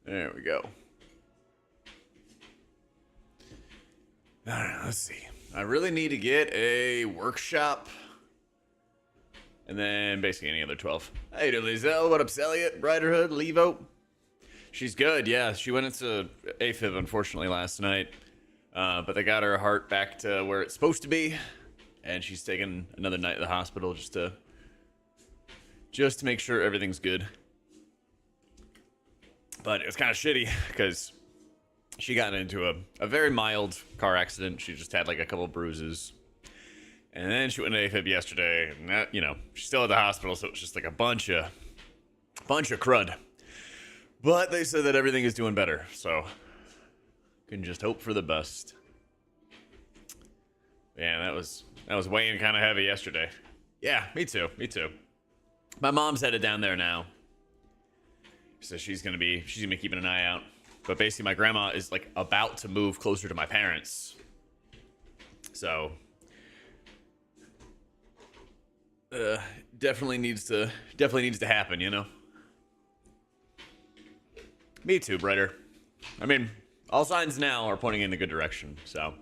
There we go. All right, let's see. I really need to get a workshop. And then basically any other 12. Hey, Lizelle, what up, Elliot? Brighterhood, Levo. She's good, yeah. She went into AFib, unfortunately, last night. But they got her heart back to where it's supposed to be. And she's taking another night at the hospital just to make sure everything's good. But it's kind of shitty because she got into a very mild car accident. She just had like a couple bruises. And then she went to AFib yesterday. And that, she's still at the hospital, so it's just like a bunch of crud. But they said that everything is doing better, so can just hope for the best. Yeah, that was weighing kind of heavy yesterday. Yeah, me too. My mom's headed down there now. So she's gonna be keeping an eye out. But basically my grandma is like about to move closer to my parents. So definitely needs to happen, Me too, Brighter. I mean, all signs now are pointing in a good direction, so.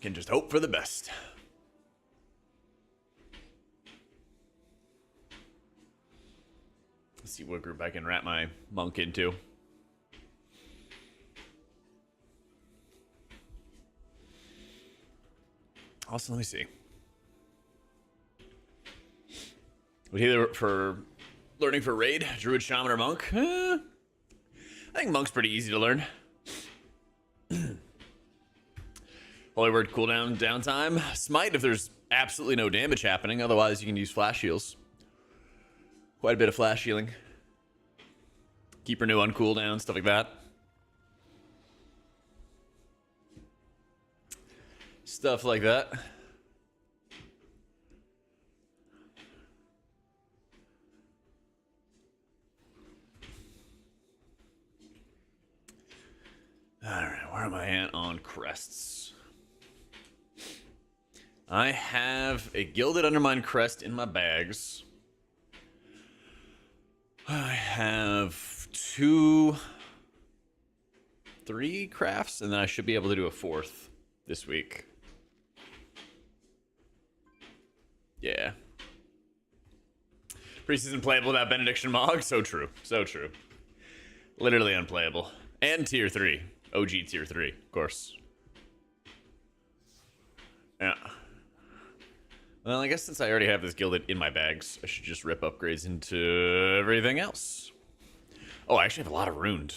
Can just hope for the best. Let's see what group I can wrap my monk into. Also, let me see. Would either for learning for raid, druid, shaman, or monk? I think monk's pretty easy to learn. Holy word cooldown, downtime. Smite if there's absolutely no damage happening. Otherwise, you can use flash heals. Quite a bit of flash healing. Keep renew on cooldown, stuff like that. Stuff like that. Alright, where am I at on crests? I have a Gilded Undermine crest in my bags. I have 3 crafts, and then I should be able to do a 4th this week. Yeah. Preseason playable without Benediction Mog? So true. So true. Literally unplayable. And tier 3. OG tier 3, of course. Yeah. Well, I guess since I already have this gilded in my bags, I should just rip upgrades into everything else. Oh, I actually have a lot of runed.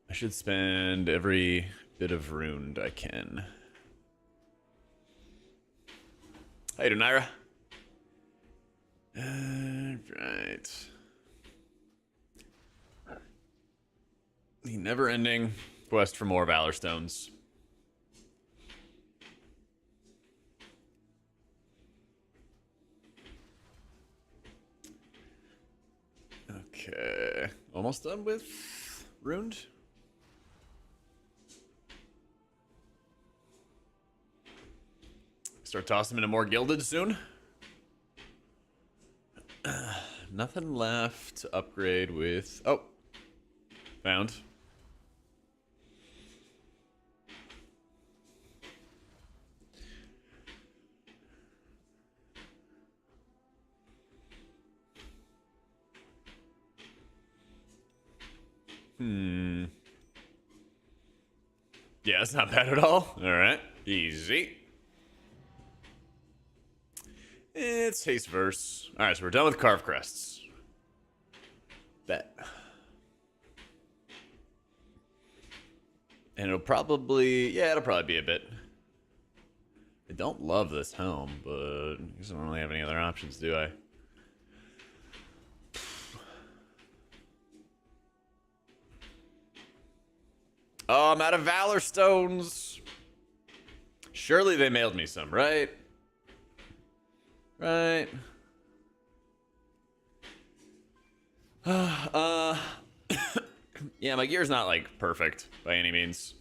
I should spend every bit of runed I can. Hey, Naira. Right. The never-ending quest for more Valor Stones. Okay. Almost done with runed. Start tossing into more gilded soon. Nothing left to upgrade with. Oh, found. Yeah, it's not bad at all. All right, easy. It's haste verse. All right, so we're done with carve crests. Bet. And it'll probably be a bit. I don't love this helm, but I guess I don't really have any other options, do I? Oh, I'm out of Valor Stones. Surely they mailed me some, right? Right. Yeah, my gear's not like perfect by any means.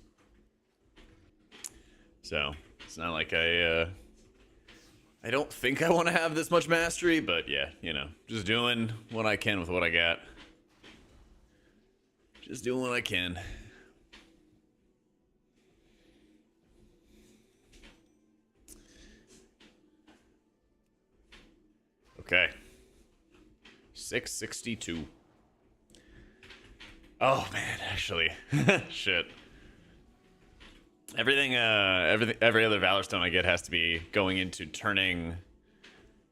So it's not like I don't think I want to have this much mastery, but yeah, you know, just doing what I can with what I got. Just doing what I can. Okay. 662. Oh man, actually. Shit. Every other Valor Stone I get has to be going into turning.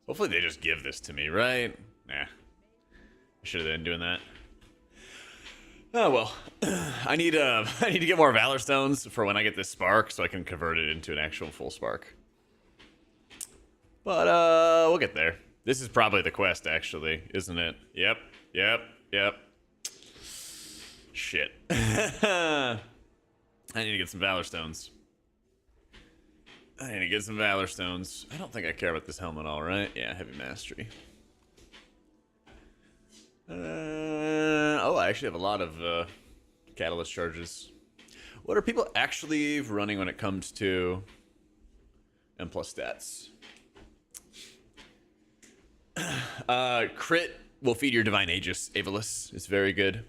Hopefully they just give this to me, right? Nah. I should have been doing that. Oh well. I need to get more Valor Stones for when I get this spark so I can convert it into an actual full spark. But we'll get there. This is probably the quest, actually, isn't it? Yep. Shit. I need to get some Valor Stones. I don't think I care about this helmet, all right? Yeah, heavy mastery. Oh, I actually have a lot of catalyst charges. What are people actually running when it comes to M+ stats? Crit will feed your Divine Aegis, Avalus. It's very good.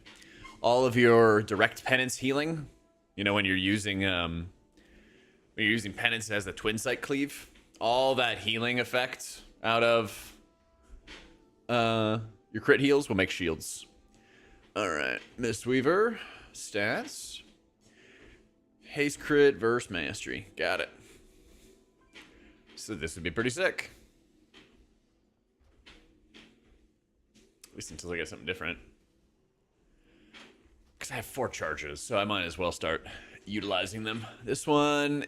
All of your direct penance healing, you know, when you're using penance as the twin sight cleave, all that healing effect out of your crit heals will make shields. Alright, Mistweaver, stats. Haste crit versus mastery. Got it. So this would be pretty sick. At least until I get something different. Because I have 4 charges, so I might as well start utilizing them. This one,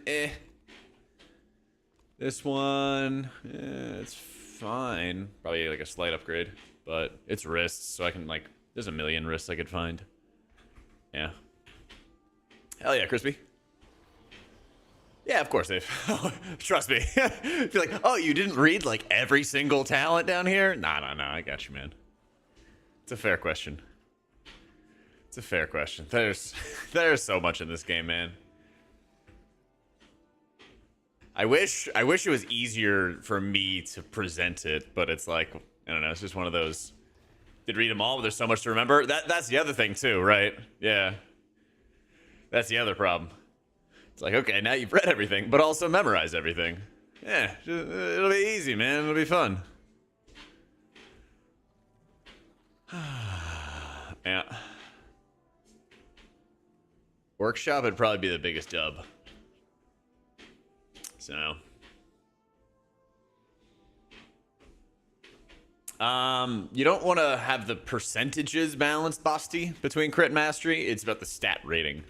This one, it's fine. Probably like a slight upgrade, but it's wrists, so I can like, there's a million wrists I could find. Yeah. Hell yeah, Crispy. Yeah, of course, Dave. Trust me. Feel like, oh, you didn't read like every single talent down here? Nah, I got you, man. It's a fair question. It's a fair question. There's so much in this game, man. I wish it was easier for me to present it, but it's like, I don't know, it's just one of those. Did read them all, but there's so much to remember. That's the other thing too, right? Yeah. That's the other problem. It's like, okay, now you've read everything, but also memorize everything. Yeah, it'll be easy, man. It'll be fun. Yeah. Workshop would probably be the biggest dub. So. You don't want to have the percentages balanced, Basti, between crit and mastery. It's about the stat rating.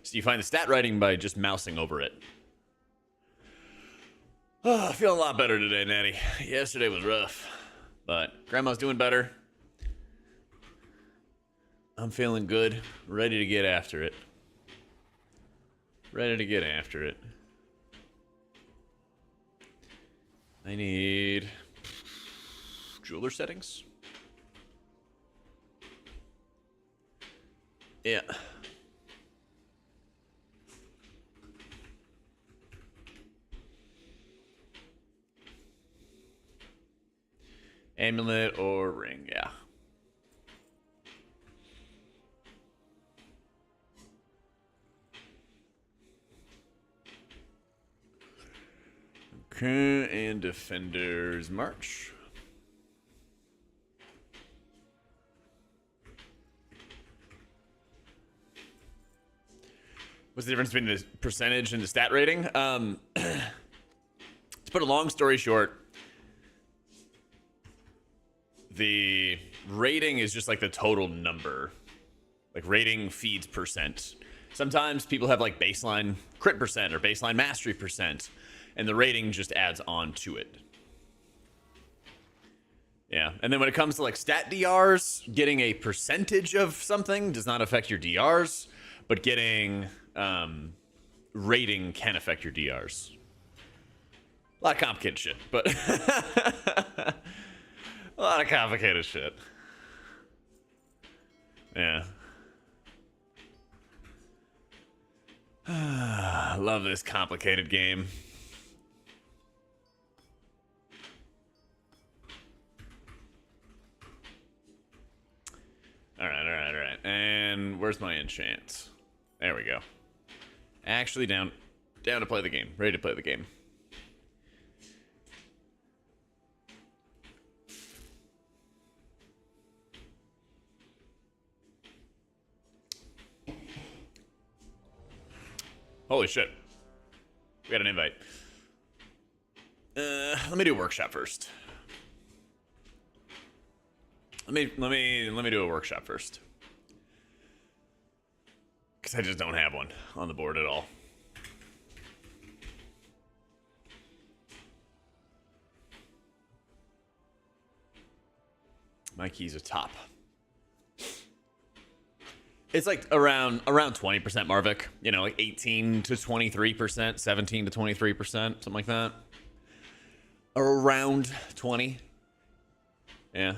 So you find the stat rating by just mousing over it. Oh, feeling a lot better today, Natty. Yesterday was rough, but Grandma's doing better. I'm feeling good, ready to get after it. Ready to get after it. I need jeweler settings. Yeah. Amulet or ring, yeah. Okay, and defenders march. What's the difference between the percentage and the stat rating? To put a long story short, the rating is just like the total number. Like rating feeds percent. Sometimes people have like baseline crit percent or baseline mastery percent, and the rating just adds on to it. Yeah, and then when it comes to like stat DRs, getting a percentage of something does not affect your DRs, but getting rating can affect your DRs. A lot of complicated shit, but a lot of complicated shit. Yeah. I love this complicated game. Alright. And where's my enchant? There we go. Actually down to play the game. Ready to play the game. Holy shit. We got an invite. Let me do a workshop first. Let me do a workshop first. Because I just don't have one on the board at all. My key's a top. It's like around 20% Marvic. You know, like 18 to 23%, 17 to 23%, something like that. Around 20. Yeah.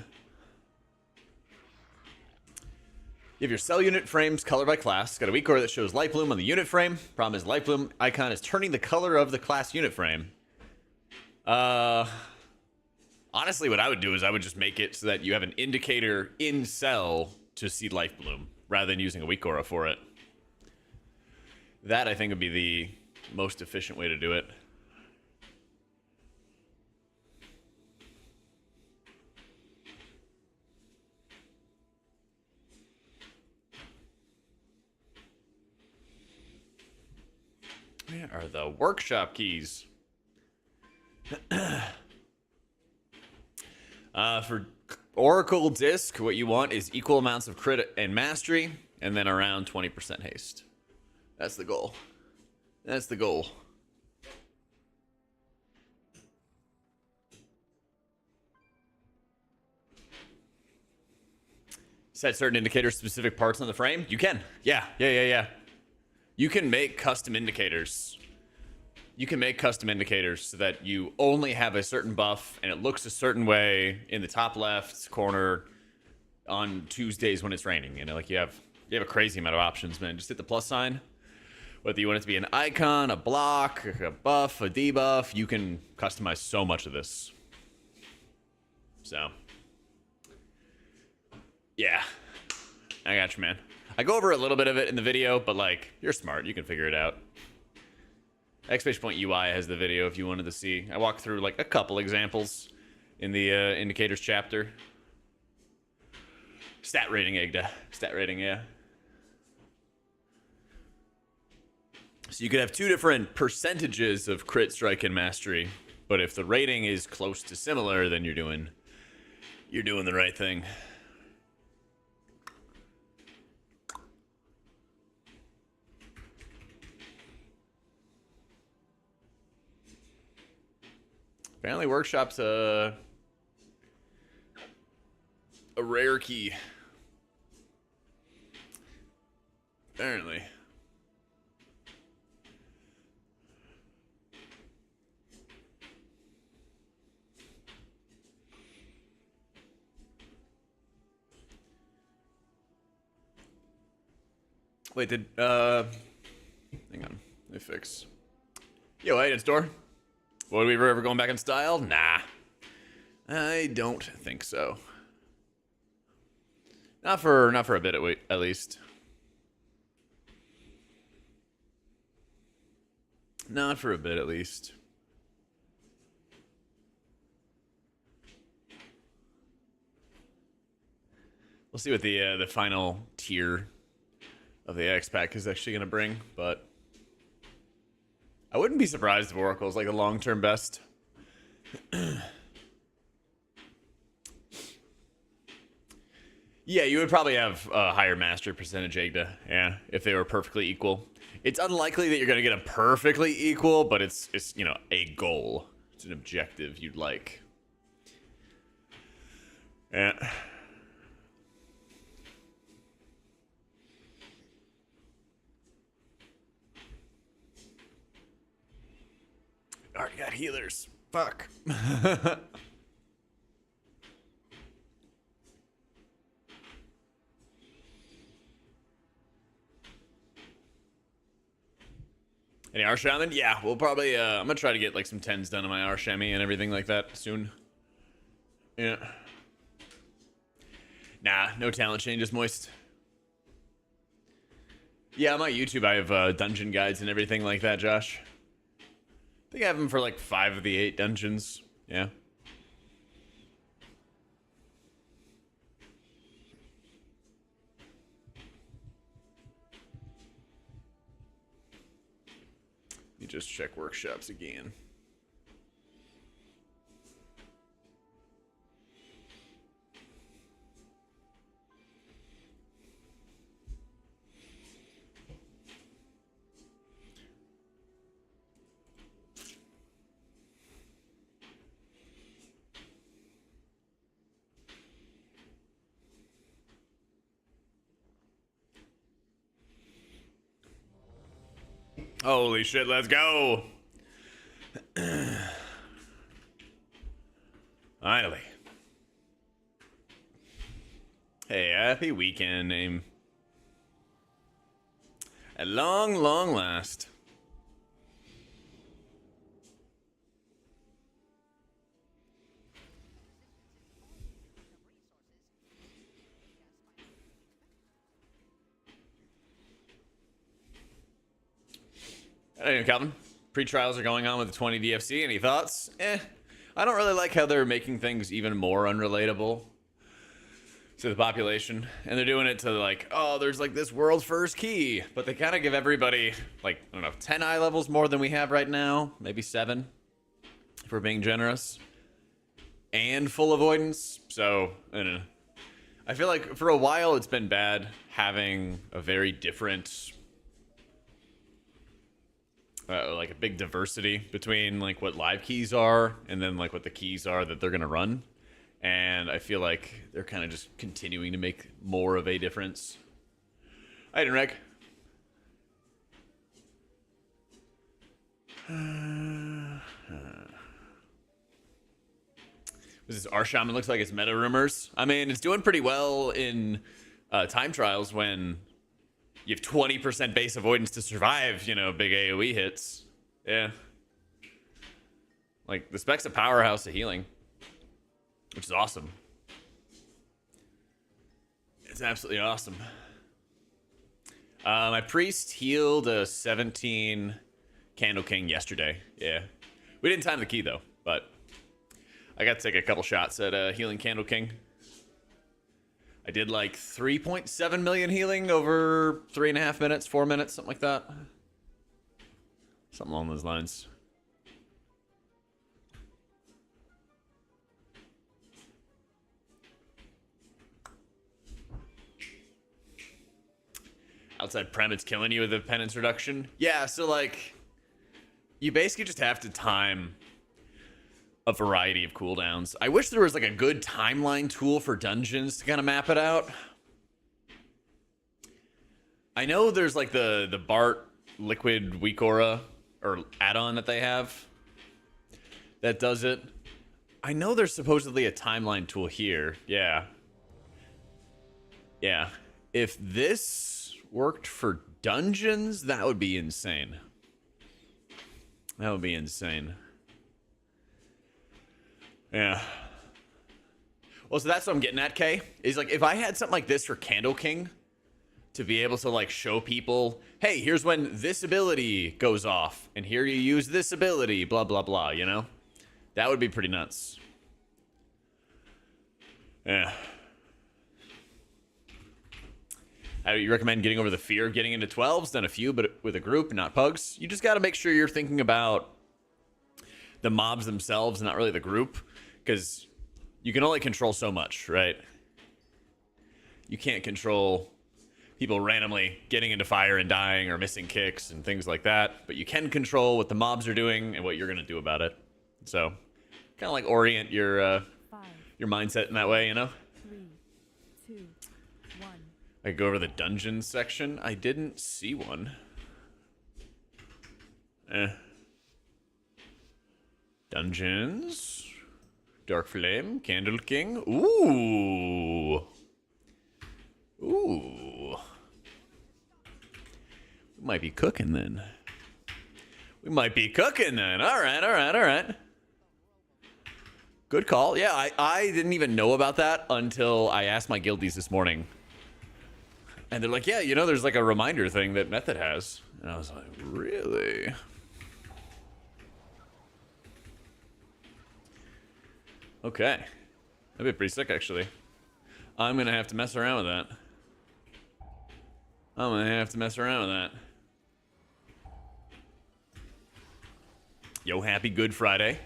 You have your cell unit frames colored by class. Got a weak core that shows light bloom on the unit frame. Problem is, light bloom icon is turning the color of the class unit frame. Honestly, what I would do is I would just make it so that you have an indicator in cell to see light bloom, rather than using a weak aura for it. That, I think, would be the most efficient way to do it. Where are the workshop keys? For Oracle Disc, what you want is equal amounts of crit and mastery, and then around 20% haste. That's the goal. That's the goal. Set certain indicators, specific parts on the frame? You can. Yeah. You can make custom indicators. You can make custom indicators so that you only have a certain buff and it looks a certain way in the top left corner on Tuesdays when it's raining. You know, like you have a crazy amount of options, man. Just hit the plus sign. Whether you want it to be an icon, a block, a buff, a debuff, you can customize so much of this. So, yeah, I got you, man. I go over a little bit of it in the video, but like, you're smart. You can figure it out. Exclamation UI has the video if you wanted to see. I walked through like a couple examples in the indicators chapter. Stat rating, Egda. Stat rating, yeah. So you could have two different percentages of crit, strike, and mastery, but if the rating is close to similar, then you're doing the right thing. Apparently, workshop's a rare key. Apparently. Wait, hang on. Let me fix. Yo, hey, it's Door. Would we ever going back in style? Nah. I don't think so. Not for a bit at least. Not for a bit at least. We'll see what the final tier of the X pack is actually gonna bring, but I wouldn't be surprised if Oracle's like a long-term best. Yeah, you would probably have a higher mastery percentage, Agda. Yeah, if they were perfectly equal. It's unlikely that you're gonna get a perfectly equal, but it's you know, a goal. It's an objective you'd like. Yeah. Already got healers. Fuck. Any R shaman? Yeah, we'll probably. I'm gonna try to get like some 10s done on my R shami and everything like that soon. Yeah. Nah, no talent changes, Moist. Yeah, on my YouTube, I have dungeon guides and everything like that, Josh. I think I have them for like 5 of the 8 dungeons. Yeah. You just check workshops again. Holy shit, let's go! Finally. Hey, happy weekend, name. At long, long last. Hey, Calvin. Pre-trials are going on with the 20 DFC. Any thoughts? I don't really like how they're making things even more unrelatable to the population. And they're doing it to like, oh, there's like this world's first key. But they kind of give everybody like, I don't know, 10 eye levels more than we have right now. Maybe 7, if we're being generous. And full avoidance. So, I don't know. I feel like for a while it's been bad having a very different... like a big diversity between like what live keys are and then like what the keys are that they're gonna run, and I feel like they're kind of just continuing to make more of a difference. I didn't wreck. This R shaman looks like it's meta rumors. I mean, it's doing pretty well in time trials when you have 20% base avoidance to survive, you know, big AoE hits. Yeah. Like, the spec's a powerhouse of healing, which is awesome. It's absolutely awesome. My priest healed a 17 Candle King yesterday. Yeah. We didn't time the key, though, but I got to take a couple shots at healing Candle King. I did like 3.7 million healing over 3.5 minutes, 4 minutes, something like that. Something along those lines. Outside Prem, it's killing you with the penance reduction. Yeah, so like, you basically just have to time a variety of cooldowns. I wish there was like a good timeline tool for dungeons to kind of map it out. I know there's like the Bart Liquid Weak Aura or add-on that they have that does it. I know there's supposedly a timeline tool here. Yeah. Yeah. If this worked for dungeons, that would be insane. That would be insane. Yeah. Well, so that's what I'm getting at, Kay. Is like, if I had something like this for Candle King, to be able to like show people, hey, here's when this ability goes off, and here you use this ability, blah, blah, blah, you know? That would be pretty nuts. Yeah. You recommend getting over the fear of getting into 12s, then a few, but with a group, not pugs. You just got to make sure you're thinking about the mobs themselves, not really the group, because you can only control so much, right? You can't control people randomly getting into fire and dying or missing kicks and things like that, but you can control what the mobs are doing and what you're going to do about it. So, kind of like orient your mindset in that way, you know? 3, 2, 1. I could go over the dungeons section. I didn't see one. Dungeons. Dark Flame. Candle King. Ooh. Ooh. We might be cooking then. We might be cooking then. All right. Good call. Yeah, I didn't even know about that until I asked my guildies this morning. And they're like, yeah, you know, there's like a reminder thing that Method has. And I was like, really? Okay. That'd be pretty sick, actually. I'm going to have to mess around with that. Yo, happy Good Friday.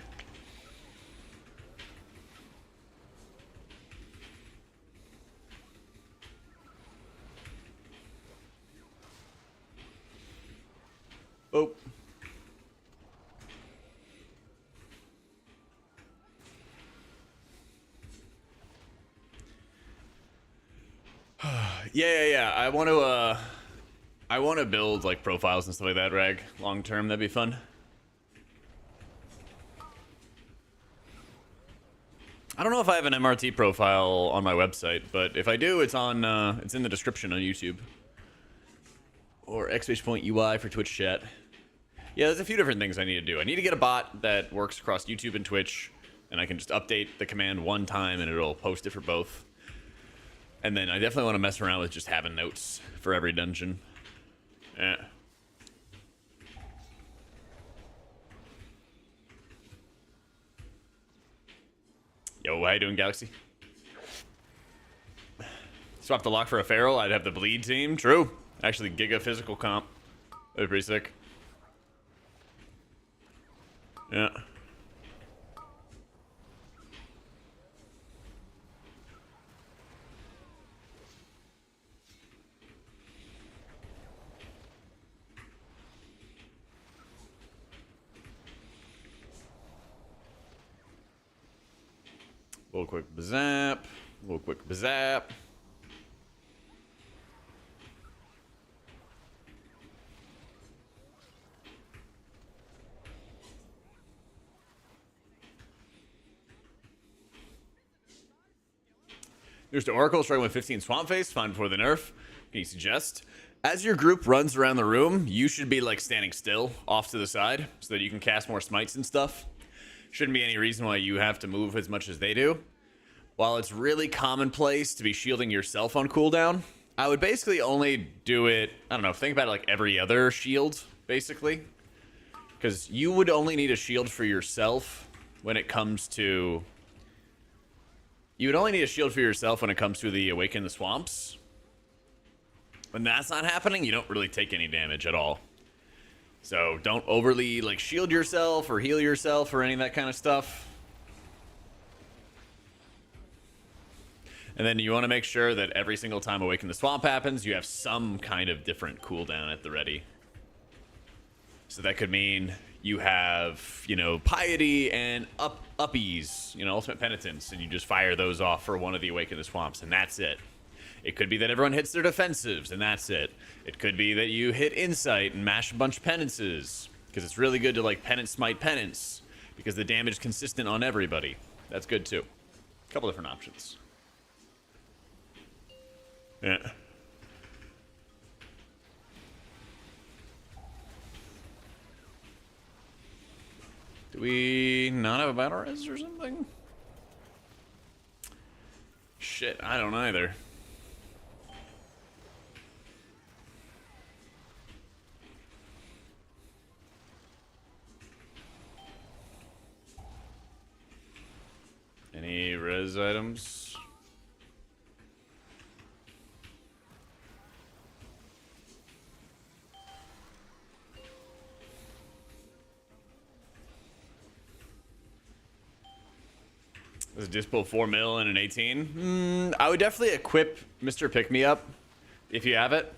Oh. Yeah. I want to build like profiles and stuff like that, Rag. Long term, that'd be fun. I don't know if I have an MRT profile on my website, but if I do, it's on it's in the description on YouTube. Or !UI for Twitch chat. Yeah, there's a few different things I need to do. I need to get a bot that works across YouTube and Twitch, and I can just update the command one time and it'll post it for both. And then I definitely want to mess around with just having notes for every dungeon. Yeah. Yo, how you doing, Galaxy? Swap the lock for a feral, I'd have the bleed team. True. Actually, Giga physical comp. That'd be pretty sick. Yeah. Little quick bazap. There's the Oracle struggling with 15 Swamp Face, fine before the nerf. Can you suggest? As your group runs around the room, you should be like standing still off to the side so that you can cast more smites and stuff. Shouldn't be any reason why you have to move as much as they do. While it's really commonplace to be shielding yourself on cooldown, I would basically only do it, I don't know, think about it like every other shield, basically. Because you would only need a shield for yourself when it comes to... You would only need a shield for yourself when it comes to the Awaken the Swamps. When that's not happening, you don't really take any damage at all. So don't overly like shield yourself or heal yourself or any of that kind of stuff. And then you want to make sure that every single time Awaken the Swamp happens, you have some kind of different cooldown at the ready. So that could mean you have, you know, Piety and Uppies, you know, Ultimate Penitence, and you just fire those off for one of the Awaken the Swamps, and that's it. It could be that everyone hits their defensives, and that's it. It could be that you hit Insight and mash a bunch of penances, because it's really good to, like, penance smite penance, because the damage is consistent on everybody. That's good, too. A couple different options. Yeah. Do we not have a battle res or something? Shit, I don't either. Any res items? Does it just pull 4 mil and an 18? I would definitely equip Mr. Pick Me Up if you have it.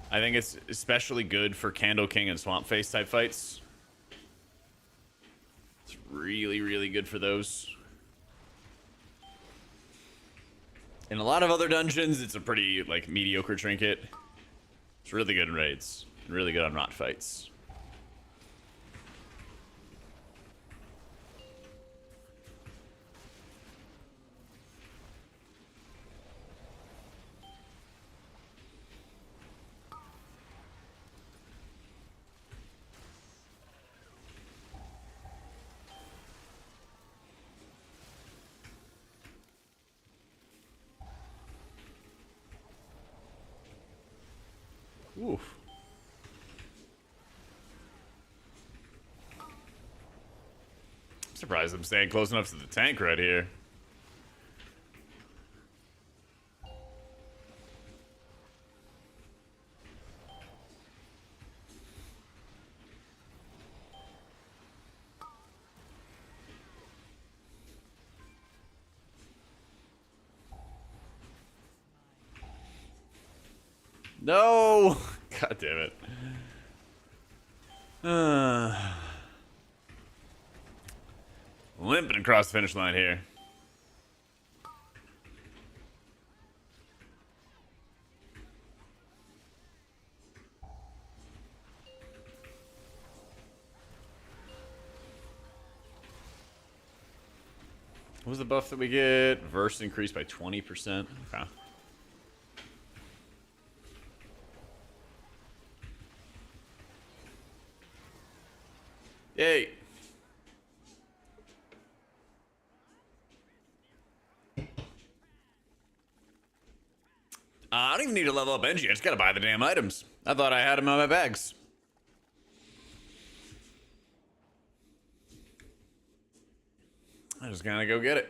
I think it's especially good for Candle King and Swamp Face type fights. It's really, really good for those. In a lot of other dungeons, it's a pretty like mediocre trinket. It's really good in raids, and really good on rot fights. Oof. I'm surprised I'm staying close enough to the tank right here. No! God damn it. Limping across the finish line here. What was the buff that we get? Verse increased by 20%. Okay. Yay! I don't even need to level up Benji. I just gotta buy the damn items. I thought I had them on my bags. I just gotta go get it.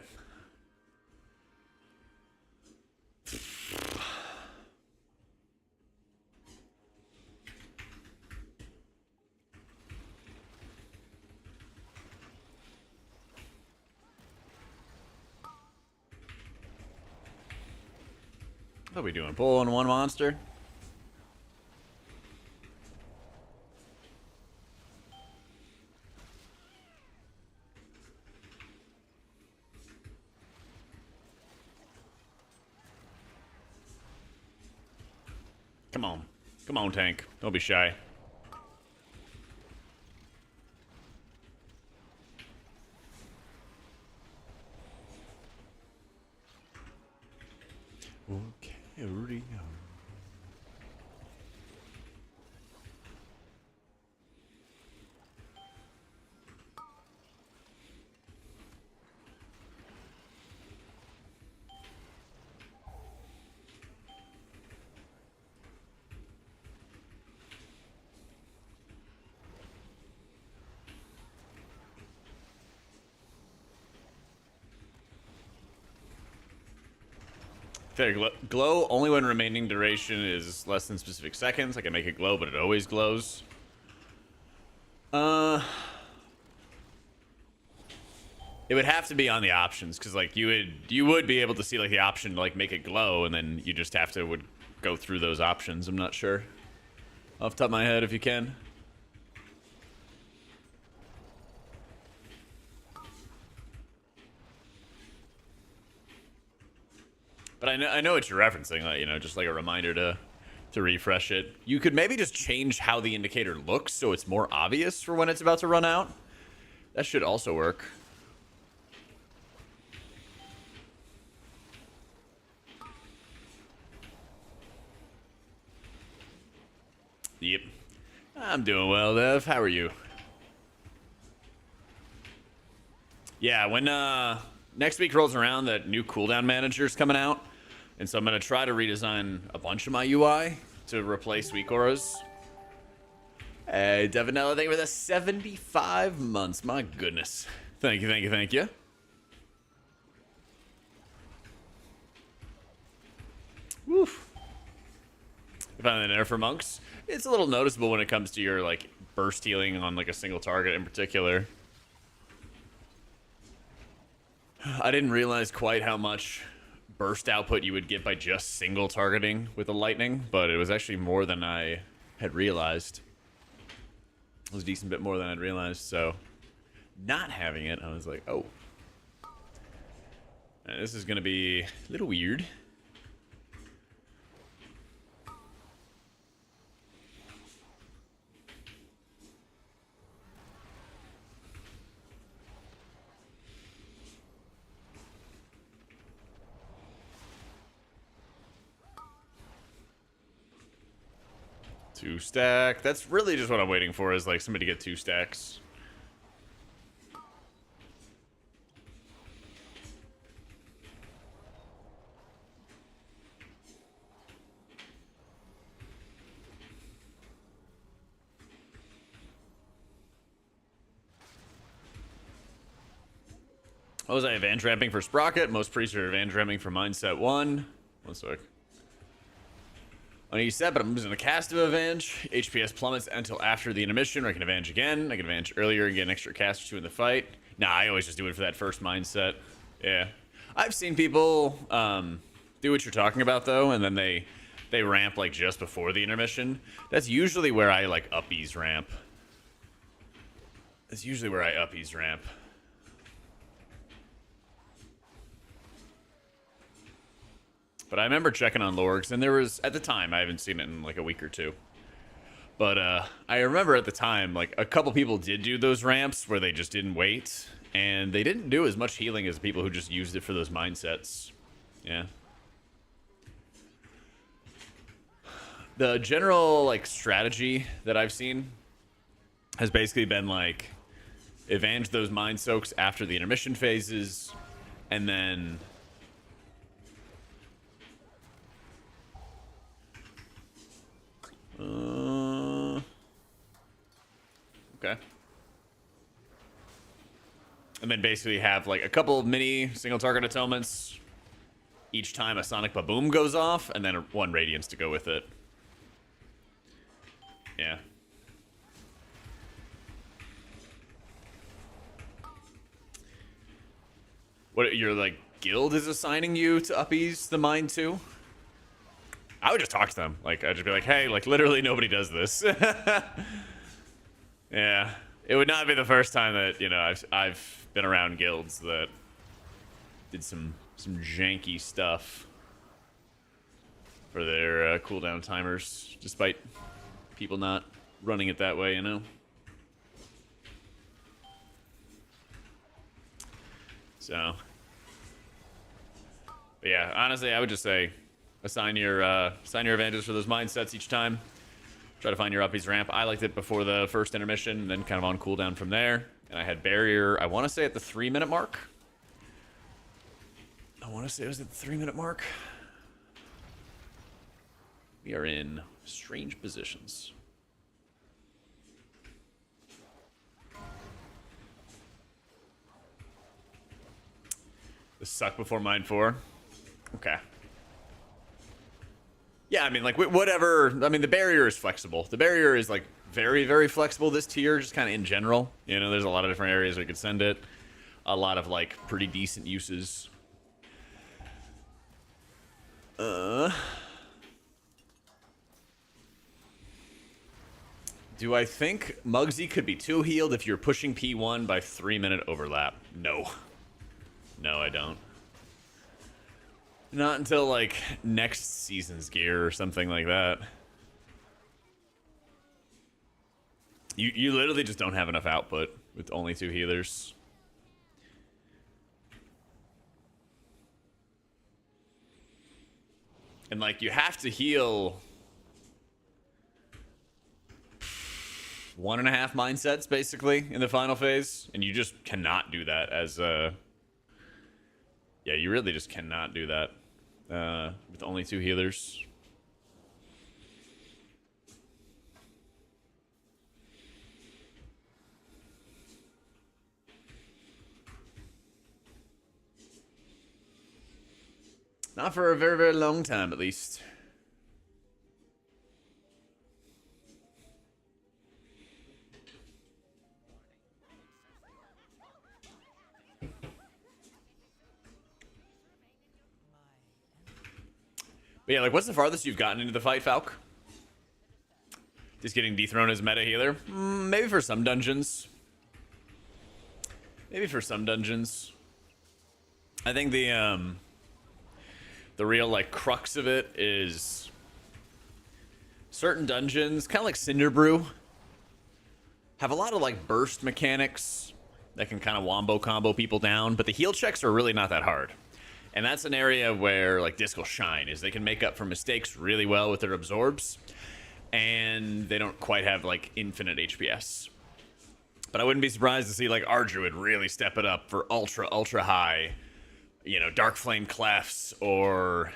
What are we doing? Pulling one monster? Come on. Come on, tank. Don't be shy. Okay, Rio. Fair. Glow only when remaining duration is less than specific seconds. I can make it glow, but it always glows. It would have to be on the options, because like you would be able to see like the option to like make it glow, and then you just have to would go through those options. I'm not sure off the top of my head if you can. But I know what you're referencing, like, you know, just like a reminder to refresh it. You could maybe just change how the indicator looks so it's more obvious for when it's about to run out. That should also work. Yep. I'm doing well, Dev. How are you? Yeah, when next week rolls around, that new cooldown manager's coming out. And so I'm going to try to redesign a bunch of my UI to replace weak auras. Hey, Devanella, thank you for the 75 months. My goodness. Thank you, thank you, thank you. Woof. I found the nerf for monks. It's a little noticeable when it comes to your like burst healing on like a single target in particular. I didn't realize quite how much burst output you would get by just single targeting with the lightning, but it was actually more than I had realized. It was a decent bit more than I'd realized, so not having it, I was like, oh. This is gonna be a little weird. Two stack. That's really just what I'm waiting for, is like somebody to get 2 stacks. What was I advantage ramping for Sprocket? Most priests are advantage ramping for Mindset 1. One sec. On each set, but I'm losing a cast of advantage. HPS plummets until after the intermission, or I can advantage again. I can advantage earlier and get an extra cast or 2 in the fight. Nah, I always just do it for that first mindset. Yeah. I've seen people do what you're talking about, though, and then they ramp, like, just before the intermission. That's usually where I, like, up-ease ramp. That's usually where I up-ease ramp. But I remember checking on Lorgs, and there was, at the time, I haven't seen it in like a week or two. But I remember at the time, like, a couple people did do those ramps where they just didn't wait. And they didn't do as much healing as people who just used it for those mindsets. Yeah. The general, like, strategy that I've seen has basically been, like, advantage those mind soaks after the intermission phases, and then... okay. And then basically have like a couple of mini single target atonements each time a Sonic Baboom goes off, and then one Radiance to go with it. Yeah. What, your like guild is assigning you to up-ease the mind too? I would just talk to them. Like, I'd just be like, hey, like, literally nobody does this. Yeah. It would not be the first time that, you know, I've been around guilds that did some janky stuff for their cooldown timers, despite people not running it that way, you know? So. But yeah, honestly, I would just say... assign your advantages for those mindsets each time. Try to find your uppies ramp. I liked it before the first intermission, and then kind of on cooldown from there. And I had barrier, I want to say at the 3-minute mark. I want to say it was at the 3-minute mark. We are in strange positions. The suck before mine 4. Okay. Yeah, I mean, like, whatever. I mean, the barrier is flexible. The barrier is, like, very, very flexible this tier, just kind of in general. You know, there's a lot of different areas we could send it. A lot of, like, pretty decent uses. Do I think Muggsy could be 2 healed if you're pushing P1 by 3-minute overlap? No. No, I don't. Not until, like, next season's gear or something like that. You literally just don't have enough output with only 2 healers. And, like, you have to heal 1.5 mindsets, basically, in the final phase. And you just cannot do that as a... yeah, you really just cannot do that. With only 2 healers. Not for a very, very long time, at least. But yeah, like, what's the farthest you've gotten into the fight, Falk? Just getting dethroned as meta healer? Maybe for some dungeons. Maybe for some dungeons. I think the real, like, crux of it is certain dungeons, kind of like Cinderbrew, have a lot of, like, burst mechanics that can kind of wombo combo people down, but the heal checks are really not that hard. And that's an area where, like, Disc will shine, is they can make up for mistakes really well with their absorbs, and they don't quite have, like, infinite HPS. But I wouldn't be surprised to see, like, Ardruid really step it up for ultra, ultra high, you know, Dark Flame Clefs or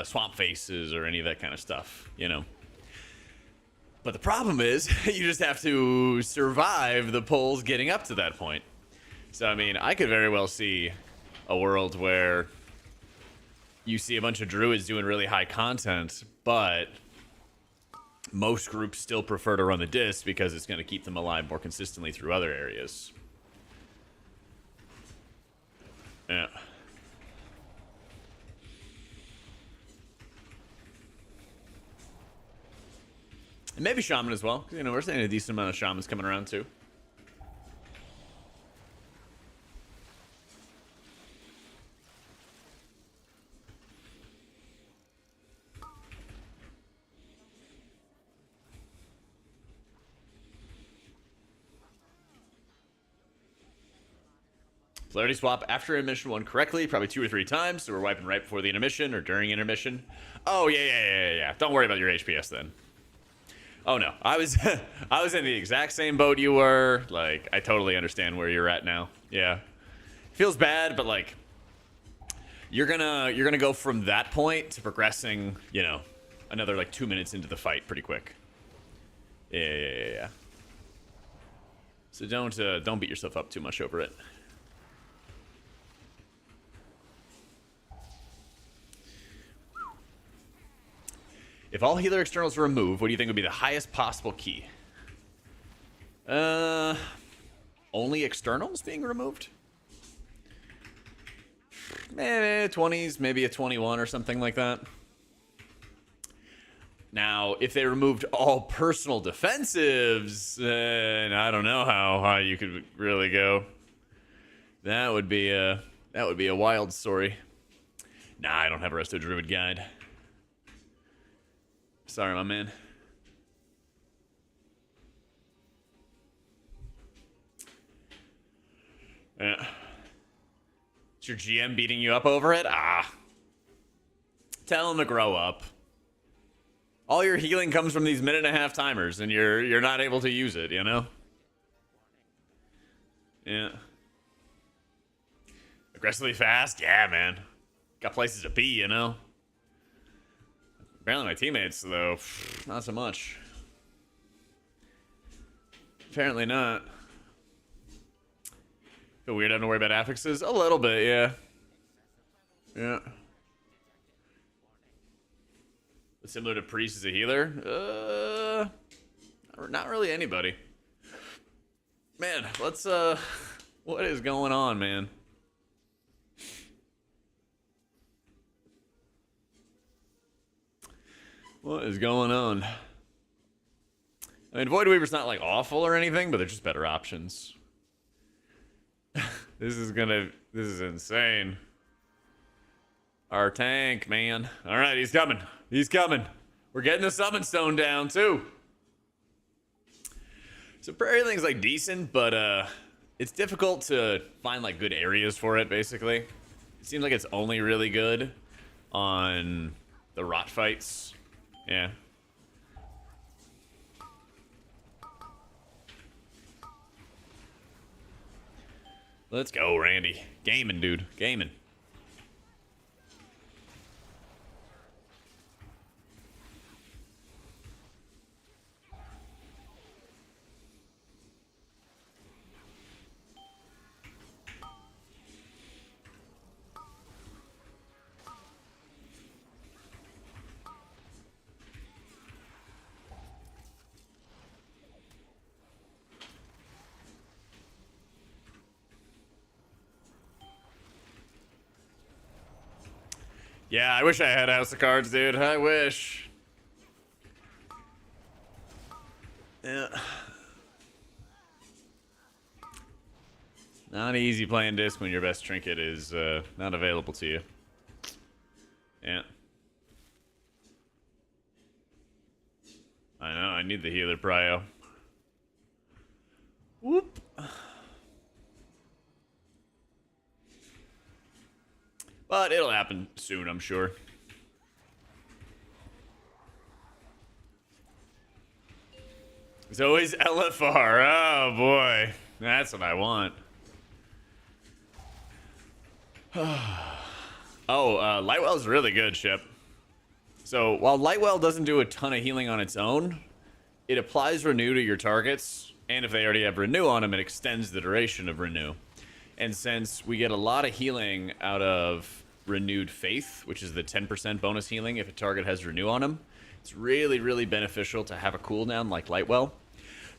Swamp Faces or any of that kind of stuff, you know. But the problem is, you just have to survive the pulls getting up to that point. So, I mean, I could very well see a world where you see a bunch of druids doing really high content, but most groups still prefer to run the disc because it's going to keep them alive more consistently through other areas. Yeah. And maybe shaman as well. You know, we're seeing a decent amount of shamans coming around too. Polarity swap after intermission one correctly, probably 2 or 3 times, so we're wiping right before the intermission or during intermission. Oh, yeah. Don't worry about your HPS then. Oh, no. I was I was in the exact same boat you were. Like, I totally understand where you're at now. Yeah. Feels bad, but, like, you're gonna go from that point to progressing, you know, another, like, 2 minutes into the fight pretty quick. Yeah. So don't beat yourself up too much over it. If all healer externals are removed, what do you think would be the highest possible key? Only externals being removed? Maybe 20s, maybe a 21 or something like that. Now, if they removed all personal defensives, then I don't know how high you could really go. That would be a wild story. Nah, I don't have a Resto Druid guide. Sorry, my man. Yeah. Is your GM beating you up over it? Ah. Tell him to grow up. All your healing comes from these 1.5-minute timers, and you're not able to use it, you know? Yeah. Aggressively fast? Yeah, man. Got places to be, you know? Apparently my teammates, though, not so much. Apparently not. Feel weird having to worry about affixes? A little bit, yeah. Yeah. But similar to Priest as a healer? Not really anybody. Man, let's, what is going on, man? What is going on? I mean, Void Weaver's not, like, awful or anything, but they're just better options. This is insane. Our tank, man. Alright, he's coming. He's coming. We're getting the summon stone down, too. So Prairie Ling's, like, decent, but, it's difficult to find, like, good areas for it, basically. It seems like it's only really good on the rot fights. Yeah. Let's go, Randy. Gaming, dude. Gaming. Yeah, I wish I had House of Cards, dude. I wish. Yeah. Not easy playing disc when your best trinket is not available to you. Yeah. I know, I need the healer prio. Whoop. But it'll happen soon, I'm sure. It's always LFR. Oh, boy. That's what I want. Lightwell's really good, Ship. So, while Lightwell doesn't do a ton of healing on its own, it applies Renew to your targets, and if they already have Renew on them, it extends the duration of Renew. And since we get a lot of healing out of Renewed Faith, which is the 10% bonus healing if a target has Renew on him, it's really, really beneficial to have a cooldown like Lightwell.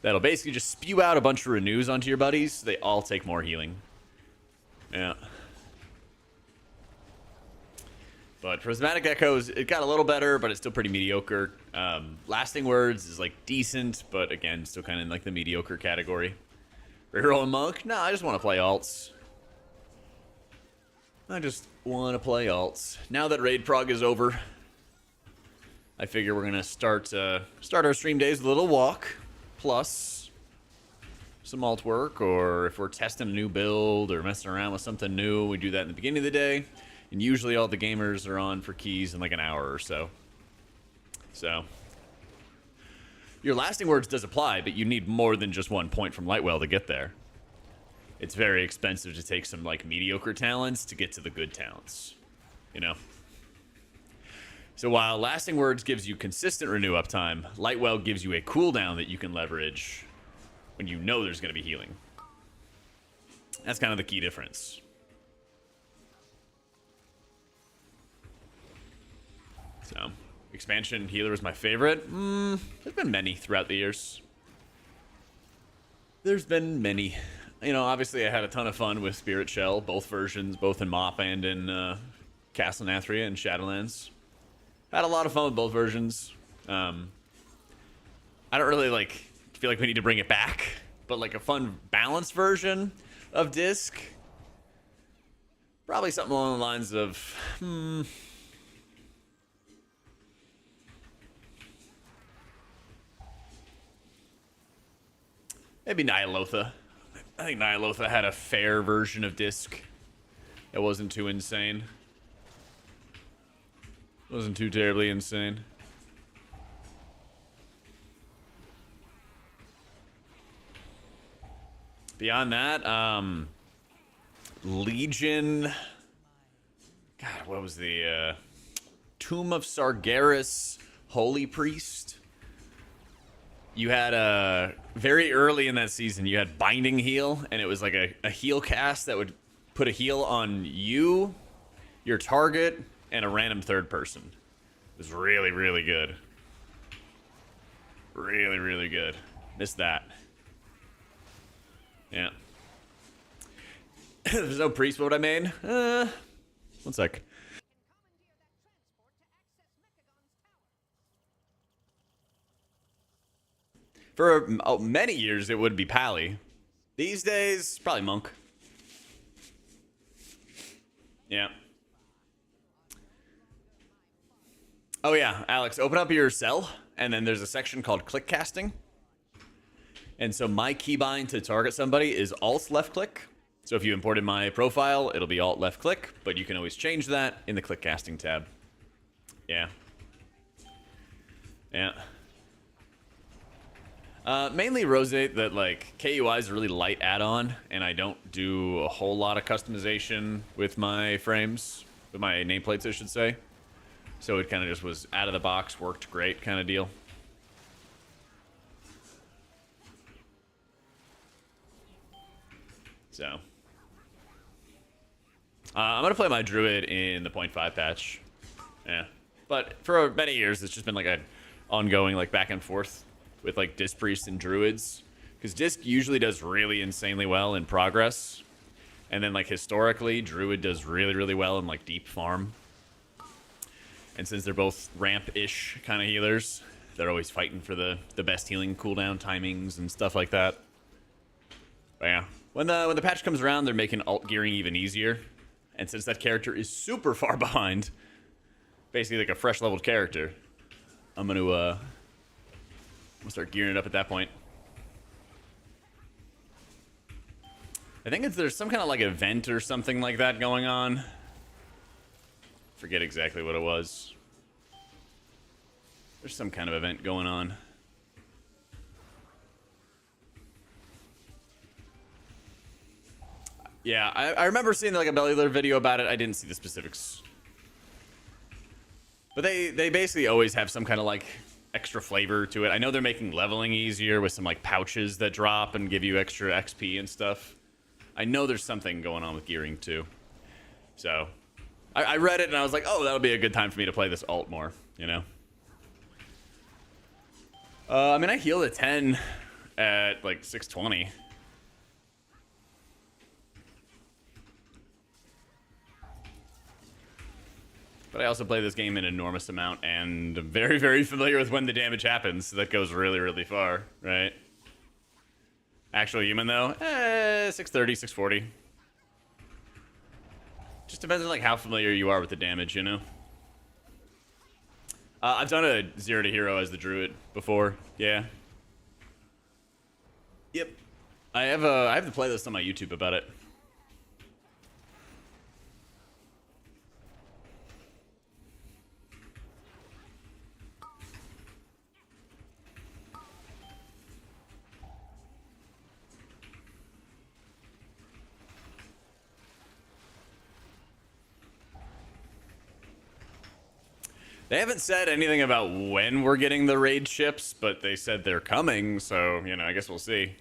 That'll basically just spew out a bunch of Renews onto your buddies, so they all take more healing. Yeah. But Prismatic Echoes, it got a little better, but it's still pretty mediocre. Lasting Words is like decent, but again, still kind of in like the mediocre category. Hero and Monk? No, I just want to play alts. I just want to play alts. Now that Raid Prog is over, I figure we're gonna start our stream days with a little walk, plus some alt work, or if we're testing a new build or messing around with something new, we do that in the beginning of the day. And usually all the gamers are on for keys in like an hour or so. So your Lasting Words does apply, but you need more than just 1 point from Lightwell to get there. It's very expensive to take some like mediocre talents to get to the good talents, you know? So while Lasting Words gives you consistent renew uptime, Lightwell gives you a cooldown that you can leverage when you know there's going to be healing. That's kind of the key difference. So, expansion healer is my favorite. There's been many throughout the years. There's been many. You know, obviously I had a ton of fun with Spirit Shell, both versions, both in MoP and in Castle Nathria and Shadowlands. Had a lot of fun with both versions. I don't really feel like we need to bring it back, but like a fun balanced version of Disc. Probably something along the lines of, maybe Nyalotha. I think Nyalotha had a fair version of Disc. It wasn't too insane. It wasn't too terribly insane. Beyond that, Legion. God, what was the Tomb of Sargeras Holy Priest? You had very early in that season, you had Binding Heal, and it was like a heal cast that would put a heal on you, your target, and a random third person. It was really, really good. Really, really good. Missed that. Yeah. There's no priest, what would I mean? 1 sec. For many years, it would be Pally. These days, probably Monk. Yeah. Oh yeah, Alex, open up your cell, and then there's a section called click casting. And so my keybind to target somebody is Alt left click. So if you imported my profile, it'll be Alt left click, but you can always change that in the click casting tab. Yeah. Yeah. Mainly Rosate that like KUI is a really light add-on, and I don't do a whole lot of customization with my frames, with my nameplates, I should say. So it kind of just was out of the box, worked great kind of deal. So I'm gonna play my Druid in the 0.5 patch. Yeah, but for many years it's just been like an ongoing like back and forth with like Disc Priests and Druids, because Disc usually does really insanely well in progress, and then like historically Druid does really, really well in like deep farm. And since they're both ramp-ish kind of healers, they're always fighting for the best healing cooldown timings and stuff like that. But yeah, when the patch comes around, they're making alt gearing even easier. And since that character is super far behind, basically like a fresh leveled character, I'm gonna start gearing it up at that point. I think there's some kind of like event or something like that going on. Forget exactly what it was. There's some kind of event going on. Yeah, I remember seeing like a Bellular video about it. I didn't see the specifics. But they basically always have some kind of like extra flavor to it. I know they're making leveling easier with some like pouches that drop and give you extra XP and stuff. I know there's something going on with gearing too. So I read it and I was like, oh, that'll be a good time for me to play this alt more, you know? I mean, I healed a 10 at like 620. But I also play this game an enormous amount and I'm very, very familiar with when the damage happens. So that goes really, really far, right? Actual human though, 630, 640. Just depends on like how familiar you are with the damage, you know? I've done a 0 to hero as the druid before, yeah. Yep. I have the playlist on my YouTube about it. They haven't said anything about when we're getting the raid ships, but they said they're coming, so, you know, I guess we'll see.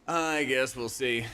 I guess we'll see.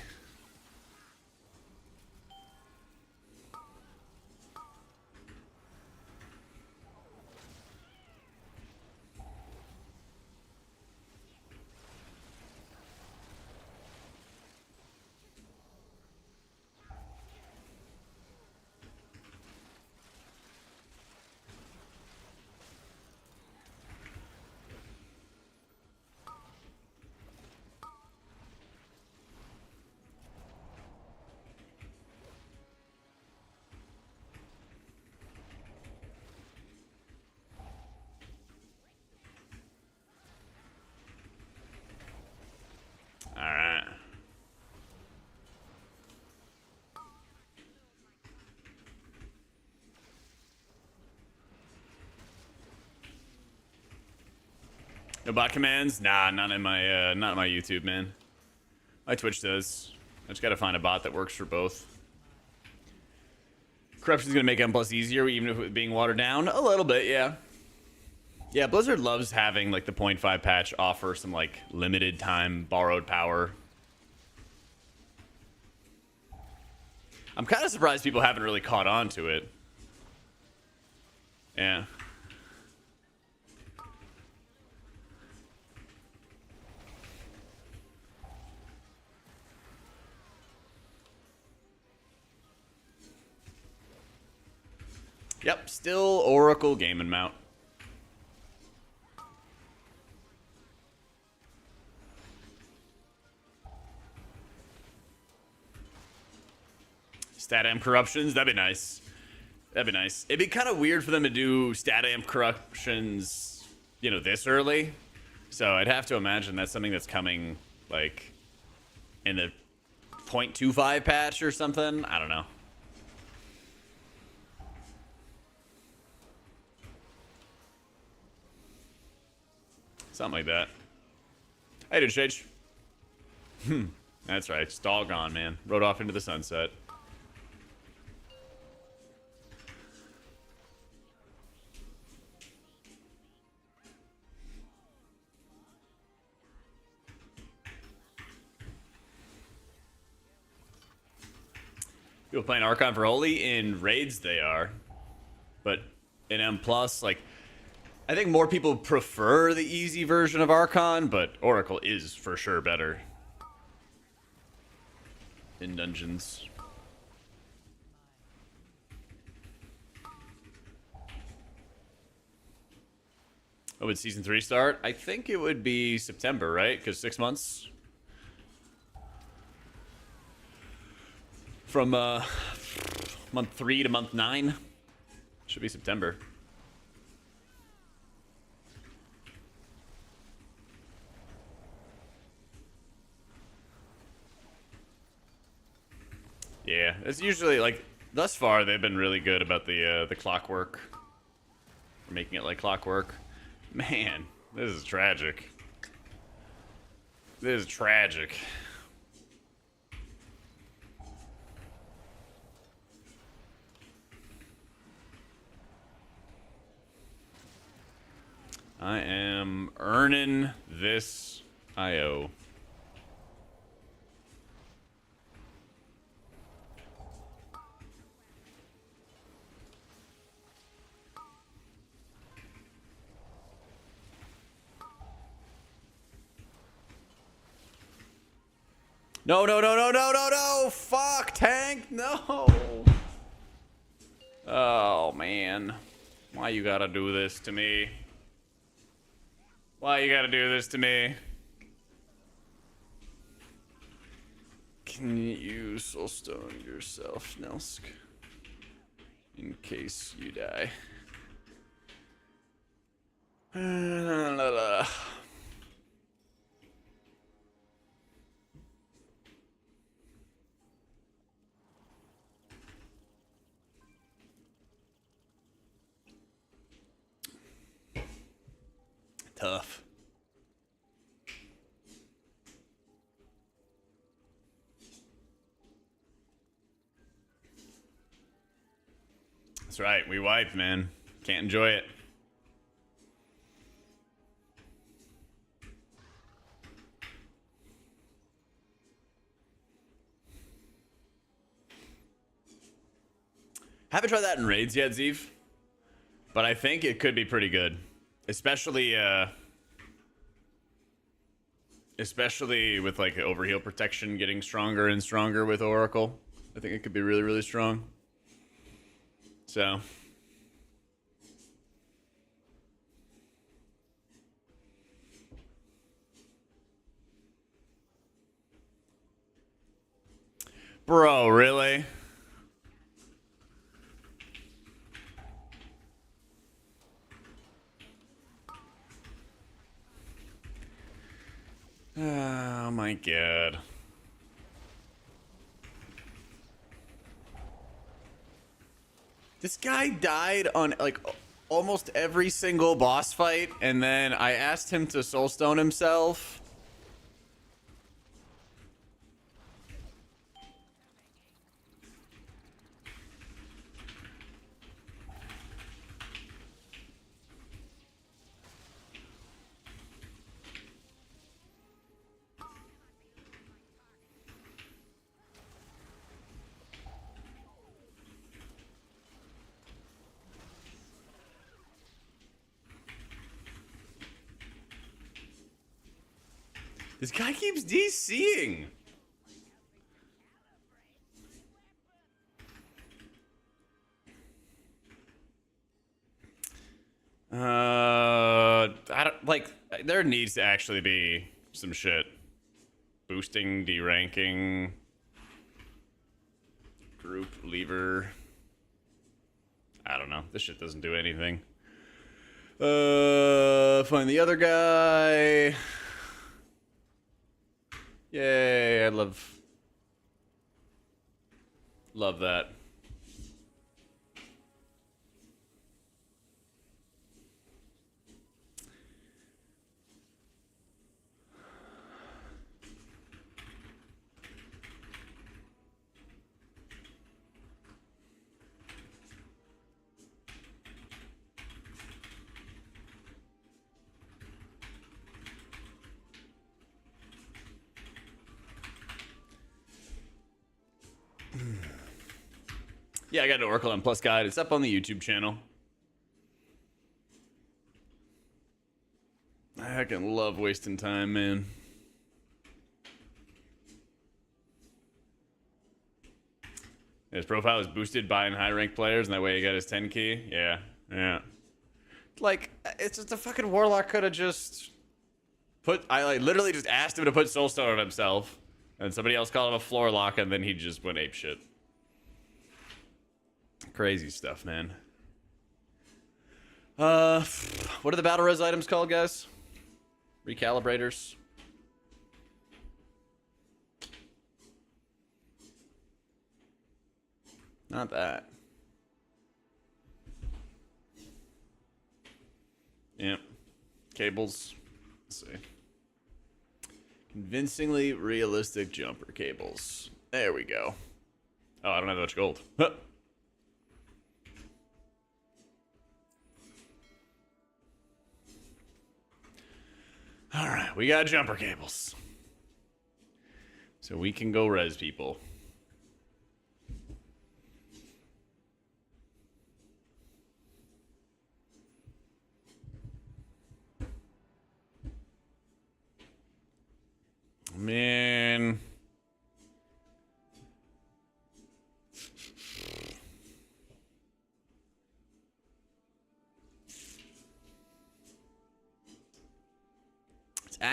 Alright. No bot commands? Nah, not in my YouTube, man. My Twitch does. I just gotta find a bot that works for both. Corruption's gonna make M+ easier, even if it being watered down. A little bit, yeah. Yeah, Blizzard loves having like the 0.5 patch offer some like limited time borrowed power. I'm kind of surprised people haven't really caught on to it. Yeah. Yep, still Oracle gaming mount. Stat amp corruptions, that'd be nice. That'd be nice. It'd be kind of weird for them to do stat amp corruptions, you know, this early. So I'd have to imagine that's something that's coming, like, in the 0.25 patch or something. I don't know. Something like that. Hey, dude, Shage. That's right. It's all gone, man. Rode off into the sunset. People playing Archon for Holy in raids, they are. But in M+, like, I think more people prefer the easy version of Archon, but Oracle is for sure better in dungeons. Oh, would Season 3 start? I think it would be September, right? Because 6 months. From month 3 to month 9. Should be September. Yeah, it's usually like thus far they've been really good about the clockwork, making it like clockwork. Man, this is tragic. This is tragic. I am earning this IO. No, no, no, no, no, no, no! Fuck, tank! No! Oh, man. Why you gotta do this to me? Why you gotta do this to me? Can you soulstone yourself, Nelsk? In case you die. Tough. That's right, we wiped, man. Can't enjoy it. Haven't tried that in raids yet, Zeev. But I think it could be pretty good. Especially with like overheal protection getting stronger and stronger with Oracle. I think it could be really, really strong. So bro, really? Oh my god. This guy died on like almost every single boss fight, and then I asked him to soulstone himself. This guy keeps DCing. I don't like. There needs to actually be some shit. Boosting, deranking, group lever. I don't know. This shit doesn't do anything. Find the other guy. Yay! I love that. Yeah, I got an Oracle M Plus guide. It's up on the YouTube channel. I can love wasting time, man. His profile is boosted by high ranked players, and that way he got his 10 key. Yeah, yeah. Like, it's just a fucking warlock could have just put. I like literally just asked him to put Soulstone on himself, and somebody else called him a floor lock, and then he just went ape shit. Crazy stuff, man. What are the battle res items called, guys? Recalibrators. Not that. Yep. Cables. Let's see. Convincingly realistic jumper cables. There we go. Oh, I don't have much gold. Huh. All right, we got jumper cables. So we can go res people. Man.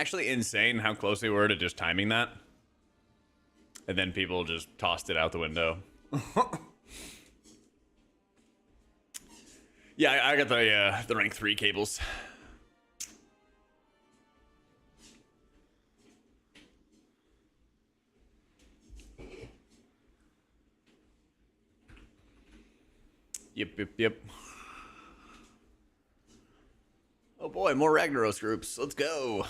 actually insane how close they were to just timing that. And then people just tossed it out the window. Yeah, I got the rank 3 cables. Yep. Oh boy, more Ragnaros groups. Let's go.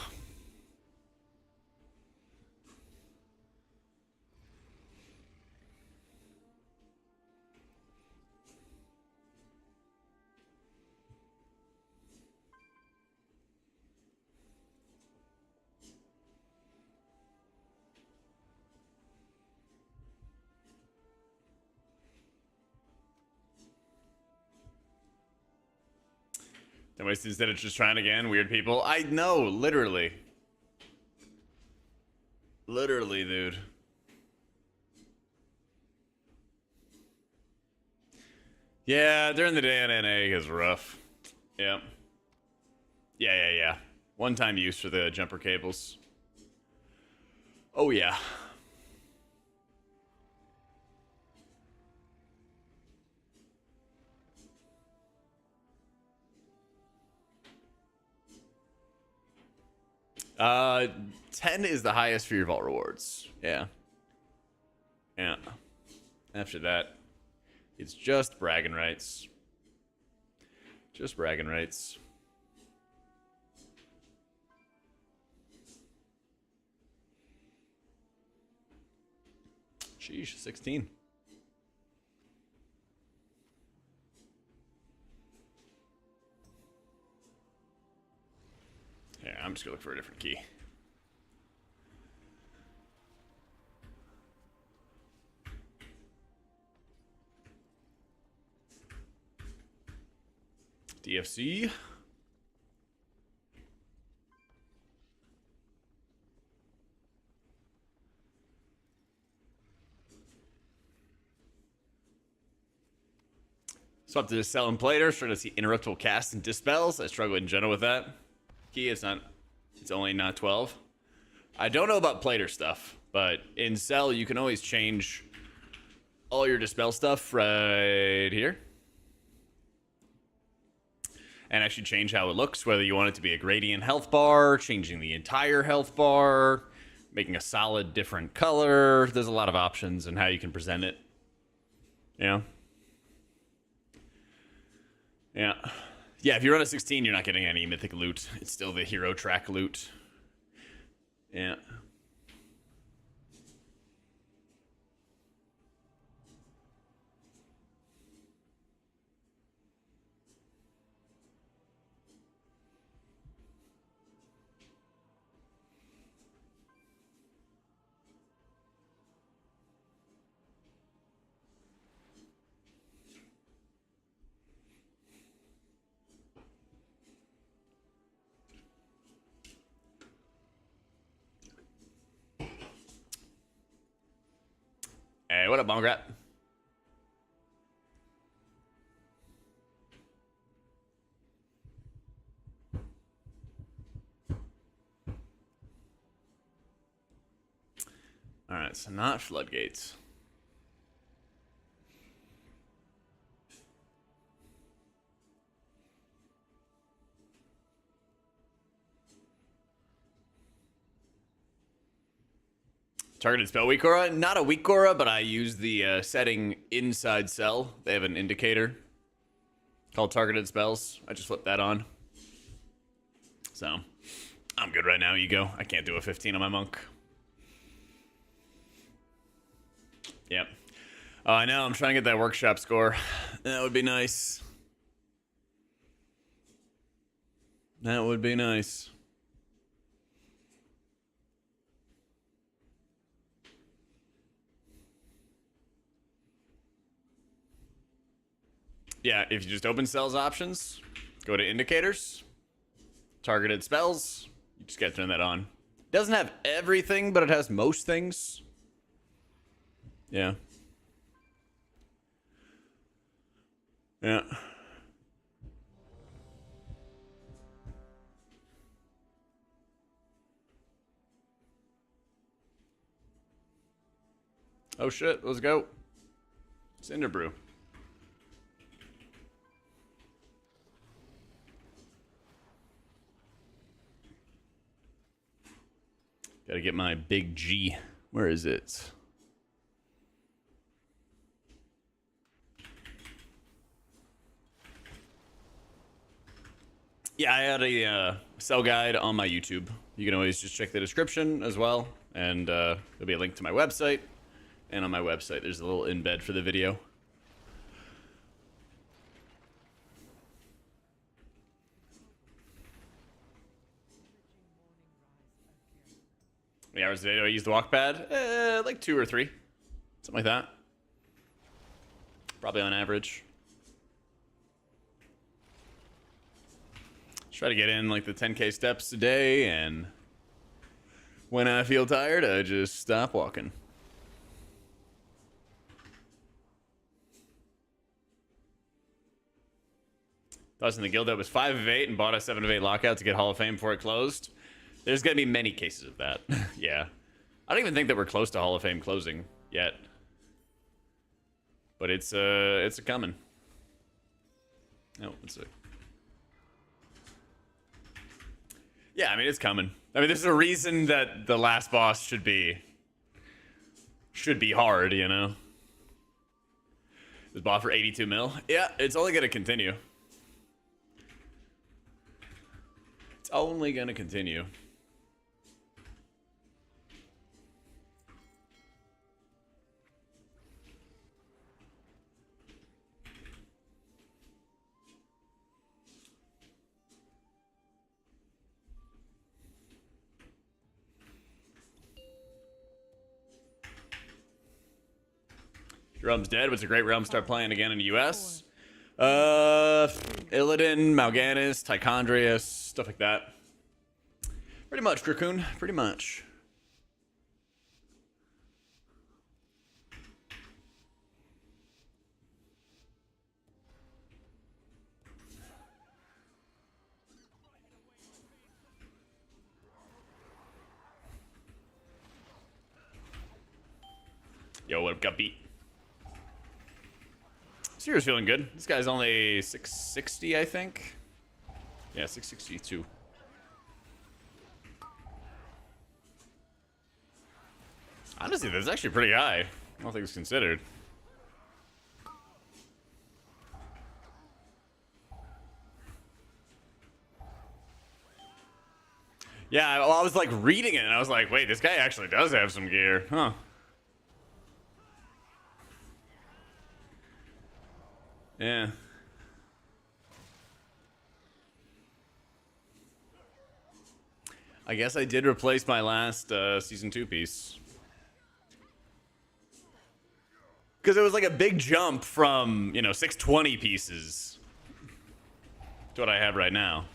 Instead of just trying again, weird people. I know, literally. Literally, dude. Yeah, during the day on NA is rough. Yeah. Yeah. One-time use for the jumper cables. Oh, yeah. Uh, 10 is the highest for your vault rewards. Yeah. After that, it's just bragging rights. Just bragging rights. Sheesh, 16. Yeah, I'm just gonna look for a different key. DFC. So up to the Cell and Plater, starting to see interruptible casts and dispels. I struggle in general with that. Key, it's only not 12. I don't know about Plater stuff, but in Cell you can always change all your dispel stuff right here. And actually change how it looks, whether you want it to be a gradient health bar, changing the entire health bar, making a solid different color. There's a lot of options in how you can present it. You know? Yeah. Yeah, if you run a 16, you're not getting any mythic loot. It's still the hero track loot. Yeah. Hey, what up, Bongrat? Alright, so not floodgates. Targeted spell weak aura? Not a weak aura, but I use the setting inside Cell. They have an indicator called targeted spells. I just flip that on. So, I'm good right now, Ego. I can't do a 15 on my monk. Yep. Oh, I know. I'm trying to get that workshop score. That would be nice. That would be nice. Yeah, if you just open Cell's options, go to indicators, targeted spells, you just gotta turn that on. Doesn't have everything, but it has most things. Yeah. Yeah. Oh shit, let's go. Cinder Brew. Gotta get my big G. Where is it? Yeah, I had a sell guide on my YouTube. You can always just check the description as well. And there'll be a link to my website. And on my website, there's a little embed for the video. How many hours a day do I use the walk pad? Like 2 or 3. Something like that. Probably on average. Try to get in like the 10K steps a day, and when I feel tired, I just stop walking. I was in the guild that was 5 of 8 and bought a 7 of 8 lockout to get Hall of Fame before it closed. There's gonna be many cases of that. Yeah. I don't even think that we're close to Hall of Fame closing yet. But it's a coming. No, it's a... Yeah, I mean, it's coming. I mean, there's a reason that the last boss should be hard, you know? It was bought for 82 mil. Yeah, it's only gonna continue. It's only gonna continue. Realm's dead. What's a great realm to start playing again in the US? Illidan, Mal'Ganis, Tichondrius, stuff like that. Pretty much, Dracoon. Pretty much. Yo, what up, Guppy? Seer's feeling good. This guy's only 660, I think. Yeah, 662. Honestly, that's actually pretty high. I don't think it's considered. Yeah, well, I was like reading it and I was like, wait, this guy actually does have some gear, huh? Yeah. I guess I did replace my last season 2 piece. Because it was like a big jump from, you know, 620 pieces to what I have right now.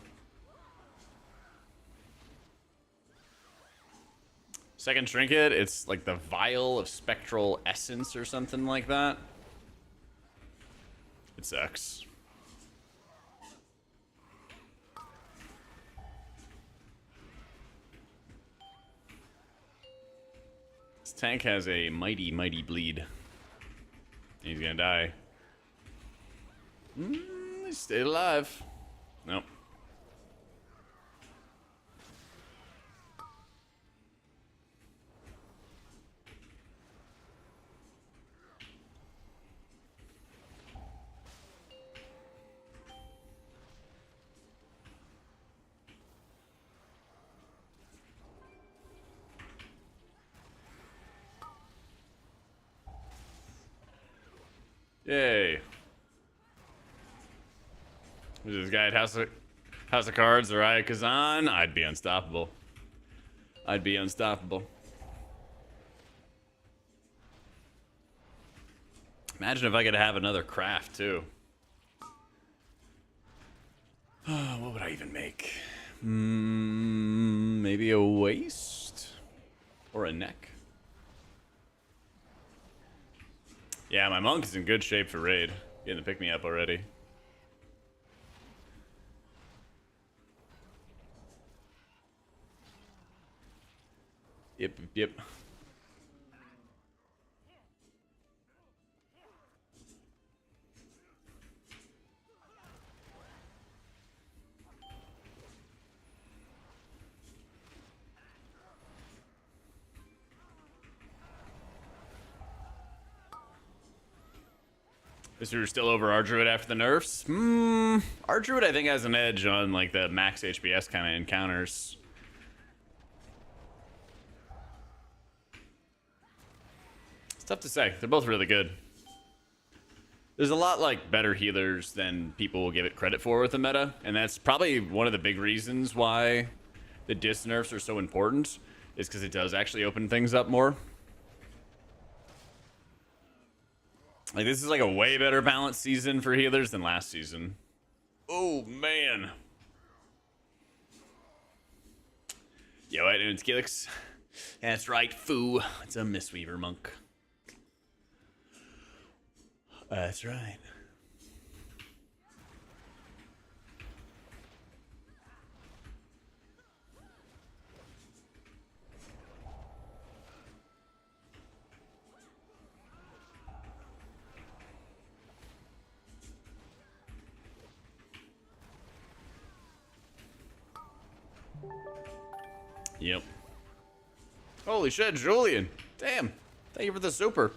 Second trinket, it's like the vial of spectral essence or something like that. It sucks. This tank has a mighty, mighty bleed. He's gonna die. He stayed alive. Nope. Yay. Who's this guy at House of Cards, Araya Kazan? I'd be unstoppable. I'd be unstoppable. Imagine if I could have another craft, too. What would I even make? Maybe a waist? Or a neck? Yeah, my monk is in good shape for raid. Getting the pick-me-up already. Yep. Is we were still over our druid after the nerfs? Our druid I think has an edge on like the max HBS kind of encounters. It's tough to say. They're both really good. There's a lot like better healers than people will give it credit for with the meta, and that's probably one of the big reasons why the dis nerfs are so important, is because it does actually open things up more. Like, this is like a way better balanced season for healers than last season. Oh, man. Yo, I it's Gilix. That's right, foo. It's a Mistweaver monk. That's right. Yep. Holy shit, Julian. Damn. Thank you for the super.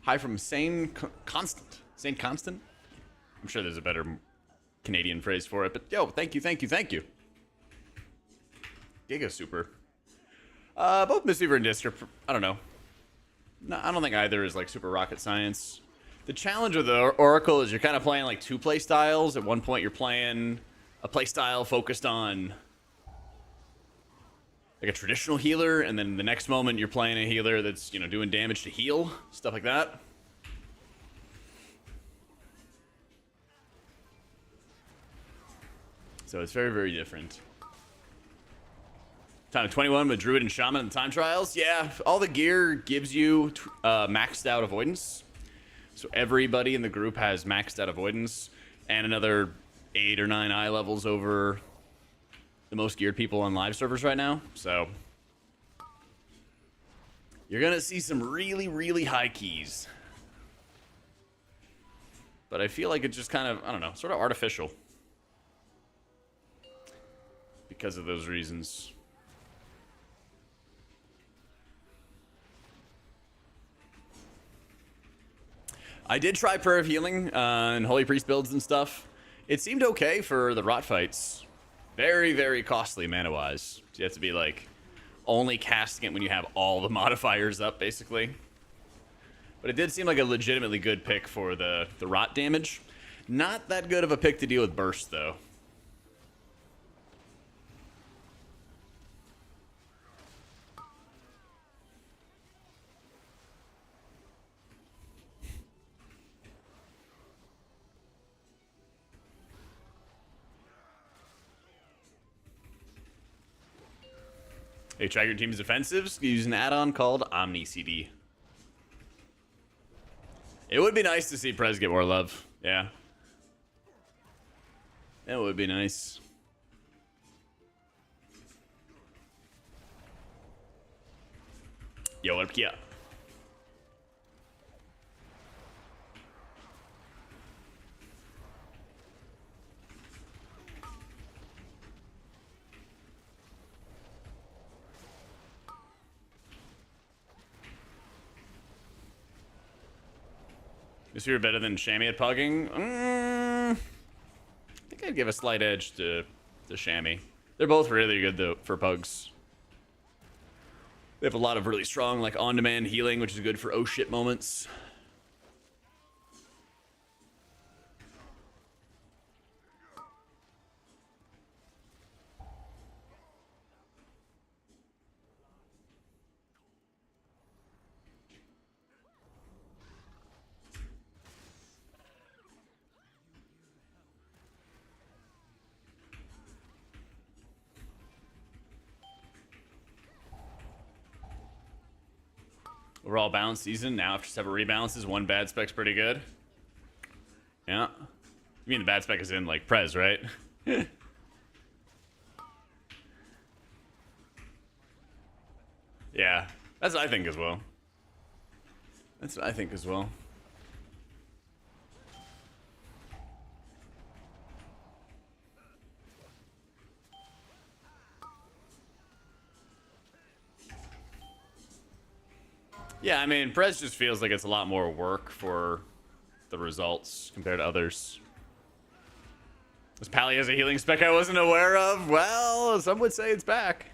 Hi from Sane Constant. Sane Constant? I'm sure there's a better Canadian phrase for it, but yo, thank you, thank you, thank you. Giga super. Both Mistweaver and Disc are, I don't know. No, I don't think either is like super rocket science. The challenge with the Oracle is you're kind of playing like two play styles. At one point you're playing a play style focused on like a traditional healer, and then the next moment you're playing a healer that's, you know, doing damage to heal, stuff like that. So it's very, very different. Time of 21 with Druid and Shaman in the time trials. Yeah, all the gear gives you maxed out avoidance. So everybody in the group has maxed out avoidance, and another 8 or 9 eye levels over the most geared people on live servers right now. So you're gonna see some really, really high keys. But I feel like it's just kind of, I don't know, sort of artificial. Because of those reasons. I did try Prayer of Healing and Holy Priest builds and stuff. It seemed okay for the rot fights. Very, very costly mana-wise. You have to be, like, only casting it when you have all the modifiers up, basically. But it did seem like a legitimately good pick for the rot damage. Not that good of a pick to deal with burst, though. Hey, track your team's defensives. Use an add-on called Omni CD. It would be nice to see Prez get more love. Yeah. It would be nice. Yo, what up, Kia? Is you better than Shammy at pugging? I think I'd give a slight edge to Shammy. They're both really good though for pugs. They have a lot of really strong like on-demand healing, which is good for oh shit moments. Overall balanced season. Now after several rebalances, one bad spec's pretty good. Yeah. You mean the bad spec is in like Prez, right? Yeah. That's what I think as well. That's what I think as well. Yeah, I mean, Prez just feels like it's a lot more work for the results compared to others. This Pally has a healing spec I wasn't aware of. Well, some would say it's back.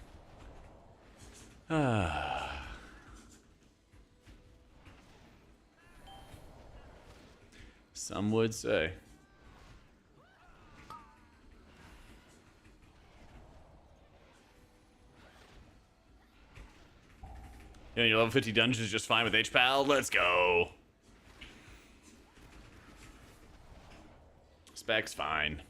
Some would say. Yeah, your level 50 dungeon is just fine with HPAL. Let's go. Spec's fine.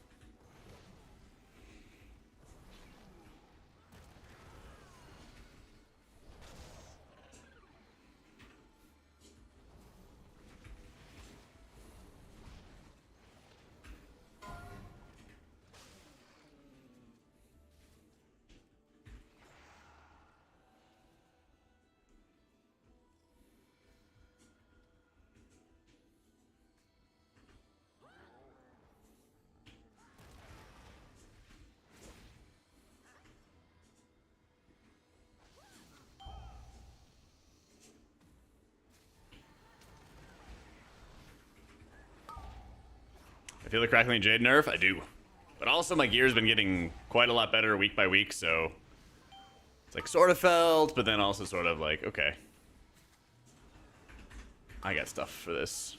I feel the Crackling Jade nerf? I do. But also my gear's been getting quite a lot better week by week, so... It's like sort of felt, but then also sort of like, okay. I got stuff for this.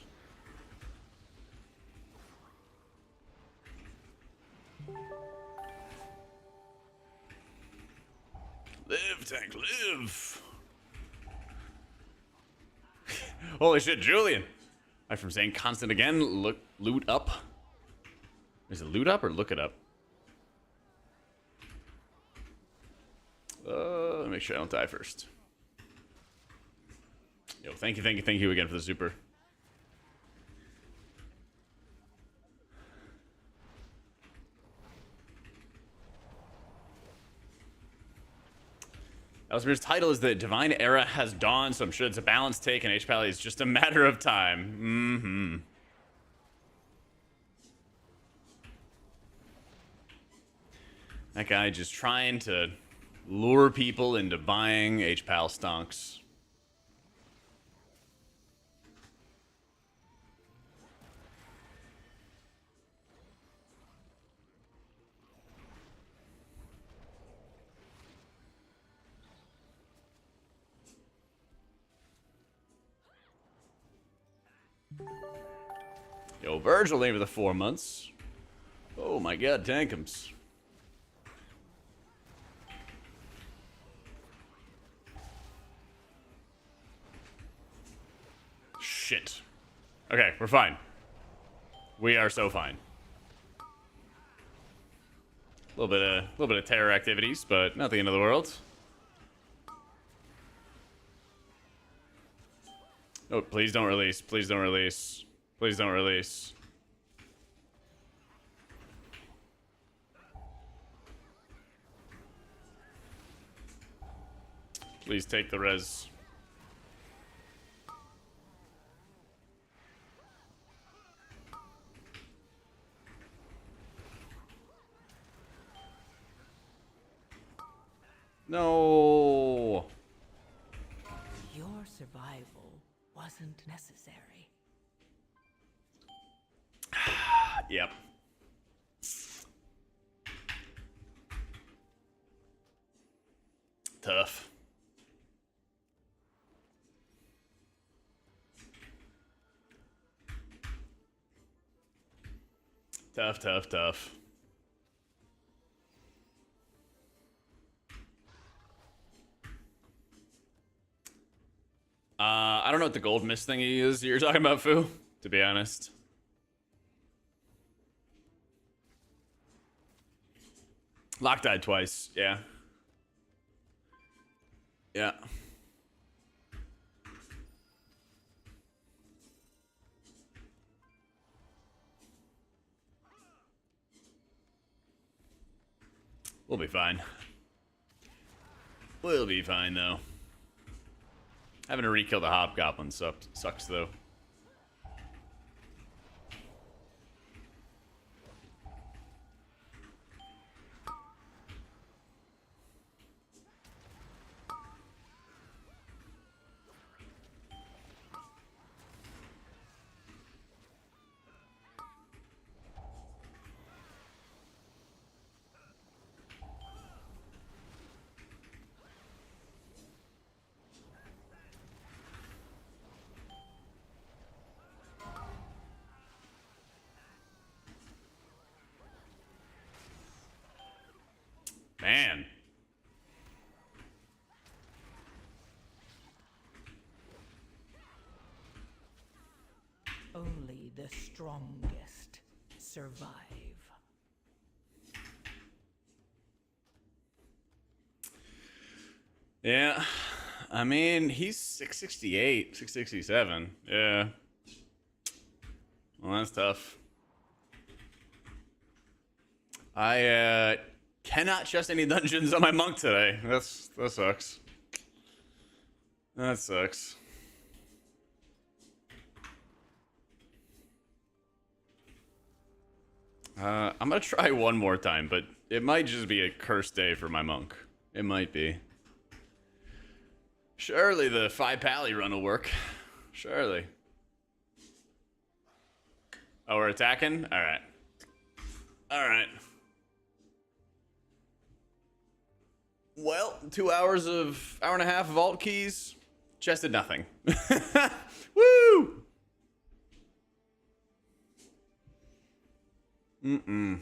Live, tank, live! Holy shit, Julian! I'm from saying constant again. Loot up. Is it loot up or look it up? Let me make sure I don't die first. Yo, thank you again for the super. Elsewhere's title is the Divine Era has dawned, so I'm sure it's a balanced take, and H-Pally is just a matter of time. That guy just trying to lure people into buying H-Pal stonks. Yo, Virgil, thank you for the 4 months. Oh my god, tankums. Shit. Okay, we're fine. We are so fine. A little bit of terror activities, but not the end of the world. Oh, please don't release. Please don't release. Please don't release. Please take the res. No. Your survival wasn't necessary. Yep. Tough. Tough. I don't know what the gold mist thingy is you're talking about, Fu, to be honest. Locke died twice, yeah. Yeah. We'll be fine. We'll be fine, though. Having to re-kill the hobgoblin sucks, though. strongest survive. Yeah. I mean, he's 668, 667. Yeah. Well, that's tough. I cannot trust any dungeons on my monk today. That sucks. That sucks. I'm gonna try one more time, but it might just be a cursed day for my monk. It might be. Surely the 5 pally run will work. Surely. Oh, we're attacking? Alright. Alright. Well, 2 hours of... hour and a half of alt keys. Chested nothing. Woo! Mm-mm.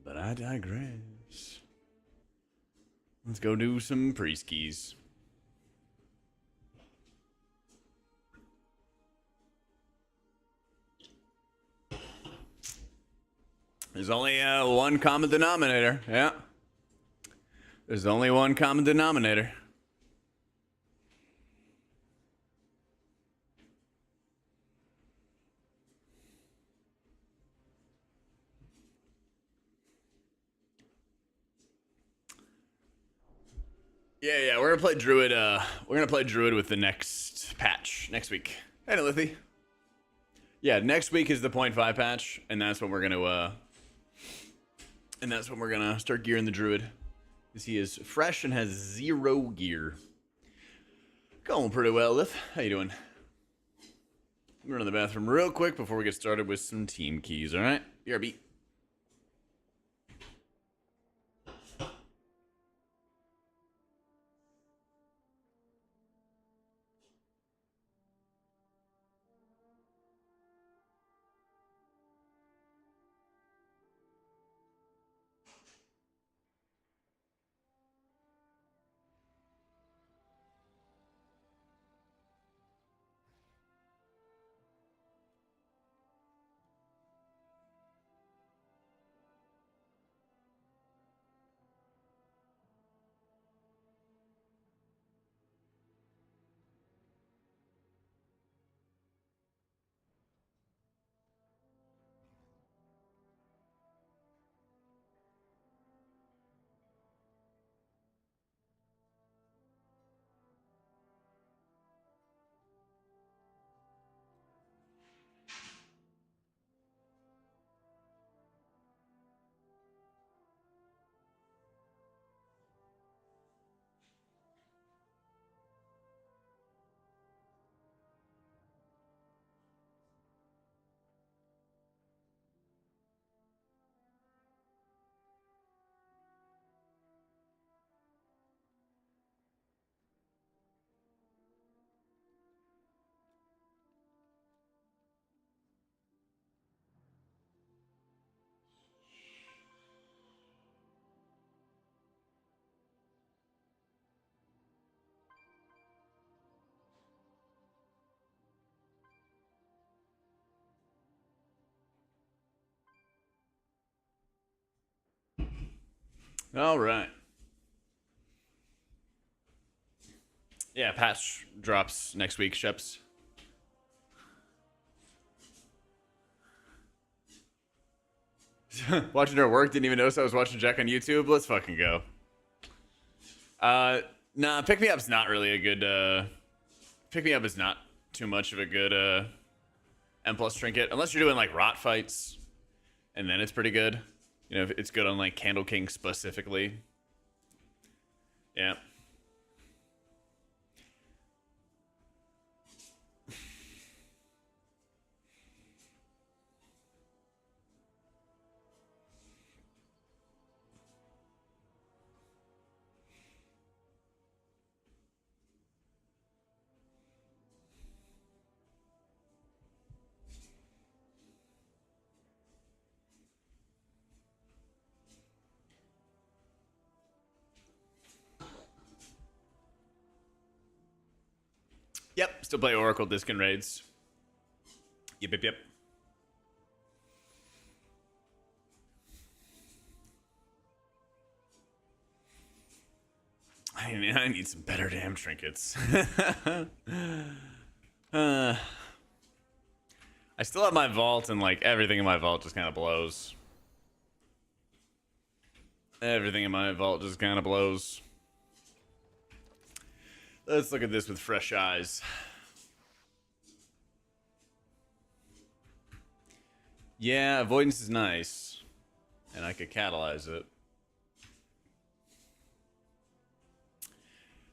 But I digress. Let's go do some priest keys. There's only one common denominator. Yeah. There's only one common denominator. Yeah, we're gonna play Druid. We're gonna play Druid with the next patch next week. Hey, Lithy. Yeah, next week is the 0.5 patch, and that's when we're gonna start gearing the Druid, because he is fresh and has 0 gear. Going pretty well, Lith. How you doing? I'm running to the bathroom real quick before we get started with some team keys. All right, BRB. All right. Yeah, patch drops next week, Sheps. Watching her work, didn't even notice I was watching Jack on YouTube. Let's fucking go. Nah, Pick Me Up's not really a good, Pick Me Up is not too much of a good, M plus trinket. Unless you're doing, like, rot fights. And then it's pretty good. You know, it's good on, like, Candle King specifically. Yeah. Yep, still play Oracle Disc and Raids. Yep. I need some better damn trinkets. I still have my vault, and like everything in my vault just kind of blows. Everything in my vault just kind of blows. Let's look at this with fresh eyes. Yeah, avoidance is nice, and I could catalyze it.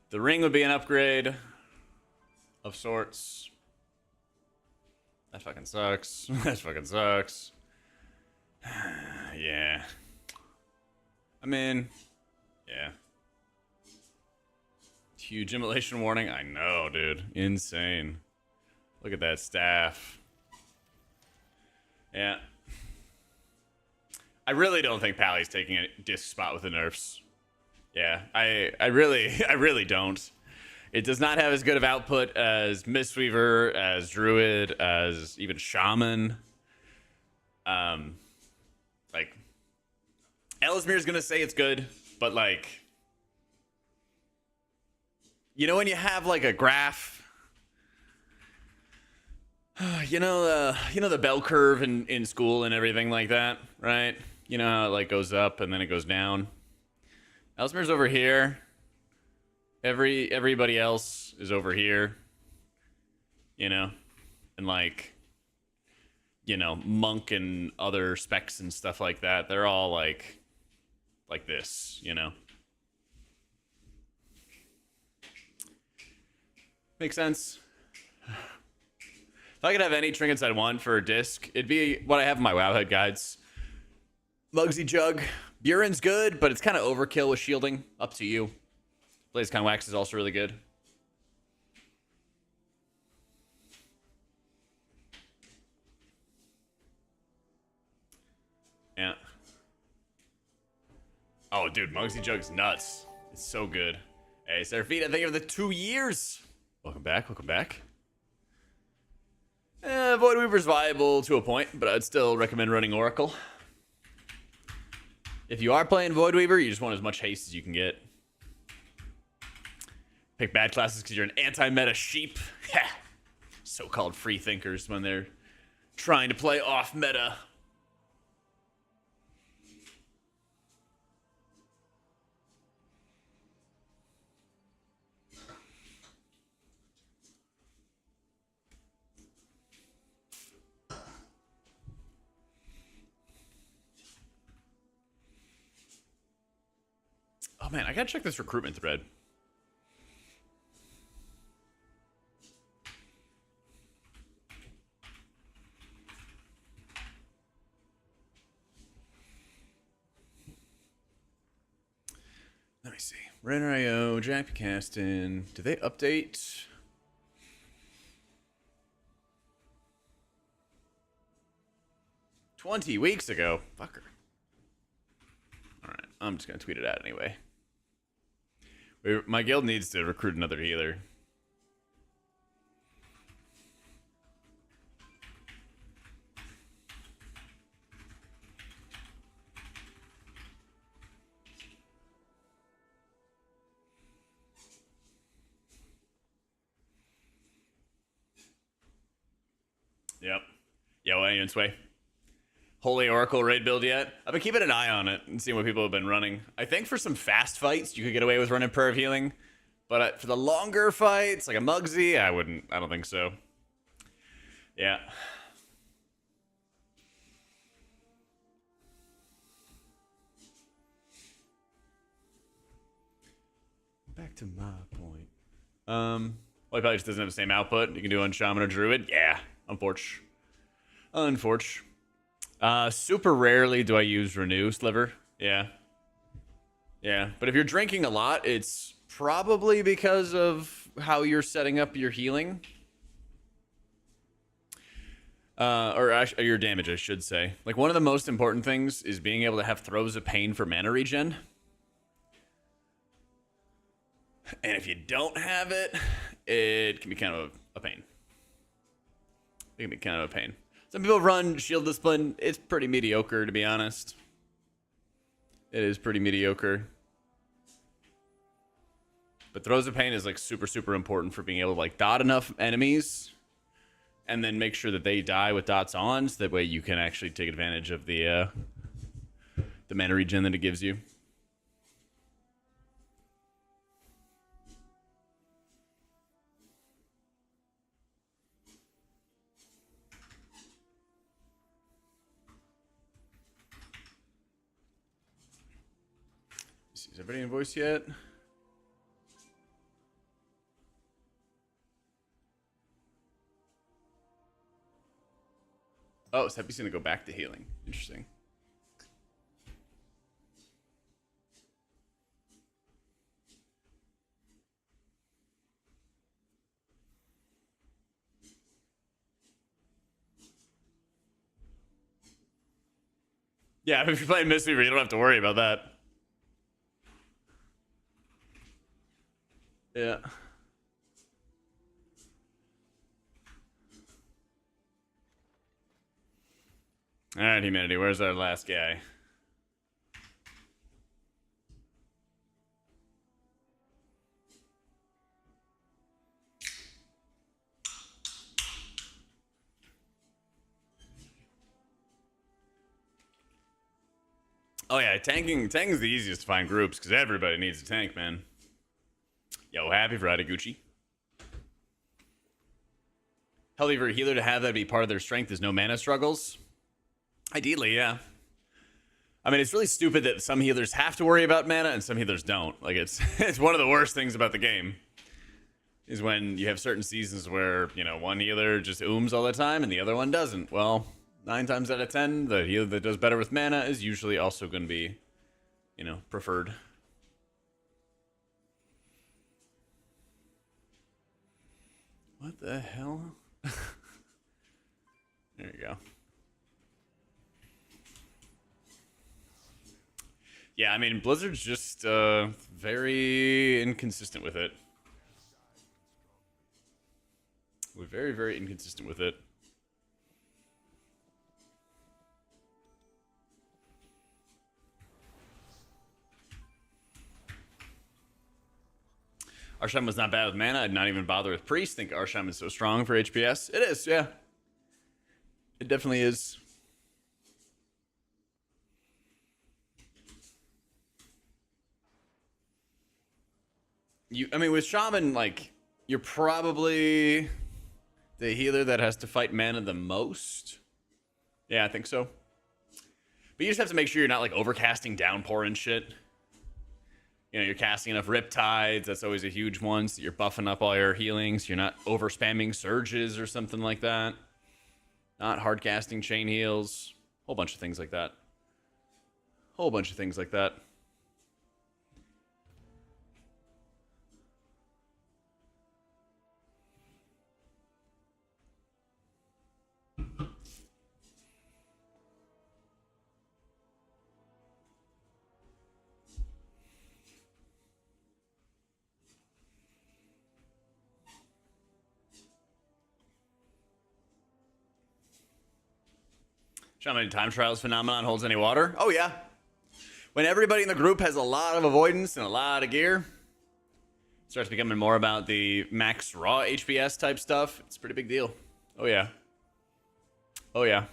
The ring would be an upgrade of sorts. That fucking sucks. That fucking sucks. Yeah. I mean, yeah. Huge immolation warning. I know, dude. Insane. Look at that staff. Yeah. I really don't think Pally's taking a disc spot with the nerfs. Yeah, I really don't. It does not have as good of output as Mistweaver, as Druid, as even Shaman. Like, Ellesmere's gonna say it's good, but like, you know when you have like a graph, you know the bell curve in school and everything like that, right? You know how it like goes up and then it goes down. Ellesmere's over here. Everybody else is over here. You know, and like, you know, Monk and other specs and stuff like that. They're all like this, you know. Makes sense. If I could have any trinkets I'd want for a disc, it'd be what I have in my Wowhead guides. Mugsy Jug. Buren's good, but it's kind of overkill with shielding. Up to you. Blazeconn Wax is also really good. Yeah. Oh, dude, Mugsy Jug's nuts. It's so good. Hey, Seraphina, thank you for the 2 years. Welcome back, welcome back. Void Weaver's viable to a point, but I'd still recommend running Oracle. If you are playing Void Weaver, you just want as much haste as you can get. Pick bad classes because you're an anti-meta sheep. So-called free thinkers when they're trying to play off-meta. Oh man, I gotta check this recruitment thread. Let me see. Renner IO, Jack Caston. Did they update? $20 weeks ago. Fucker. Alright, I'm just gonna tweet it out anyway. My guild needs to recruit another healer. Yep. Yeah, well, anyway, Sway. Holy Oracle raid build yet? I've been keeping an eye on it and seeing what people have been running. I think for some fast fights, you could get away with running Prayer of Healing. But for the longer fights, like a Mugsy, I don't think so. Yeah. Back to my point. Well, he probably just doesn't have the same output. You can do on Shaman or Druid. Yeah, unfortunate. Super rarely do I use Renew Sliver. Yeah. Yeah, but if you're drinking a lot, it's probably because of how you're setting up your healing. Or actually, your damage, I should say. Like, one of the most important things is being able to have Throes of Pain for mana regen. And if you don't have it, it can be kind of a pain. It can be kind of a pain. Some people run shield discipline. It's pretty mediocre, to be honest. It is pretty mediocre. But throws of pain is like super, super important for being able to like dot enough enemies and then make sure that they die with dots on, so that way you can actually take advantage of the mana regen that it gives you. Is everybody in voice yet? Oh, Seppi's gonna go back to healing. Interesting. Yeah, if you're playing Mistweaver, you don't have to worry about that. Yeah. All right, humanity, where's our last guy? Oh yeah, tanking's the easiest to find groups because everybody needs a tank, man. Yo, happy Friday, Gucci. Healthy for a healer to have that be part of their strength is no mana struggles. Ideally, yeah. I mean, it's really stupid that some healers have to worry about mana and some healers don't. Like, it's one of the worst things about the game is when you have certain seasons where, you know, one healer just ooms all the time and the other one doesn't. Well, 9 times out of 10, the healer that does better with mana is usually also going to be, you know, preferred. What the hell? There you go. Yeah, I mean, Blizzard's just very inconsistent with it. We're very, very inconsistent with it. Arsham was not bad with mana. I'd not even bother with Priest. Think Arsham is so strong for HPS. It is, yeah. It definitely is. I mean, with Shaman, like, you're probably the healer that has to fight mana the most. Yeah, I think so. But you just have to make sure you're not, like, overcasting Downpour and shit. You know, you're casting enough Riptides. That's always a huge one. So you're buffing up all your healings. You're not over spamming Surges or something like that. Not hard casting Chain Heals. Whole bunch of things like that. Whole bunch of things like that. How many time trials phenomenon holds any water? Oh yeah. When everybody in the group has a lot of avoidance and a lot of gear, it starts becoming more about the max raw HPS type stuff. It's a pretty big deal. Oh yeah. Oh yeah.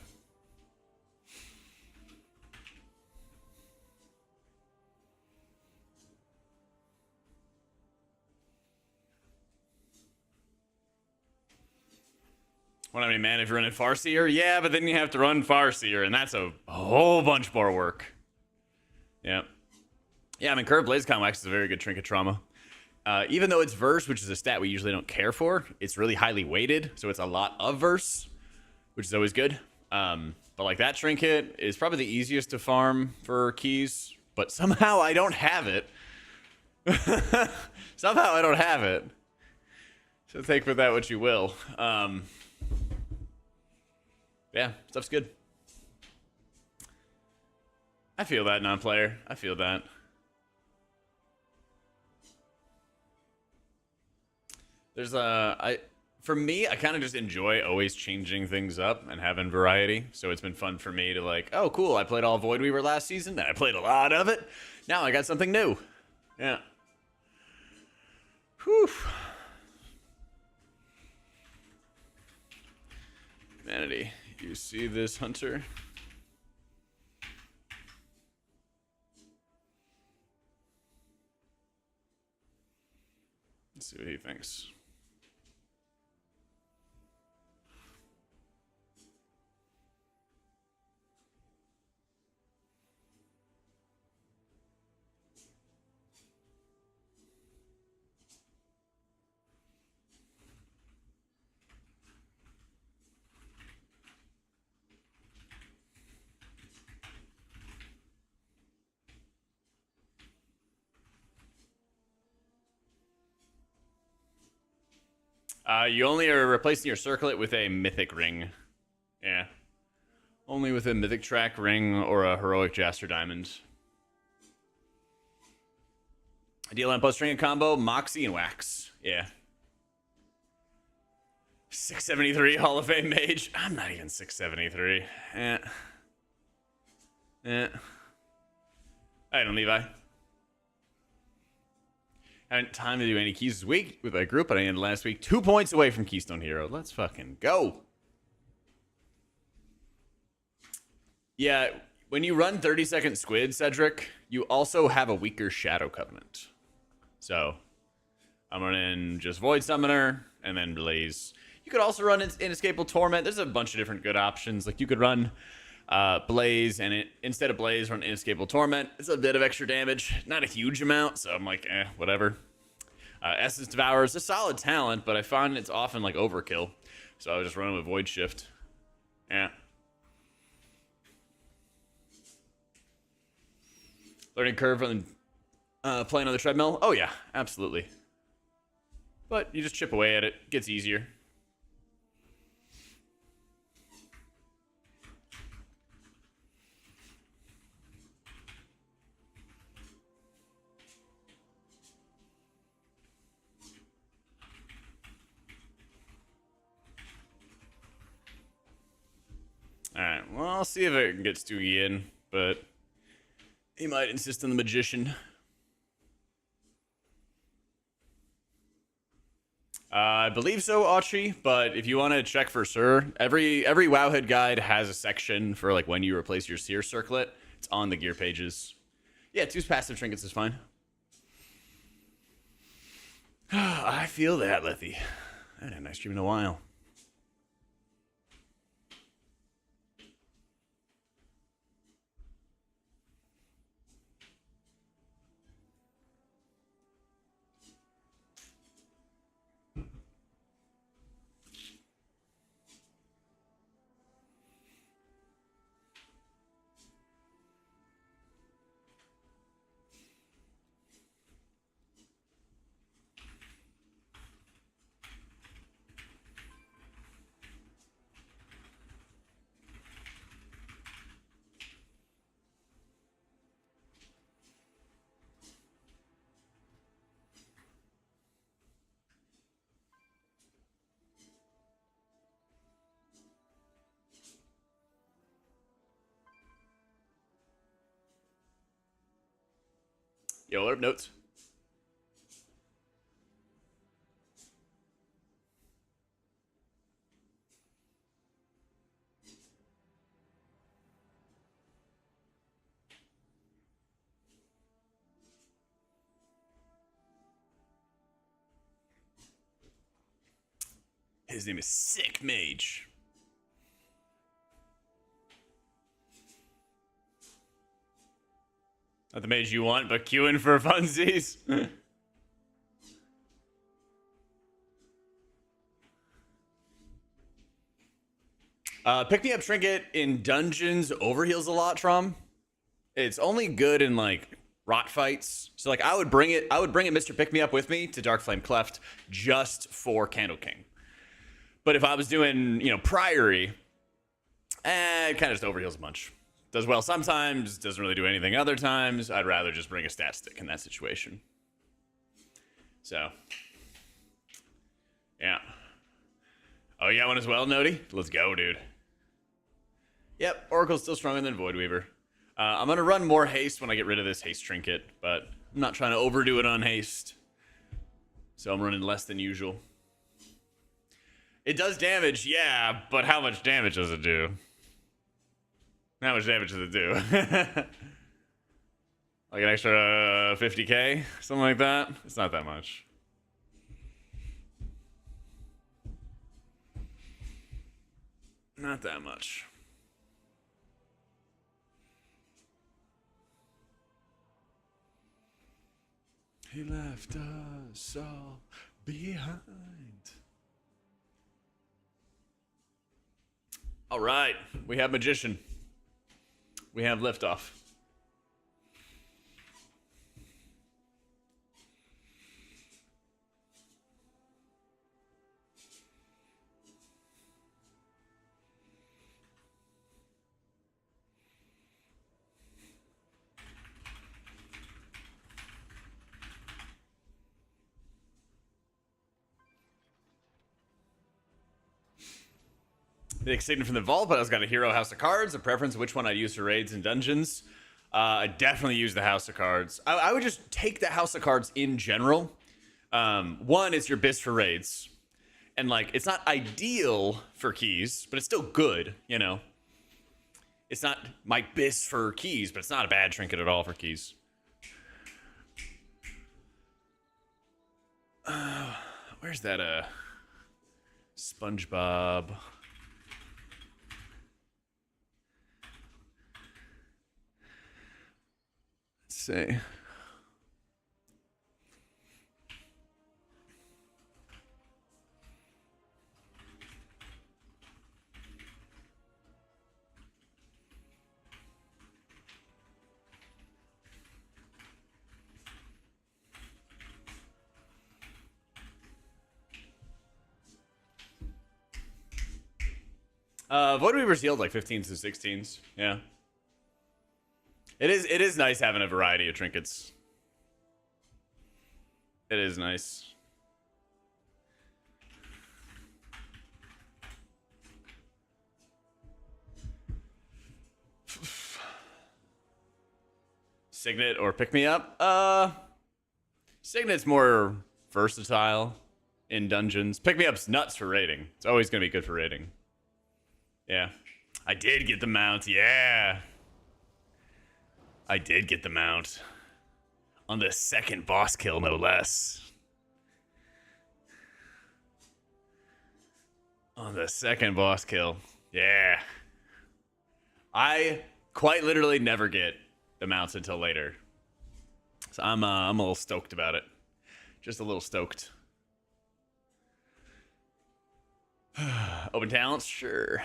What, I mean, man, if you're running Farseer? Yeah, but then you have to run Farseer, and that's a whole bunch more work. Yeah. Yeah, I mean, Curved Blaze Convex is a very good Trinket trauma. Even though it's verse, which is a stat we usually don't care for, it's really highly weighted, so it's a lot of verse, which is always good. But like that Trinket is probably the easiest to farm for keys, but somehow I don't have it. Somehow I don't have it. So take for that what you will. Yeah, stuff's good. I feel that, non-player. I feel that. There's for me, I kind of just enjoy always changing things up and having variety. So it's been fun for me to like, oh, cool, I played all Void Weaver last season, then I played a lot of it. Now I got something new. Yeah. Whew. Humanity, you see this hunter? Let's see what he thinks. You only are replacing your circlet with a mythic ring. Yeah. Only with a mythic track ring or a heroic Jaster diamond. Ideal Lamppost Trinket combo, Moxie and Wax. Yeah. 673 Hall of Fame Mage. I'm not even 673. Eh. Alright, Levi. Haven't time to do any keys this week with a group, but I ended last week 2 points away from Keystone Hero. Let's fucking go. Yeah, when you run 30-second Squid, Cedric, you also have a weaker Shadow Covenant. So, I'm running just Void Summoner and then Blaze. You could also run Inescapable Torment. There's a bunch of different good options. Like, you could run Blaze, and instead of Blaze, run Inescapable Torment. It's a bit of extra damage. Not a huge amount, so I'm like, whatever. Essence Devour is a solid talent, but I find it's often like overkill. So I was just running with Void Shift. Yeah. Learning curve on playing on the treadmill? Oh yeah, absolutely. But you just chip away at it. It gets easier. Alright, well, I'll see if it gets Doogie in, but he might insist on the Magician. I believe so, Autry, but if you want to check for sure, every Wowhead guide has a section for like when you replace your Seer Circlet. It's on the gear pages. Yeah, 2 passive trinkets is fine. I feel that, Lethy. I haven't had a nice stream in a while. Yo, what up, notes? His name is Sick Mage. Not the mage you want, but queuing for funsies. Pick me up Trinket in dungeons overheals a lot, Trom. It's only good in like rot fights. So like I would bring it Mr. Pick Me Up with me to Darkflame Cleft just for Candle King. But if I was doing, Priory, it kind of just overheals a bunch. Does well sometimes, doesn't really do anything other times. I'd rather just bring a stat stick in that situation. So, Yeah. Oh, you got one as well, Nody? Let's go, dude. Yep, Oracle's still stronger than Voidweaver. I'm going to run more haste when I get rid of this haste trinket, but I'm not trying to overdo it on haste. So I'm running less than usual. It does damage, yeah, but how much damage does it do? How much damage does it do? Like an extra 50k? Something like that? It's not that much. Not that much. He left us all behind. All right, we have Magician. We have Liftoff. The excitement from the vault, but I was got a hero House of Cards, a preference of which one I use for raids and dungeons. I definitely use the House of Cards. I would just take the House of Cards in general. One, it's your BIS for raids. And, like, it's not ideal for keys, but it's still good, you know. It's not my BIS for keys, but it's not a bad trinket at all for keys. Where's that, SpongeBob? Say Voidweaver's healed like 15s to 16s. Yeah. It is nice having a variety of trinkets. It is nice. Signet or pick me up? Signet's more versatile in dungeons. Pick me up's nuts for raiding. It's always gonna be good for raiding. Yeah. I did get the mount, yeah. I did get the mount. On the second boss kill, no less. On the second boss kill. Yeah. I quite literally never get the mounts until later. So I'm a little stoked about it. Just a little stoked. Open talents? Sure.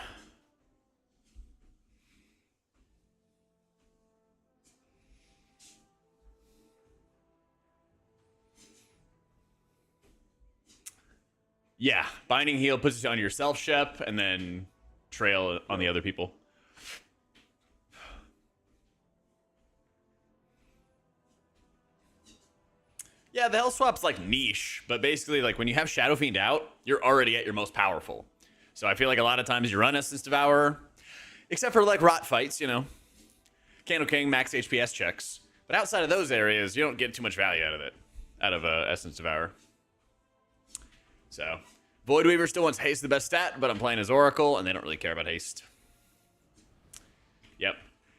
Yeah, Binding Heal puts it on yourself, Shep, and then Trail on the other people. Yeah, the Hell Swap's like niche, but basically like when you have Shadow Fiend out, you're already at your most powerful. So I feel like a lot of times you run Essence Devourer, except for like Rot fights, you know. Candle King, max HPS checks. But outside of those areas, you don't get too much value out of it, out of Essence Devourer. So, Voidweaver still wants haste the best stat, but I'm playing as Oracle, and they don't really care about haste. Yep.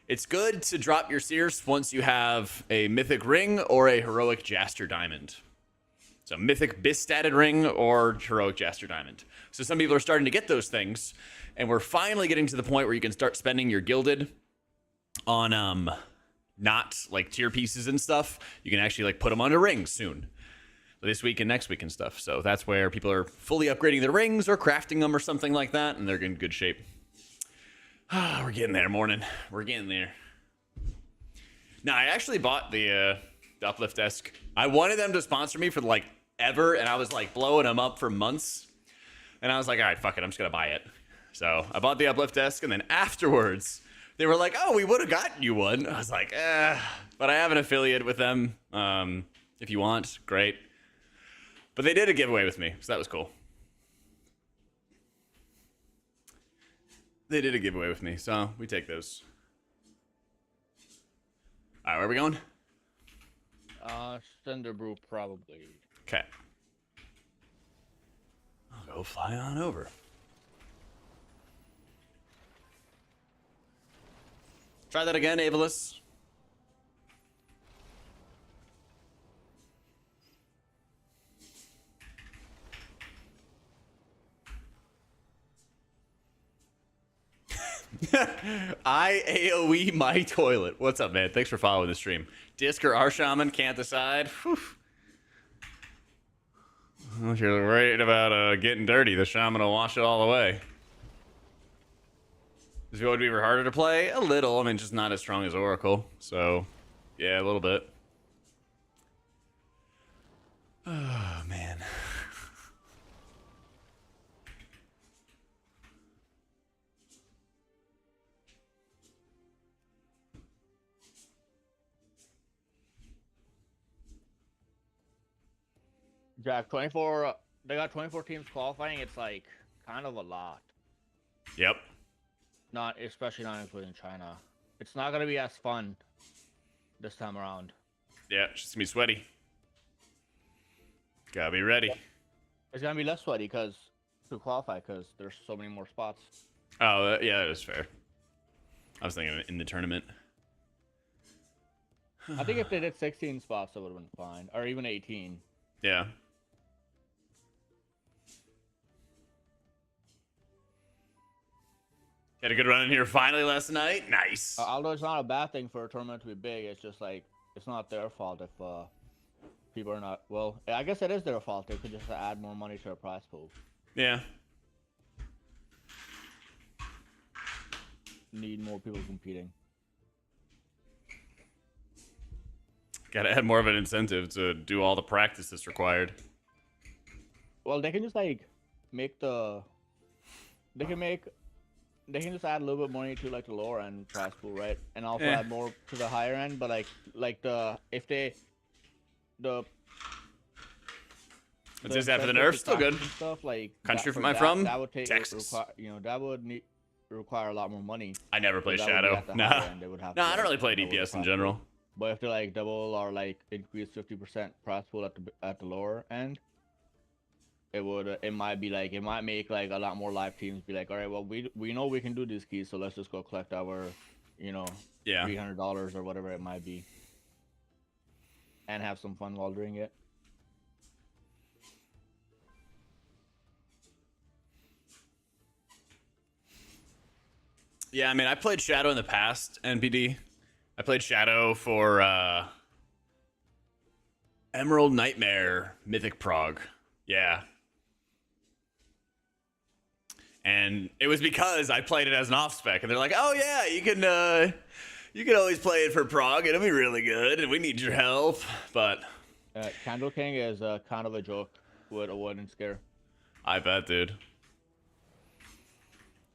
It's good to drop your Sears once you have a Mythic Ring or a Heroic Jaster Diamond. So, Mythic BIS-statted Ring or Heroic Jaster Diamond. So, some people are starting to get those things, and we're finally getting to the point where you can start spending your Gilded on, not, like, tier pieces and stuff. You can actually, like, put them onto rings soon. This week and next week and stuff. So that's where people are fully upgrading their rings or crafting them or something like that, and they're in good shape. We're getting there, morning. We're getting there. Now, I actually bought the Uplift Desk. I wanted them to sponsor me for, like, ever, and I was, like, blowing them up for months. And I was like, all right, fuck it, I'm just going to buy it. So I bought the Uplift Desk, and then afterwards, they were like, oh, we would have gotten you one. I was like, but I have an affiliate with them. If you want, great. But they did a giveaway with me, so that was cool. They did a giveaway with me, so we take those. All right, where are we going? Cinderbrew probably. Okay. I'll go fly on over. Try that again, Avalus. I AoE my toilet. What's up, man? Thanks for following the stream. Disc or Arshaman, can't decide. Whew. Well, if you're worried about getting dirty, the shaman will wash it all away. Is Voidweaver harder to play? A little. I mean, just not as strong as Oracle. So, yeah, a little bit. Oh, man. Jack, 24. They got 24 teams qualifying. It's like kind of a lot. Yep. Not especially not including China. It's not gonna be as fun this time around. Yeah, it's just gonna be sweaty. Gotta be ready. It's gonna be less sweaty because to qualify because there's so many more spots. Oh, yeah, that is fair. I was thinking in the tournament. I think if they did 16 spots, that would have been fine, or even 18. Yeah. Had a good run in here finally last night. Nice. Although it's not a bad thing for a tournament to be big, it's just like it's not their fault if people are not. Well, I guess it is their fault. They could just add more money to their prize pool. Yeah. Need more people competing. Gotta add more of an incentive to do all the practice that's required. Well, they can just like make the. They can just add a little bit money to like the lower end prize pool, right? And also add more to the higher end, but like the if they the. It's just after the nerfs, still good. Stuff like country from from that would take Texas. that would require a lot more money. I never play Shadow. Nah, no, I don't really play like, DPS in general. But if they like double or like increase 50% prize pool at the lower end, it might make like a lot more live teams be like, all right, well we know we can do these keys, so let's just go collect our, $300 or whatever it might be, and have some fun while doing it. Yeah, I mean, I played Shadow in the past, NPD. I played Shadow for Emerald Nightmare Mythic Prog. Yeah. And it was because I played it as an off-spec, and they're like, oh yeah, you can always play it for Prog, it'll be really good, and we need your help, but... Candle King is kind of a joke with a wooden scare. I bet, dude.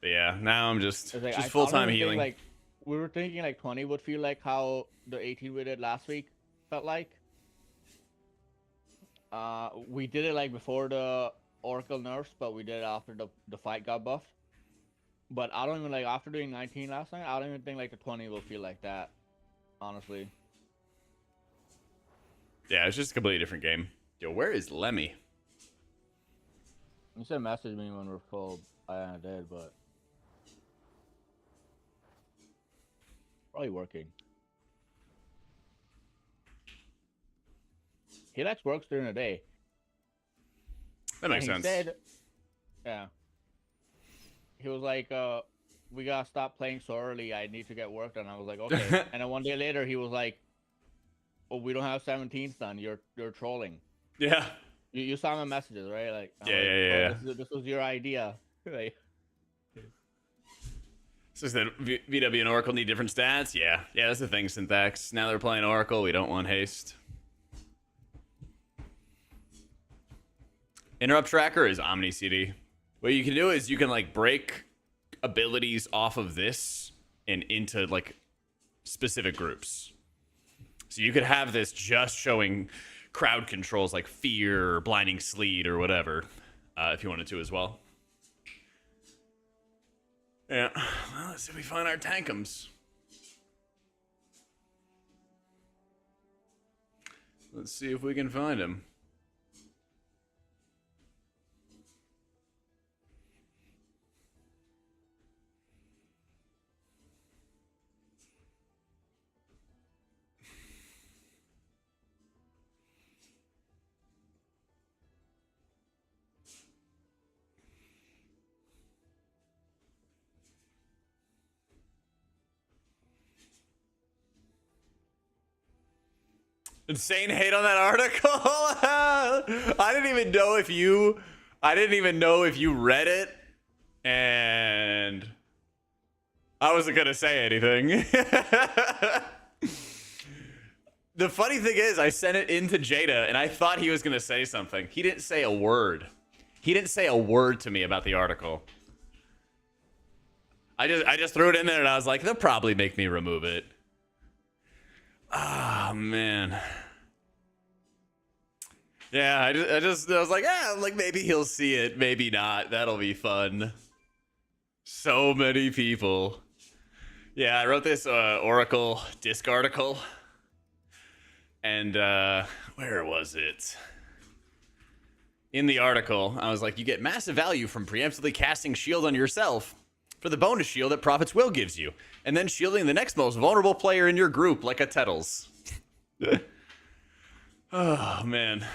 But yeah, now I'm just like, full-time healing. Like, we were thinking like 20 would feel like how the 18 we did last week felt like. We did it like before the Oracle nerfs, but we did it after the fight got buffed. But I don't even like after doing 19 last night, I don't even think like the 20 will feel like that, honestly. Yeah, it's just a completely different game. Yo, where is Lemmy? You said message me when we're full. I did, but probably working. He likes works during the day. That makes sense. Yeah. He was like, we gotta stop playing so early. I need to get work done. I was like, okay. And then one day later, he was like, oh, we don't have 17s done. You're trolling. Yeah. You saw my messages, right? Like, Yeah. This was your idea. Like, so that VW and Oracle need different stats? Yeah, that's the thing, Syntax. Now they're playing Oracle, we don't want haste. Interrupt Tracker is Omni CD. What you can do is you can like break abilities off of this and into like specific groups. So you could have this just showing crowd controls like Fear or Blinding Sleet or whatever, if you wanted to as well. Yeah. Well, let's see if we find our tankums. Let's see if we can find him. Insane hate on that article. I didn't even know if you read it, and I wasn't gonna say anything. The funny thing is, I sent it into Jada, and I thought he was gonna say something. He didn't say a word. He didn't say a word to me about the article. I just threw it in there, and I was like, they'll probably make me remove it. Oh man. Yeah, I was like, like maybe he'll see it, maybe not. That'll be fun. So many people. Yeah, I wrote this Oracle disc article. And where was it? In the article, I was like, you get massive value from preemptively casting shield on yourself for the bonus shield that Prophet's Will gives you, and then shielding the next most vulnerable player in your group like a Tettles. Oh, man.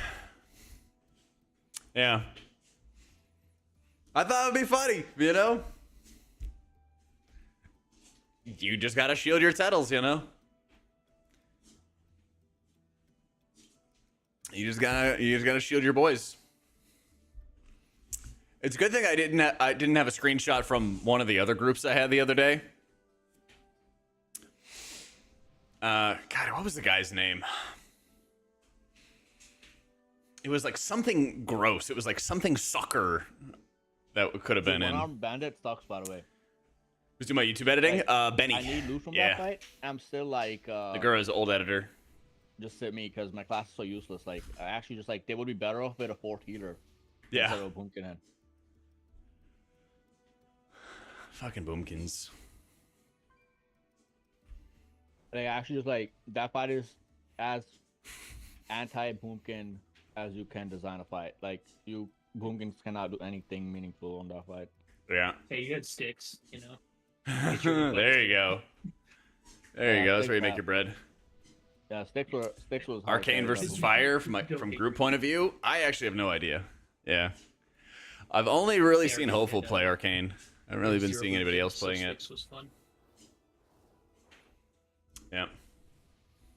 Yeah. I thought it would be funny, you know? You just gotta shield your Tettles, you know? You just gotta shield your boys. It's a good thing I didn't have a screenshot from one of the other groups I had the other day. God, what was the guy's name? It was like something gross. It was like something soccer that could have been in. One-armed bandit sucks, by the way. Who's doing my YouTube editing? Like, Benny. I need loot from that fight. I'm still like the girl is old editor. Just sit me because my class is so useless. Like I actually just like they would be better off with a fourth healer. Yeah. Instead of a Boomkin head. Fucking Boomkins. Like actually just like that fight is as anti-Boomkin as you can design a fight. Like you Boomkins cannot do anything meaningful on that fight. Yeah. Hey, you had sticks, you know. There you go. There you go. That's where you make your bread. Yeah, sticks was Arcane versus fire from group point of view. I actually have no idea. Yeah. I've only really seen Hopeful play Arcane. I haven't really been seeing anybody else playing it. Was fun. Yeah.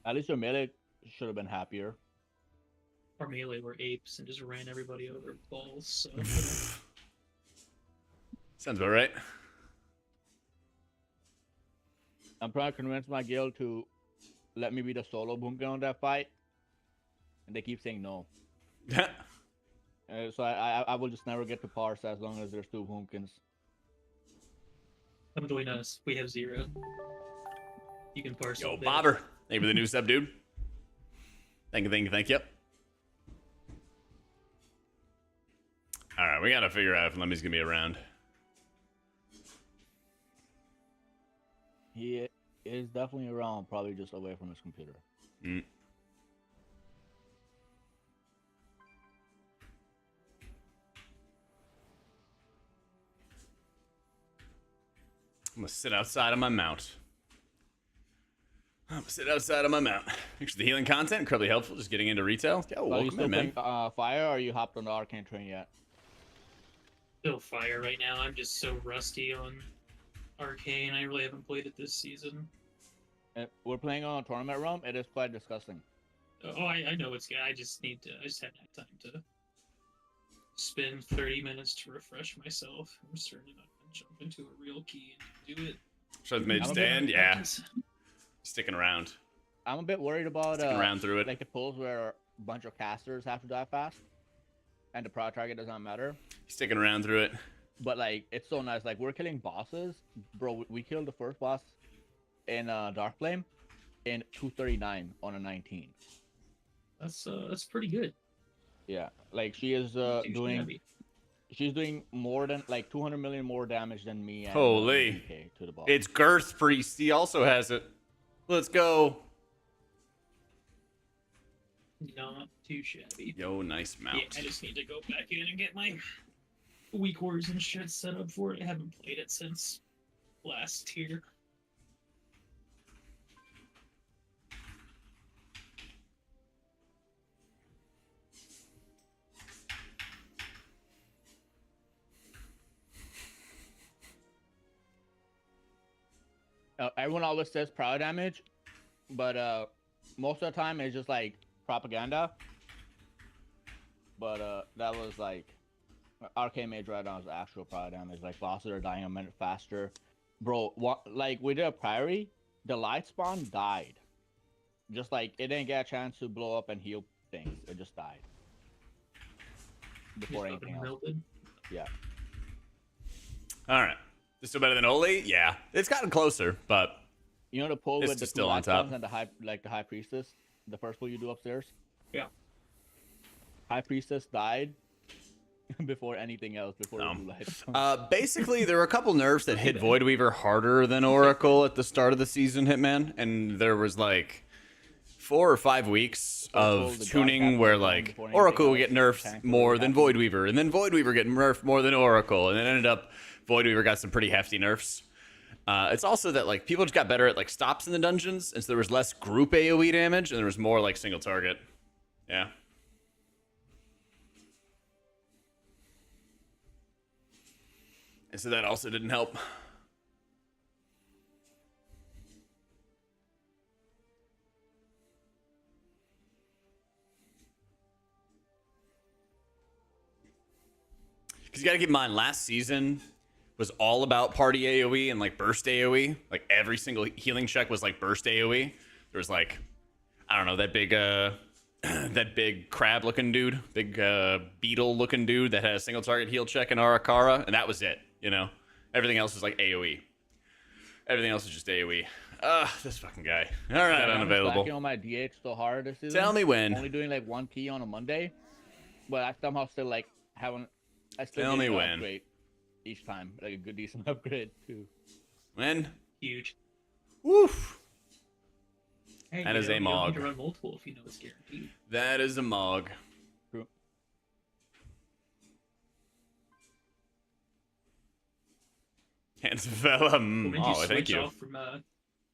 At least your melee should have been happier. Our melee were apes and just ran everybody over balls. So. Sounds about right. I'm trying to convince my guild to let me be the solo Boomkin on that fight, and they keep saying no. So I will just never get to parse as long as there's two Boomkins. Come join us. We have 0. You can parse. Yo, Bobber. Thank you for the new sub, dude. Thank you. All right, we gotta figure out if Lemmy's gonna be around. He is definitely around, probably just away from his computer. Mm. I'm gonna sit outside of my mount. Thanks for the healing content, incredibly helpful. Just getting into retail. Yo, Are you welcome still in, man. playing Fire, or you hopped on the Arcane train yet? Still fire right now. I'm just so rusty on Arcane. I really haven't played it this season. We're playing on a tournament room. It is quite disgusting. Oh, I know it's good. I just haven't had time to spend 30 minutes to refresh myself. I'm certainly not gonna jump into a real key and do it. Should have made stand, yeah. Sticking around. I'm a bit worried about Sticking around through it. like the pulls where a bunch of casters have to die fast, and the prior target does not matter. Sticking around through it. But like, it's so nice. Like we're killing bosses, bro. We killed the first boss in Dark Flame in 239 on a 19. That's pretty good. Yeah, like she is she's doing more than like 200 million more damage than me. And Holy. DK to the boss. It's Girth Priest. He also has it. Let's go. Not too shabby. Yo, nice mount. Yeah, I just need to go back in and get my weak orders and shit set up for it. I haven't played it since last tier. Everyone always says power damage, but most of the time it's just like propaganda. But that was like Arcane Mage right now is actual power damage. Like bosses are dying a minute faster. Bro, like we did a priory, the light spawn died. Just like it didn't get a chance to blow up and heal things. It just died. Before Just anything fucking else. melted. Yeah. Alright. This still better than Oli? Yeah. It's gotten closer, but You know the pull It's with the just two still on light top. spawns and the high priestess? The first pull you do upstairs? Yeah. High priestess died before anything else, before the blue light spawn. basically there were a couple nerfs that hit Void Weaver harder than Oracle at the start of the season, Hitman, and there was like 4 or 5 weeks of the tuning broadcast where was on like before anything Oracle would else, get nerfed tank more would than happen. Void Weaver, and then Void Weaver get nerfed more than Oracle, and then ended up Void Weaver got some pretty hefty nerfs. It's also that like people just got better at like stops in the dungeons, and so there was less group AoE damage, and there was more like single target. Yeah. And so that also didn't help. Because you got to keep in mind, last season was all about party AoE and like burst AoE. Like every single healing check was like burst AoE. There was like, I don't know, that big that big crab looking dude, big beetle looking dude that had a single target heal check in Arakara, and that was it, you know? Everything else was like AoE. Everything else is just AoE. This fucking guy. All right, I'm unavailable. slacking on my DH so hard this season. Tell me when. Only doing like 1 key on a Monday, but I somehow still like haven't. I still Tell get me an when. upgrade each time, like a good decent upgrade too. When? Huge. Woof. Hey, That you is know, a you don't mog. need to run multiple if you know it's guaranteed. That is a mog. True. Hands of Vellum. When did you Oh, thank switch you. off from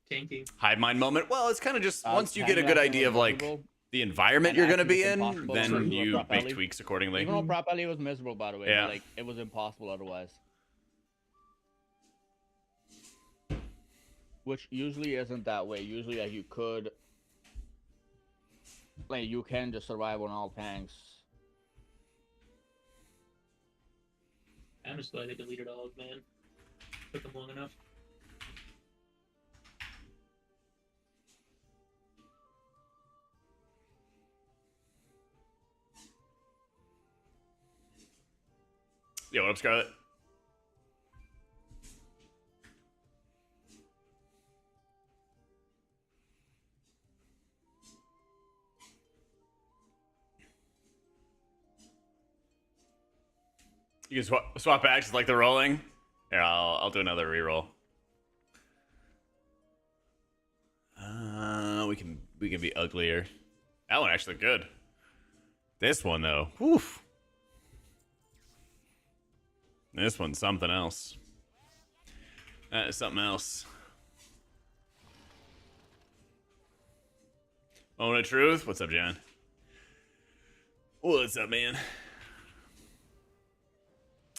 tanking? Hive mind moment. Well, it's kind of just once you get a Tanking good actually idea of was like miserable. the environment And you're gonna actually be it's in, impossible to then do a you prop make alley. tweaks accordingly. Even though Prop Alley was miserable, by the way, Yeah. but, like it was impossible otherwise. Which usually isn't that way. Usually, like you could, like you can just survive on all tanks. I'm just glad they deleted all of man. Took them long enough. Yo, what up, Scarlet? You can swap actions like the rolling. Here, I'll do another reroll. We can be uglier. That one actually good. This one though, woof. This one's something else. That is something else. Moment of truth. What's up, John? What's up, man?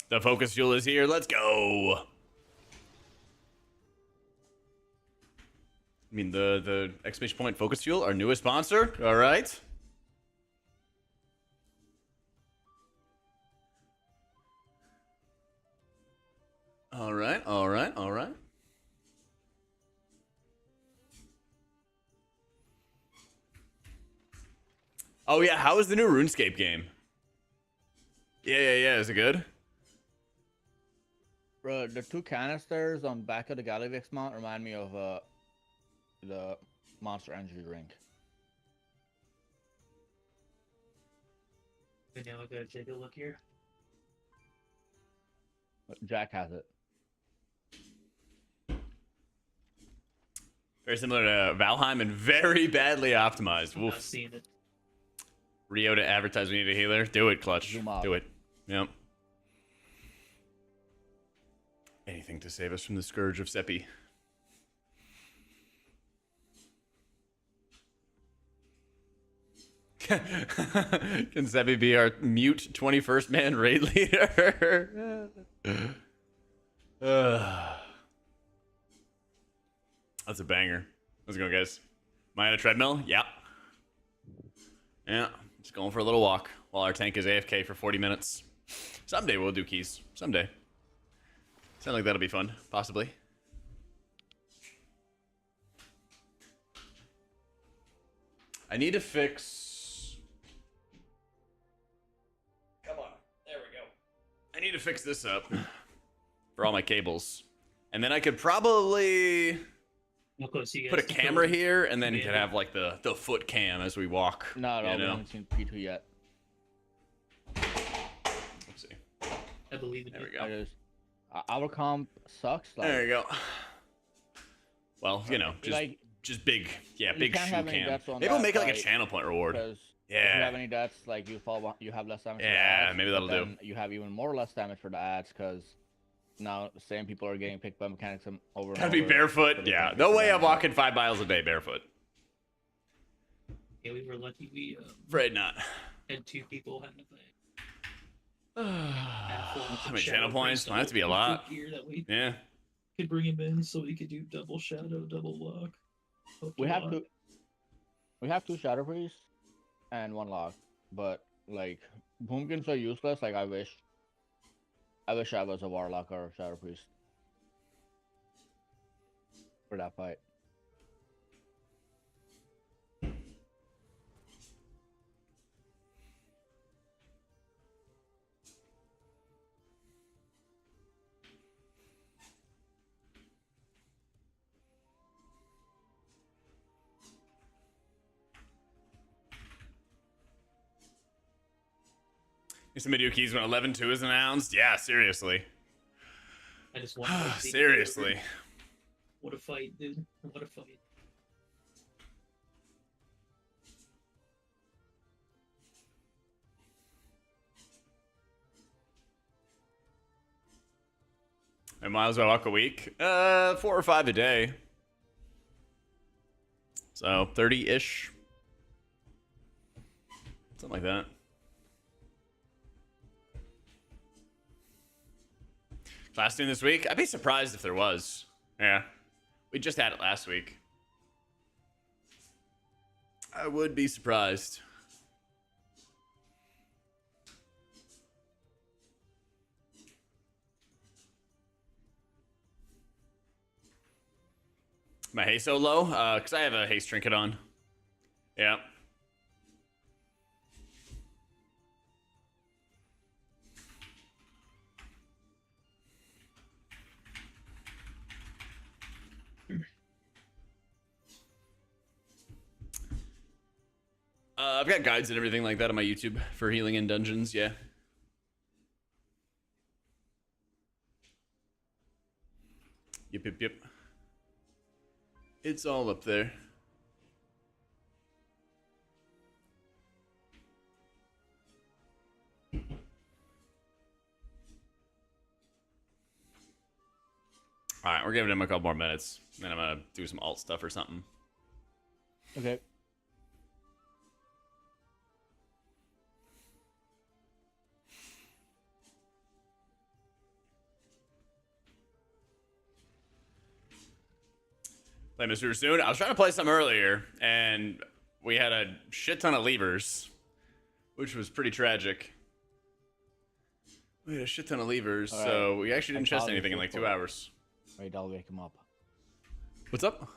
The focus fuel is here. Let's go. I mean, the exclamation point focus fuel, our newest sponsor. All right. All right. All right. All right. Oh yeah, how is the new RuneScape game? Yeah. Is it good? Bro, the 2 canisters on back of the Gallivix mount remind me of the Monster Energy drink. And now I gotta take a look here. Jack has it. Very similar to Valheim and very badly optimized. I'm not Woof. seeing it. Rio to advertise we need a healer. Do it, Clutch. Zoom out. Do it. Yep. Anything to save us from the scourge of Seppi. Can Seppi be our mute 21st man raid leader? That's a banger. Let's go, guys. Am I on a treadmill? Yeah. Yeah. Just going for a little walk while our tank is AFK for 40 minutes. Someday we'll do keys. Someday. Sounds like that'll be fun. Possibly. I need to fix... Come on. There we go. I need to fix this up for all my cables. And then I could probably How close you guys put a to camera building? here, and then you Yeah. could have like the foot cam as we walk. No, you we know? haven't seen P2 yet. Let's see. I believe in There we it. go. Our comp sucks. Like, There you go. Well, you know, just like, just big, yeah, you big can't shoe have any cam. deaths on Maybe we'll that make it like a site channel point reward. because if you Yeah. have any deaths, like you you have less damage. Yeah, for the ads, maybe but that'll do. then You have even more less damage for the ads because now the same people are getting picked by mechanics over. and Gotta be over, barefoot. so they Yeah, can't no pick way them I'm up. walking 5 miles a day barefoot. Yeah, we were lucky. We Afraid not. had 2 people have the How many channel points? Might have to be a lot. Gear that we Yeah. could bring him in, so we could do double shadow, double lock. Hope We to have lock. to. We have 2 shadow priests and 1 lock, but like boomkins are useless. Like I wish I was a warlock or a shadow priest for that fight. Some video keys when 11.2 is announced. Yeah, seriously. I just want to see Seriously. What a fight, dude. What a fight. How many miles do I walk a week? 4 or 5 a day. So 30-ish. Something like that. Class tune this week? I'd be surprised if there was. Yeah. We just had it last week. I would be surprised. My haste so low? Because I have a haste trinket on. Yeah. I've got guides and everything like that on my YouTube for healing in dungeons, yeah. Yep. It's all up there. Alright, we're giving him a couple more minutes. Then I'm gonna do some alt stuff or something. Okay. Play Mr. Soon. I was trying to play some earlier, and we had a shit ton of levers, which was pretty tragic. We had a shit ton of levers, All so right. we actually didn't I chest called anything in his like 2 Discord. hours. Wait, I'll wake him up. What's up?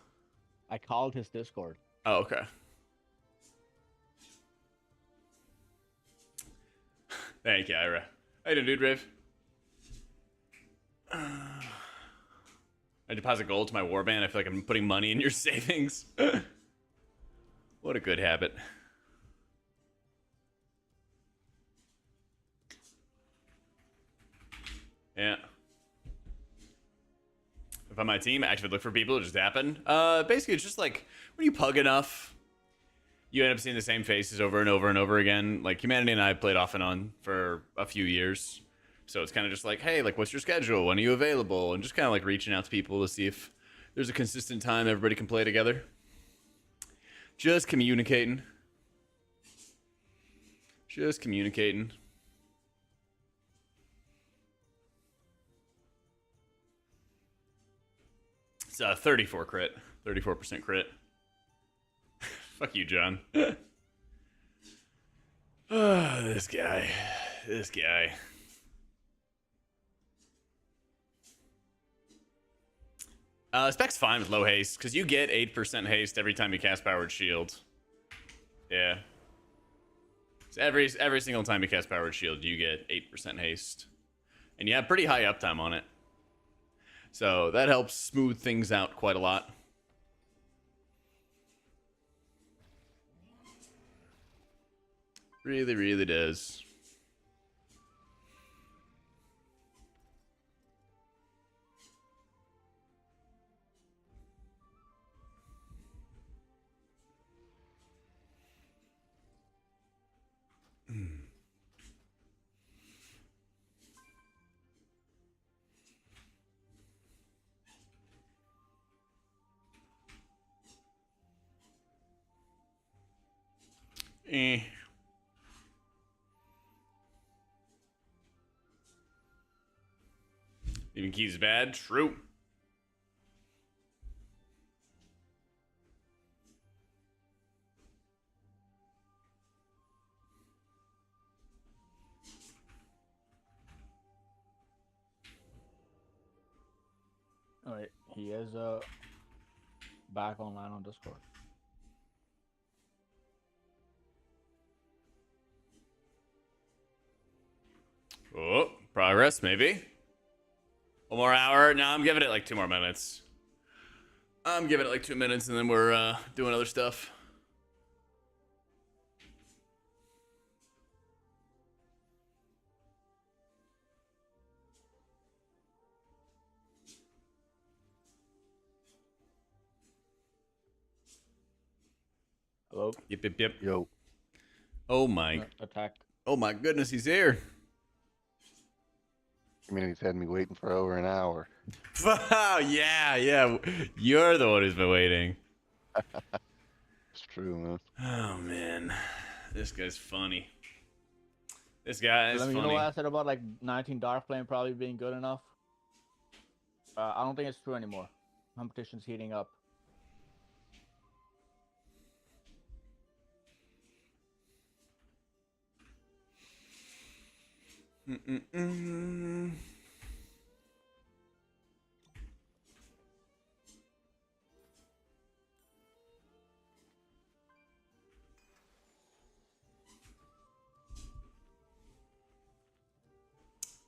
I called his Discord. Oh, okay. Thank you, Ira. How you doing, dude, Rave? I deposit gold to my warband. I feel like I'm putting money in your savings. What a good habit. Yeah. if on my team, I actually look for people to just happen. Basically, it's just like when you pug enough, you end up seeing the same faces over and over and over again. Like Humanity and I played off and on for a few years, so it's kind of just like, hey, like, what's your schedule? When are you available? And just kind of like reaching out to people to see if there's a consistent time everybody can play together. Just communicating. Just communicating. It's 34 crit. 34% crit. Fuck you, John. This guy. This guy. Spec's fine with low haste, because you get 8% haste every time you cast Powered Shield. Yeah. So every single time you cast Powered Shield, you get 8% haste. And you have pretty high uptime on it. So that helps smooth things out quite a lot. Really, really does. Eh. Even keys bad? True. Alright, he is back online on Discord. Oh, progress, maybe. One more hour. No, I'm giving it like 2 more minutes. I'm giving it like 2 minutes, and then we're doing other stuff. Hello? Yep. Yo, Oh my. Attack. Oh my goodness, he's here. community's had me waiting for over an hour. yeah. You're the one who's been waiting. It's true, man. Oh man, this guy's funny. This guy is You know funny. what I said about like 19 Dark Flame probably being good enough? I don't think it's true anymore. Competition's heating up.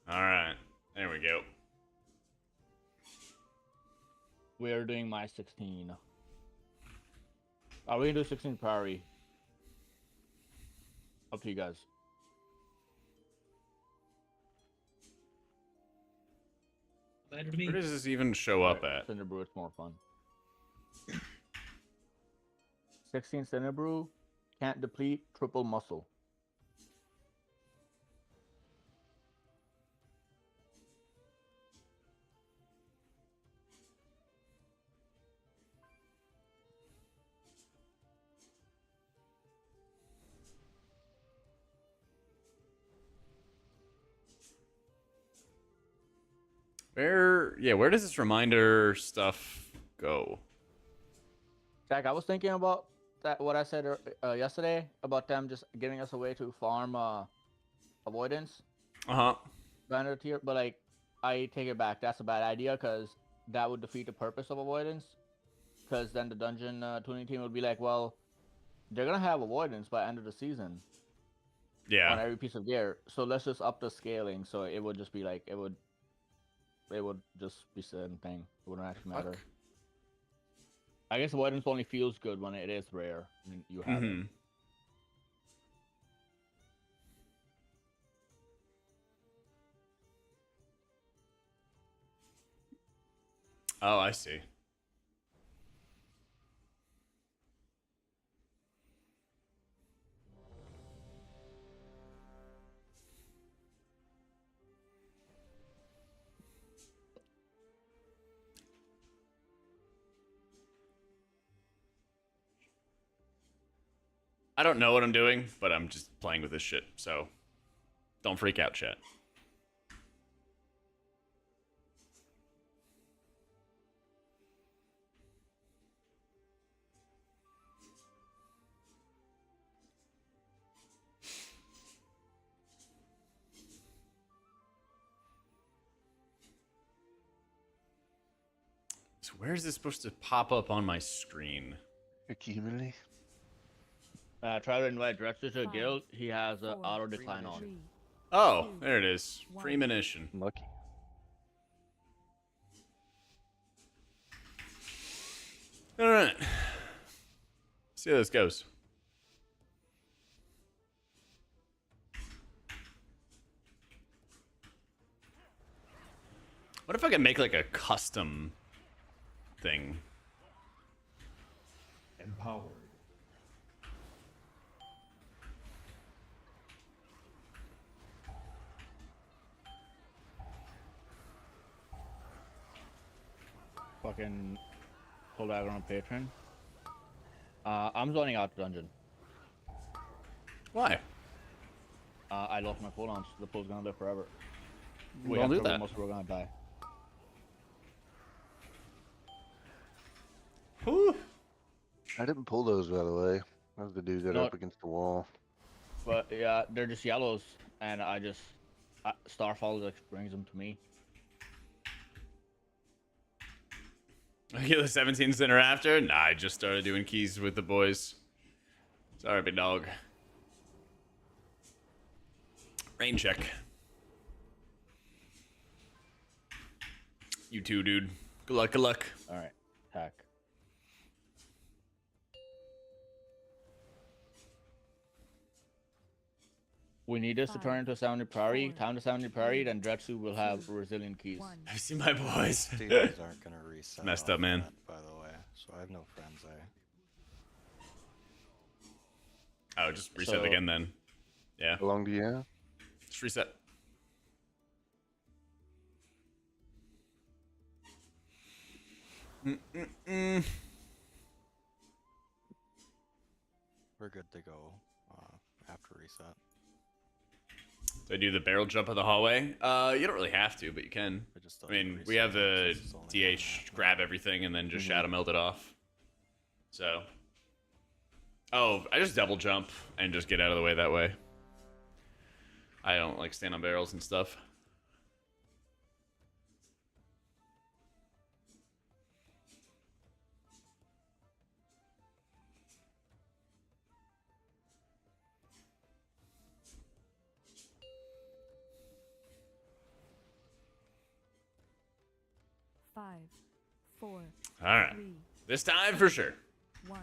All right, there we go. We are doing my 16. Are we gonna do 16 priority? Up to you guys. Matter to me. Where does this even show up at? Cinder Brew, it's more fun. 16 Cinder Brew, can't deplete, triple muscle. Where does this reminder stuff go? Jack, I was thinking about that. What I said yesterday about them just giving us a way to farm avoidance banner tier, but like I take it back. That's a bad idea because that would defeat the purpose of avoidance. Because then the dungeon tuning team would be like, well, they're gonna have avoidance by end of the season on Yeah. every piece of gear. So let's just up the scaling. So it would just be like it would just be the same thing. It wouldn't actually matter. Fuck. I guess avoidance only feels good when it is rare and you have it. Oh, I see. I don't know what I'm doing, but I'm just playing with this shit, so don't freak out, chat. So where is this supposed to pop up on my screen? Accumulate. Try to invite Drexler to a 5, guild. He has an 4, auto decline on. 3, Oh, 2, there it is. 1. Premonition. Lucky. All right. See how this goes. What if I could make like a custom thing? Empowered. Fucking pull back on Patreon. I'm zoning out the dungeon. Why? I lost my cooldowns. The pool's gonna live forever. Don't do that. Most of we're gonna die. Whew. I didn't pull those, by the way. That was the dude that No. up against the wall. But yeah, they're just yellows, and I just Starfall just brings them to me. I get the 17 center after? Nah, I just started doing keys with the boys. Sorry, big dog. Rain check. You too, dude. Good luck, good luck. All right, attack. We need this to turn into a sounding priority. 4, Time to sounding priority, then Dretsu will have resilient keys. 1. I see my boys. These guys aren't gonna reset. Messed off up, man. that, by the way, so I have no friends. Oh, just reset So- it again then. Yeah, How long do you have? just reset. We're good to go after reset. Do I do the barrel jump of the hallway? You don't really have to, but you can. It just I mean, doesn't we have the reset, it's only on DH that. grab everything and then just shadow melt it off. So. Oh, I just double jump and just get out of the way that way. I don't like stand on barrels and stuff. Five, 4, All right. 3, This time for sure. 1.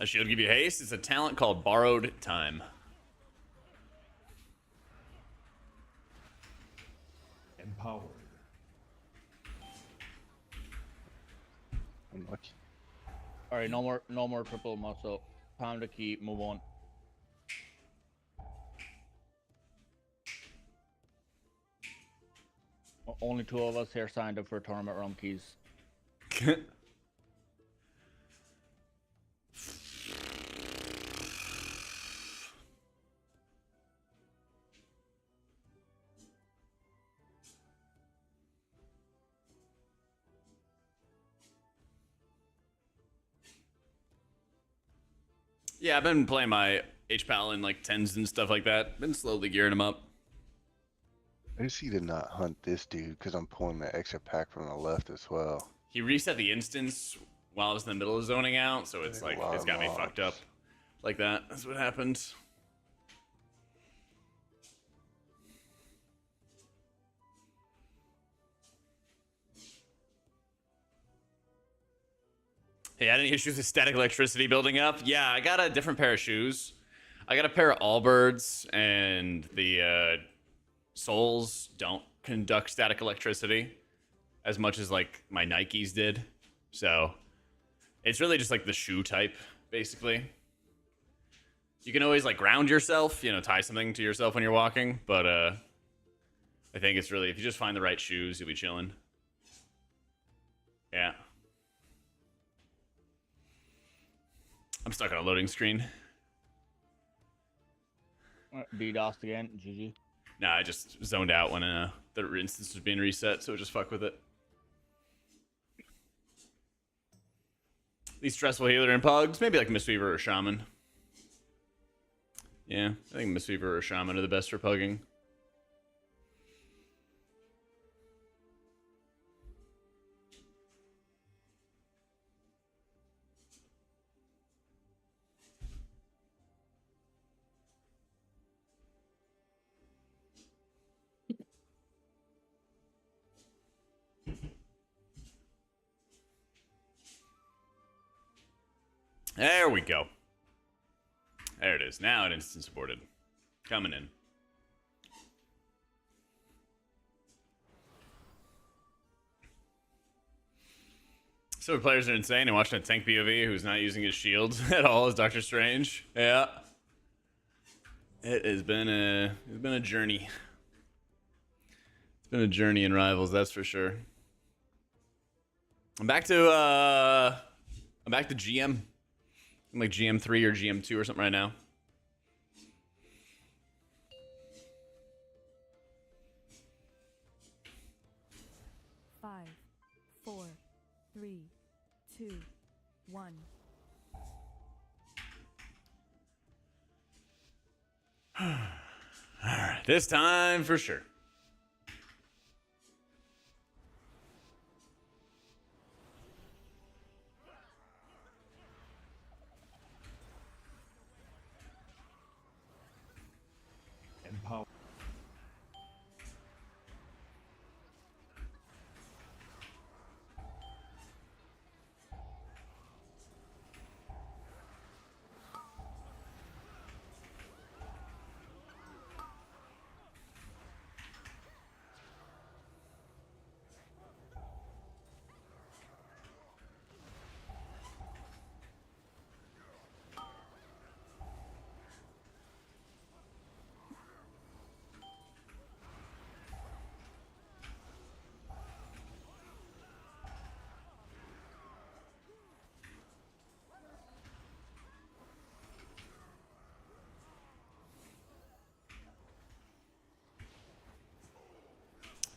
A shield give you haste. It's a talent called Borrowed Time. Empowered. I'm lucky. All right, no more triple muscle. Time to keep. Move on. Only 2 of us here signed up for tournament rum keys. Yeah, I've been playing my H-Pal in like 10s and stuff like that. Been slowly gearing them up. I just need to not hunt this dude because I'm pulling the extra pack from the left as well. He reset the instance while I was in the middle of zoning out, so it's like, it's got me fucked up like that. That's what happened. Hey, had any issues with static electricity building up? Yeah, I got a different pair of shoes. I got a pair of Allbirds, and the soles don't conduct static electricity as much as like my Nikes did. So it's really just like the shoe type, basically. You can always like ground yourself, you know, tie something to yourself when you're walking, but I think it's really, if you just find the right shoes, you'll be chilling. Yeah. I'm stuck on a loading screen. DDoS again, GG. Nah, I just zoned out when the instance was being reset, so just fuck with it. Least stressful healer in Pugs, maybe like Mistweaver or Shaman. Yeah, I think Mistweaver or Shaman are the best for pugging. There we go. There it is. Now it instance supported. Coming in. So players are insane and watching a tank POV who's not using his shields at all as Doctor Strange. Yeah. It has been a journey. It's been a journey in Rivals, that's for sure. I'm back to GM. I'm like GM3 or GM2 or something right now. Five, 4, 3, 2, 1. Alright, this time for sure. Empower.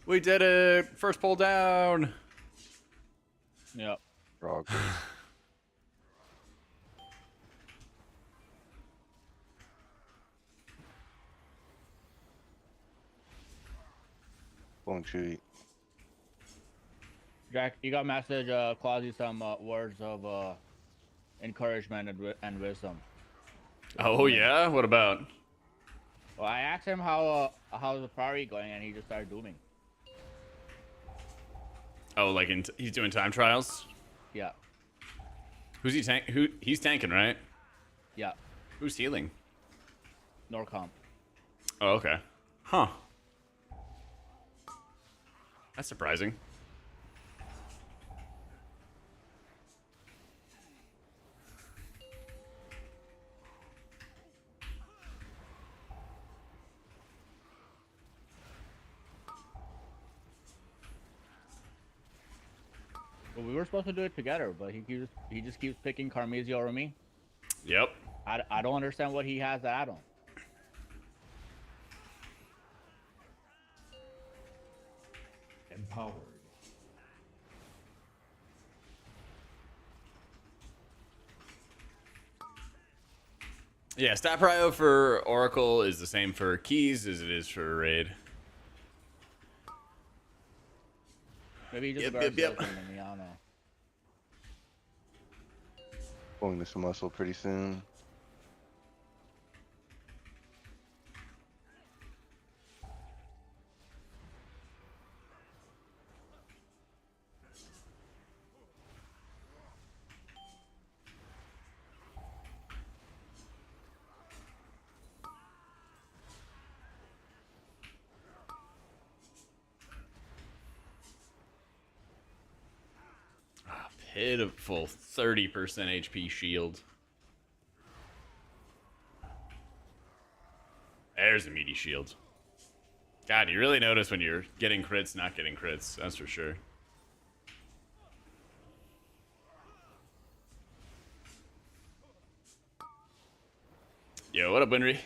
We did it! First pull down! Yep. Frog. Feng Shui. Jack, you got message Quasi some words of encouragement and wisdom. Oh yeah? What about? Well, I asked him how's the party going, and he just started dooming. Oh, like he's doing time trials? Yeah. Who's he he's tanking, right? Yeah. Who's healing? Norcom. Oh, okay. Huh. That's surprising. Well, we were supposed to do it together, but he just keeps picking Carmesi over me. Yep. I don't understand what he has to add on. Empowered. Yeah, stat prio for Oracle is the same for keys as it is for raid. Maybe he just Yep, embarrassed yep. me. I don't know. Pulling this muscle pretty soon. pitiful 30% HP shield. There's a meaty shield. God, you really notice when you're getting crits, not getting crits. That's for sure. Yo, what up, Winry?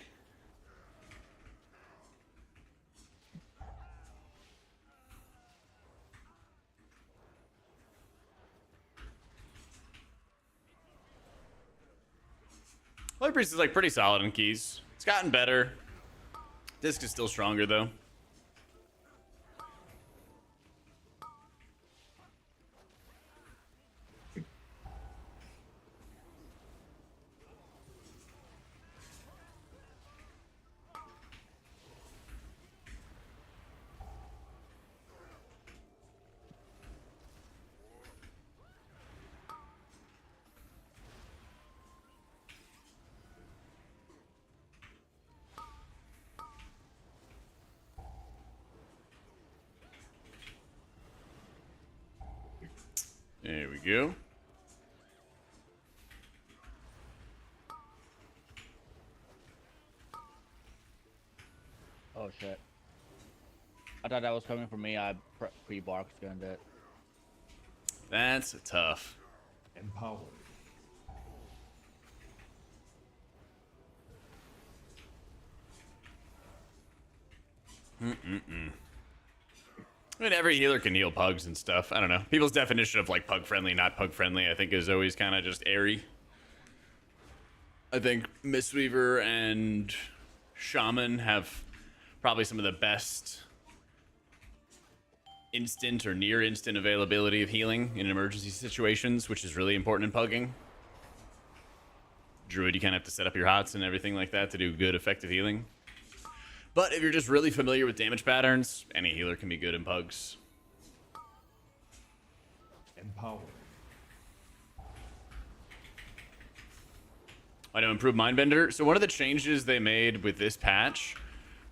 Holy Priest is like pretty solid in keys. It's gotten better. Disc is still stronger though. There we go. Oh shit. I thought that was coming from me. I pre-bark scanned it. That's tough. Empowered. I mean, every healer can heal pugs and stuff. I don't know. People's definition of like pug friendly, not pug friendly, I think is always kind of just airy. I think Mistweaver and Shaman have probably some of the best instant or near instant availability of healing in emergency situations, which is really important in pugging. Druid, you kind of have to set up your hots and everything like that to do good, effective healing. But if you're just really familiar with damage patterns, any healer can be good in pugs. Empowered. I know, improve Mindbender. So one of the changes they made with this patch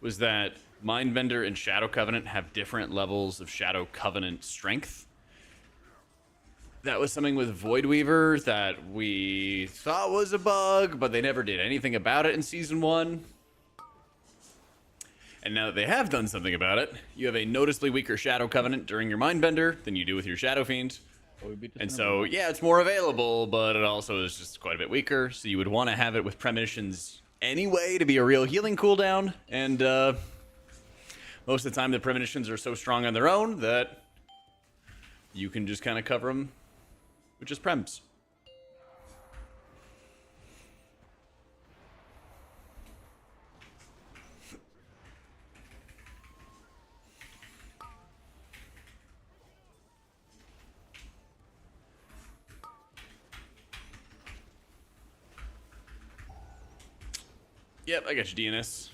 was that Mindbender and Shadow Covenant have different levels of Shadow Covenant strength. That was something with Voidweaver that we thought was a bug, but they never did anything about it in Season 1. And now that they have done something about it, you have a noticeably weaker Shadow Covenant during your Mindbender than you do with your Shadow Fiend. And so, yeah, it's more available, but it also is just quite a bit weaker. So you would want to have it with premonitions anyway to be a real healing cooldown. And most of the time, the premonitions are so strong on their own that you can just kind of cover them with just prems. Yep, I got your DNS.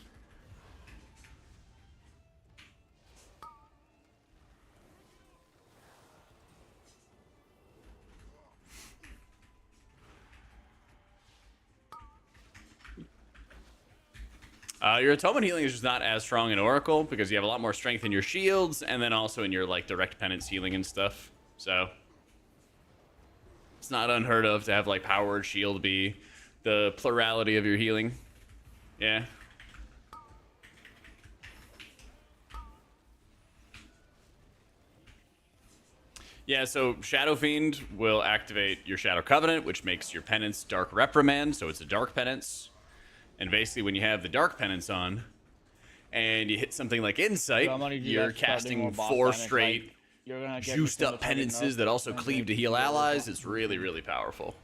Your atonement healing is just not as strong in Oracle because you have a lot more strength in your shields and then also in your like direct penance healing and stuff. So it's not unheard of to have like powered shield be the plurality of your healing. Yeah. Yeah, so Shadow Fiend will activate your Shadow Covenant, which makes your penance Dark Reprimand, so it's a Dark Penance. And basically when you have the Dark Penance on, and you hit something like Insight, you're casting 4 straight juiced up penances that also cleave to heal allies. It's really, really powerful.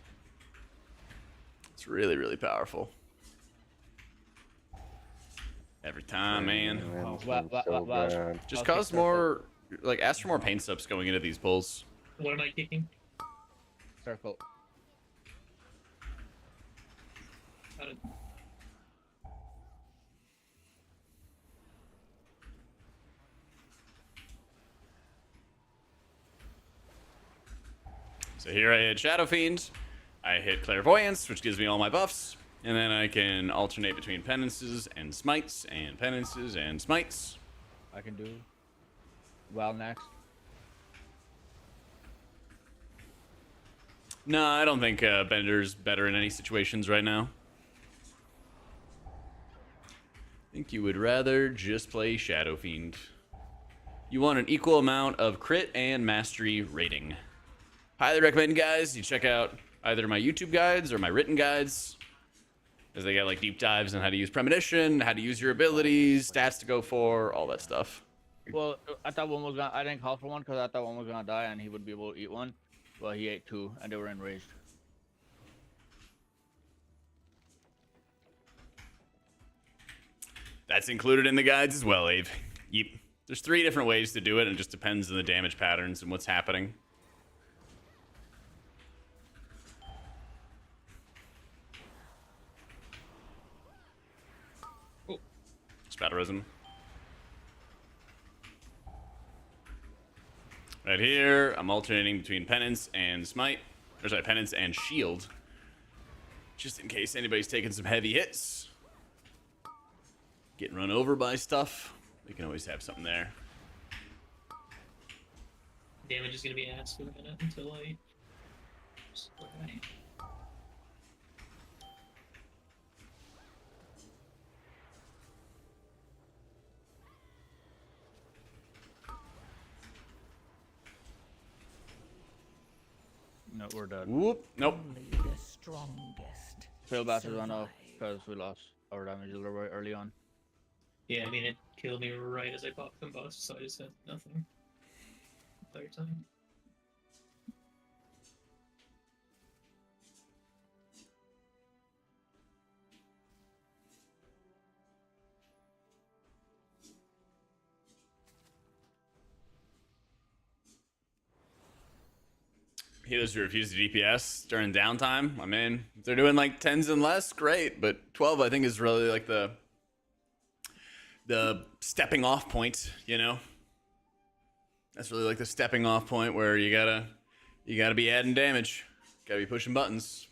It's really, really powerful. Every time, man. Just cause more, like, ask for more pain subs going into these pulls. What am I kicking? Circle. Got it. So here I hit Shadow Fiend, I hit Clairvoyance, which gives me all my buffs, and then I can alternate between penances and smites, and penances and smites. I can do well next. No, I don't think Bender's better in any situations right now. I think you would rather just play Shadow Fiend. You want an equal amount of crit and mastery rating. Highly recommend, guys, you check out either my YouTube guides or my written guides, as they got like deep dives on how to use premonition, how to use your abilities, stats to go for, all that stuff. Well, I thought one was gonna. I didn't call for one because I thought one was gonna die and he would be able to eat one. Well, he ate two, and they were enraged. That's included in the guides as well, Ave. Yep. There's 3 different ways to do it, and it just depends on the damage patterns and what's happening. Oh. Spatterism. Right here, I'm alternating between Penance and Smite. Or sorry, Penance and Shield. Just in case anybody's taking some heavy hits. Getting run over by stuff. We can always have something there. Damage is gonna be ass for a minute until I. Okay. No, we're dead. Whoop. Nope. Only the strongest. Fail bastards run off survive. because we lost our damage a little bit early on. Yeah, I mean it killed me right as I popped combust, so I just had nothing the entire time. Healers who refuse to DPS during downtime. I mean, if they're doing like 10s and less, great. But 12, I think, is really like the stepping off point. You know, that's really like the stepping off point where you gotta be adding damage, gotta be pushing buttons.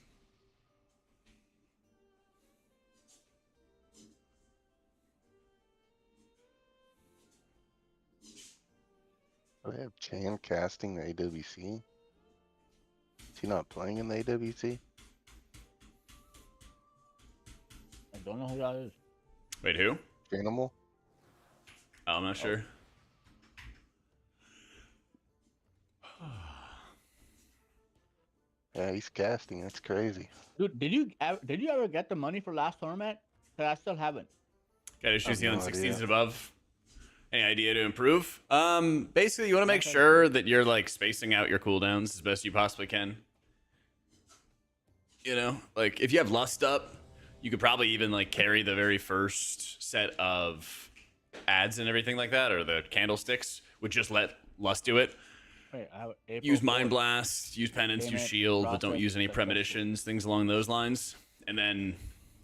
Do they have Chan casting the AWC? Is he not playing in the AWC? I don't know who that is. Wait, who? Animal? Oh, I'm not sure. Yeah, he's casting. That's crazy. Dude, did you ever get the money for last tournament? 'Cause I still haven't. Got issues I have healing no 16s idea. and above. Any idea to improve? Basically, you want to make sure that you're like spacing out your cooldowns as best you possibly can. You know, like if you have Lust up, you could probably even like carry the very first set of ads and everything like that, or the candlesticks, would just let Lust do it. Wait, I have April Use Mind 4th. Blast, use Penance, use Payment, Shield, but don't process, use any successful. premonitions, things along those lines. And then,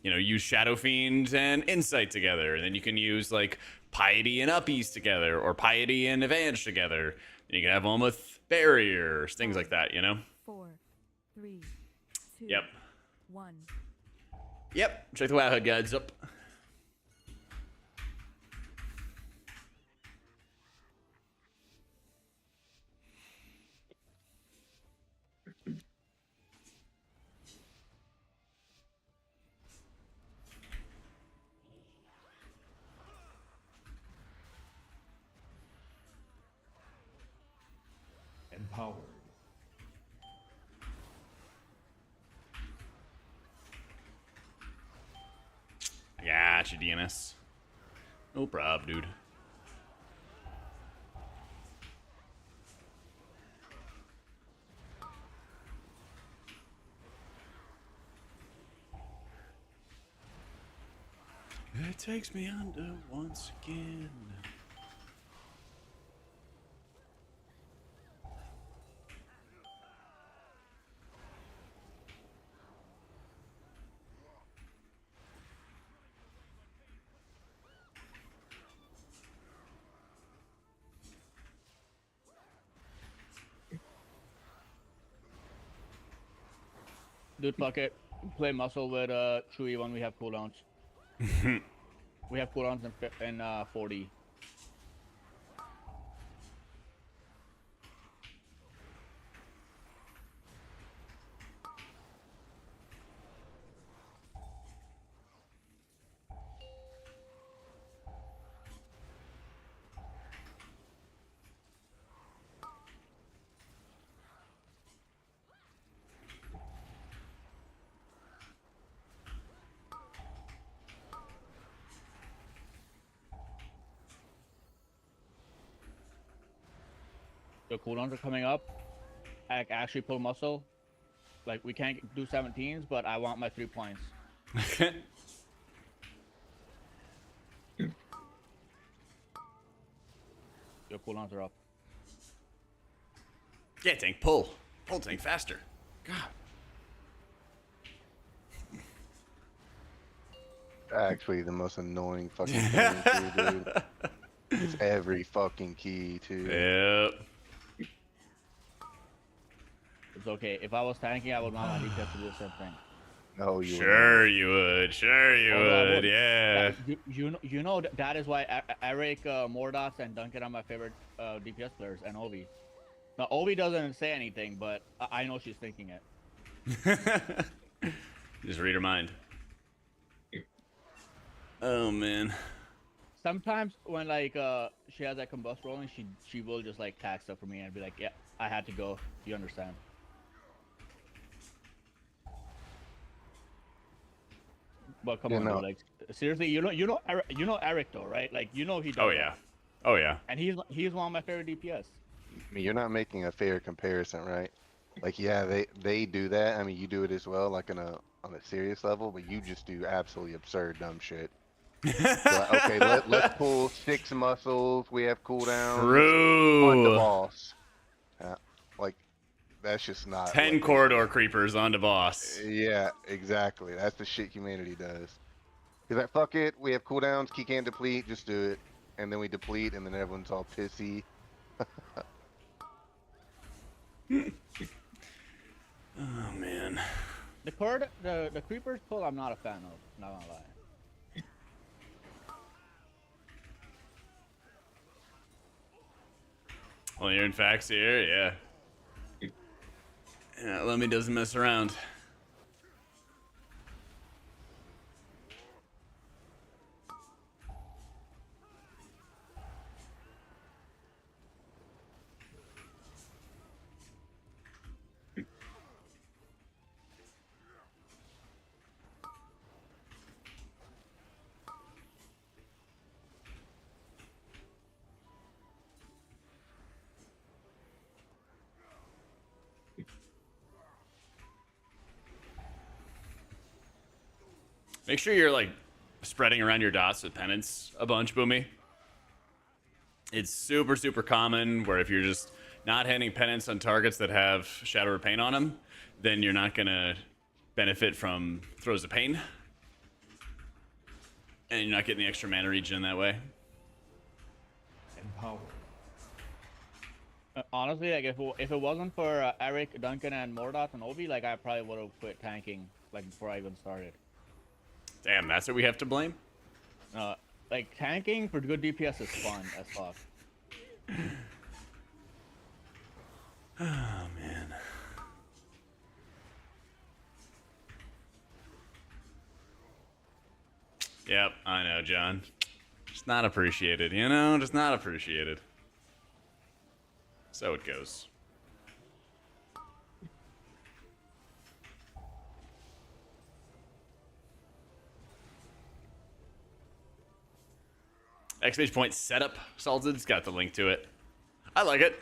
you know, use Shadow Fiend and Insight together. And then you can use like Piety and Uppies together, or Piety and Advantage together. And you can have one with Barriers, things like that, you know? 4, 3, 2, Yep. 1. Yep. Check the WoW HUD guides up. Empowered. I got you, DNS. No prob, dude. It takes me under once again. Dude, fuck it. Play muscle with Chewy when we have cooldowns. We have cooldowns in 40. the cooldowns are coming up. I actually pull muscle. Like we can't do 17s, but I want my 3 points. Your cooldowns are up. Yeah, tank, pull. Pull, tank, faster. God. Actually, the most annoying fucking thing, too, dude. It's every fucking key, too. Yep. It's okay. If I was tanking, I would want my DPS to do the same thing. No, you Sure you would. Sure you Although I would. would. Yeah. You know that is why Eric, Mordots, and Duncan are my favorite DPS players, and Ovi. Now Ovi doesn't say anything, but I know she's thinking it. Just read her mind. Oh man. Sometimes when like she has that combust rolling, she will just like tag stuff for me and be like, yeah, I had to go. You understand? But come You on, know. dude, like seriously, you know Eric though, right? Like you know he does. Oh that. yeah. Oh yeah. And he's one of my favorite DPS. I mean, you're not making a fair comparison, right? Like, yeah, they do that. I mean, you do it as well, like on a serious level, but you just do absolutely absurd dumb shit. So, like, okay, let's pull 6 muscles. We have cooldowns. On the True. boss. Like, that's just not. 10 what- corridor creepers on the boss. Yeah, exactly. That's the shit humanity does. He's like, fuck it. We have cooldowns. Key can't deplete. Just do it. And then we deplete, and then everyone's all pissy. Oh man. The creepers pull I'm not a fan of, not gonna lie. Well, you're in facts here, yeah. Yeah, Lemmy doesn't mess around. Make sure you're like spreading around your dots with penance a bunch, Boomy. It's super, super common where if you're just not hitting penance on targets that have Shadow or Pain on them, then you're not gonna benefit from Throws of Pain. And you're not getting the extra mana regen that way. Empower. Honestly, like if it wasn't for Eric, Duncan, and Mordoth and Obi, like I probably would have quit tanking like before I even started. Damn, that's what we have to blame? Like tanking for good DPS is fun as fuck. Oh, man. Yep, I know, John. Just not appreciated, you know? Just not appreciated. So it goes. Exclamation point setup salted. It's got the link to it. I like it.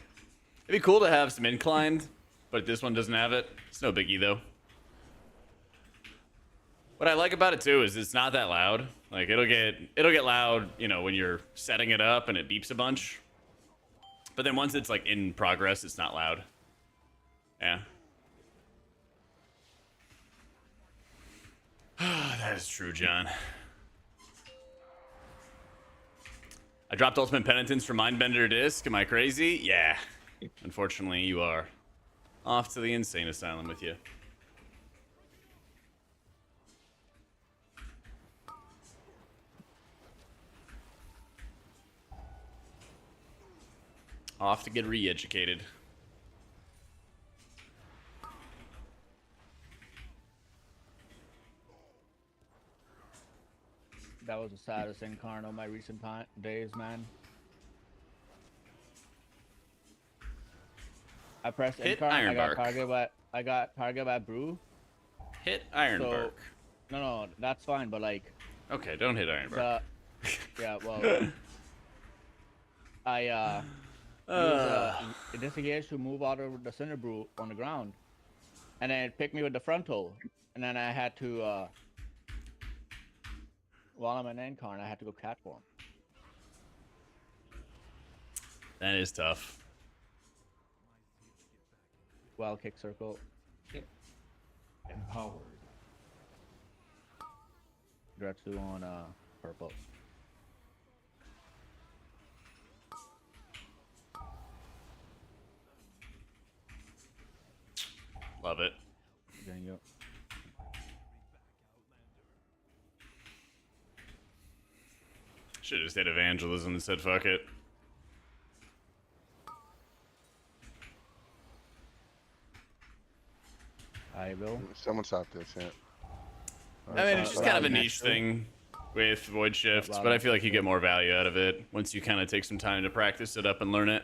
It'd be cool to have some inclined, but this one doesn't have it. It's no biggie though. What I like about it too is it's not that loud. Like it'll get loud, you know, when you're setting it up and it beeps a bunch. But then once it's like in progress, it's not loud. Yeah. That is true, John. I dropped Ultimate Penitence for Mindbender Disc. Am I crazy? Yeah. Unfortunately, you are. Off to the insane asylum with you. Off to get re-educated. That was the saddest incarn of my recent days, man. I pressed Hit incarn. Ironbark. I got target by brew. Hit Ironbark. No, that's fine. But like, Okay, don't hit Ironbark. yeah, well, it disengaged to move out of the center brew on the ground, and then it picked me with the frontal, and then I had to while I'm an end card, I had to go cat form. That is tough. Wild kick circle. Empowered. Dretsu on purple. Love it. Then you. Should have just did evangelism and said fuck it. I will. Someone stop this, yeah. I mean, it's just kind of a niche thing with Void Shifts, but I feel like you get more value out of it once you kind of take some time to practice it up and learn it.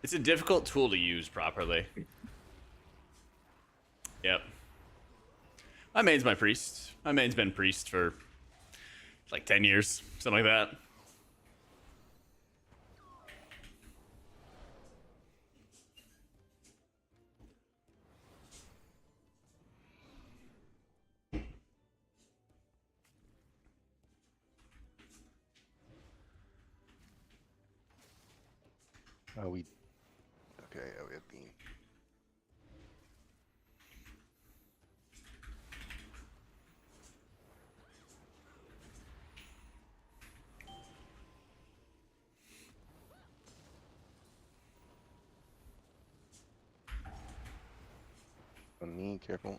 It's a difficult tool to use properly. Yep. My main's my priest. My main's been priest for like 10 years, something like that. Oh, we. Okay, oh, we have beam. On me, careful.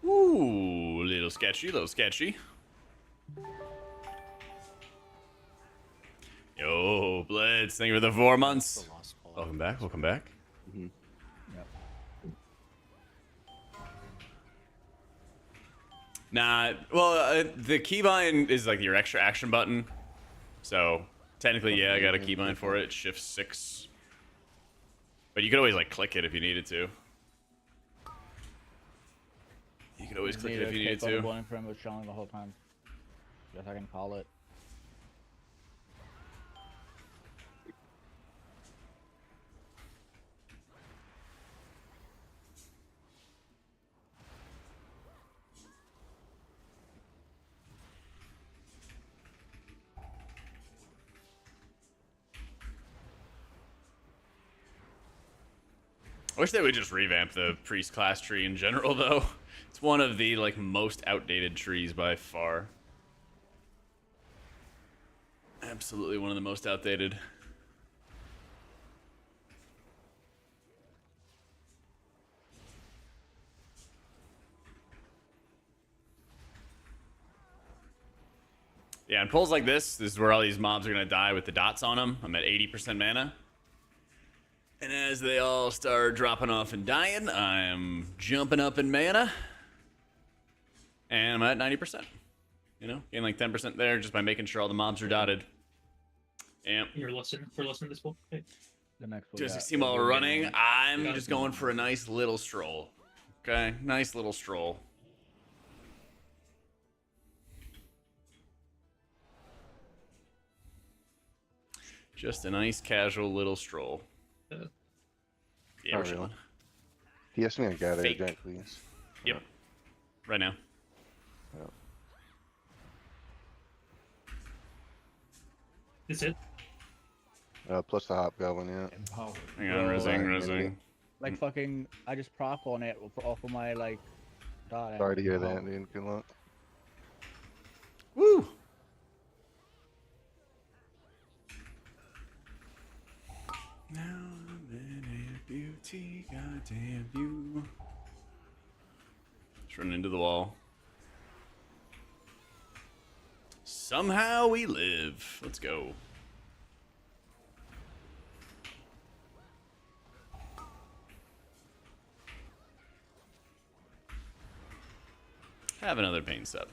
Ooh, little sketchy, little sketchy. Yo, Blitz, thank you for the 4 months. The lost pull. Welcome back, welcome back. Yep. Nah, well, the keybind is like your extra action button. So, technically, yeah, I got a keybind for it. Shift 6. But you could always, like, click it if you needed to. You could always click it if you needed to. Bowling frame was showing the whole time. Guess I can call it. I wish they would just revamp the priest class tree in general, though. It's one of the like most outdated trees by far. Absolutely one of the most outdated. Yeah, and pulls like this is where all these mobs are gonna die with the dots on them. I'm at 80% mana. And as they all start dropping off and dying, I'm jumping up in mana. And I'm at 90%. You know, gain like 10% there just by making sure all the mobs are dotted. Yep. We're listening this one. Okay. The next one. Just yeah, to see while we're running, I'm Yeah. just going for a nice little stroll. Okay, nice little stroll. Just a nice casual little stroll. Yeah, Oh, we're really? chilling. Yes, me, gather Fake. Jack, please. Yep. Right now. That's it. Plus the hop going, yeah. Empowered. Hang on, Well, rising, right, rising. Like fucking, I just proc on it off of my like dot. Sorry to hear that, dude. Good luck. Woo! Now I'm in a beauty, goddamn you. Just running into the wall. Somehow we live. Let's go. Have another pain sub.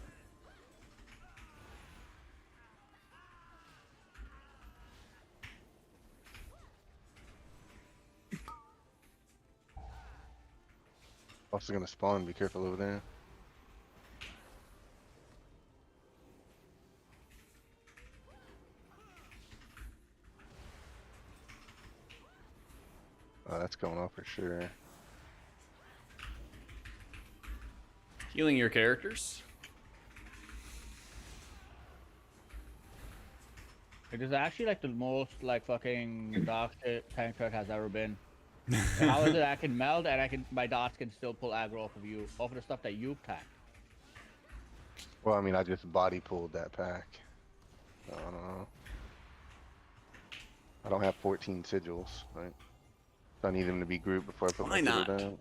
Also gonna spawn. Be careful over there. Oh, that's going off for sure. Healing your characters. It is actually like the most like fucking dark shit tank turret has ever been. How is it I can meld and my dots can still pull aggro off of you, off of the stuff that you've tacked? Well, I mean, I just body pulled that pack. I don't know. I don't have 14 sigils, right? So I need them to be grouped before I put Why my sigil not? down.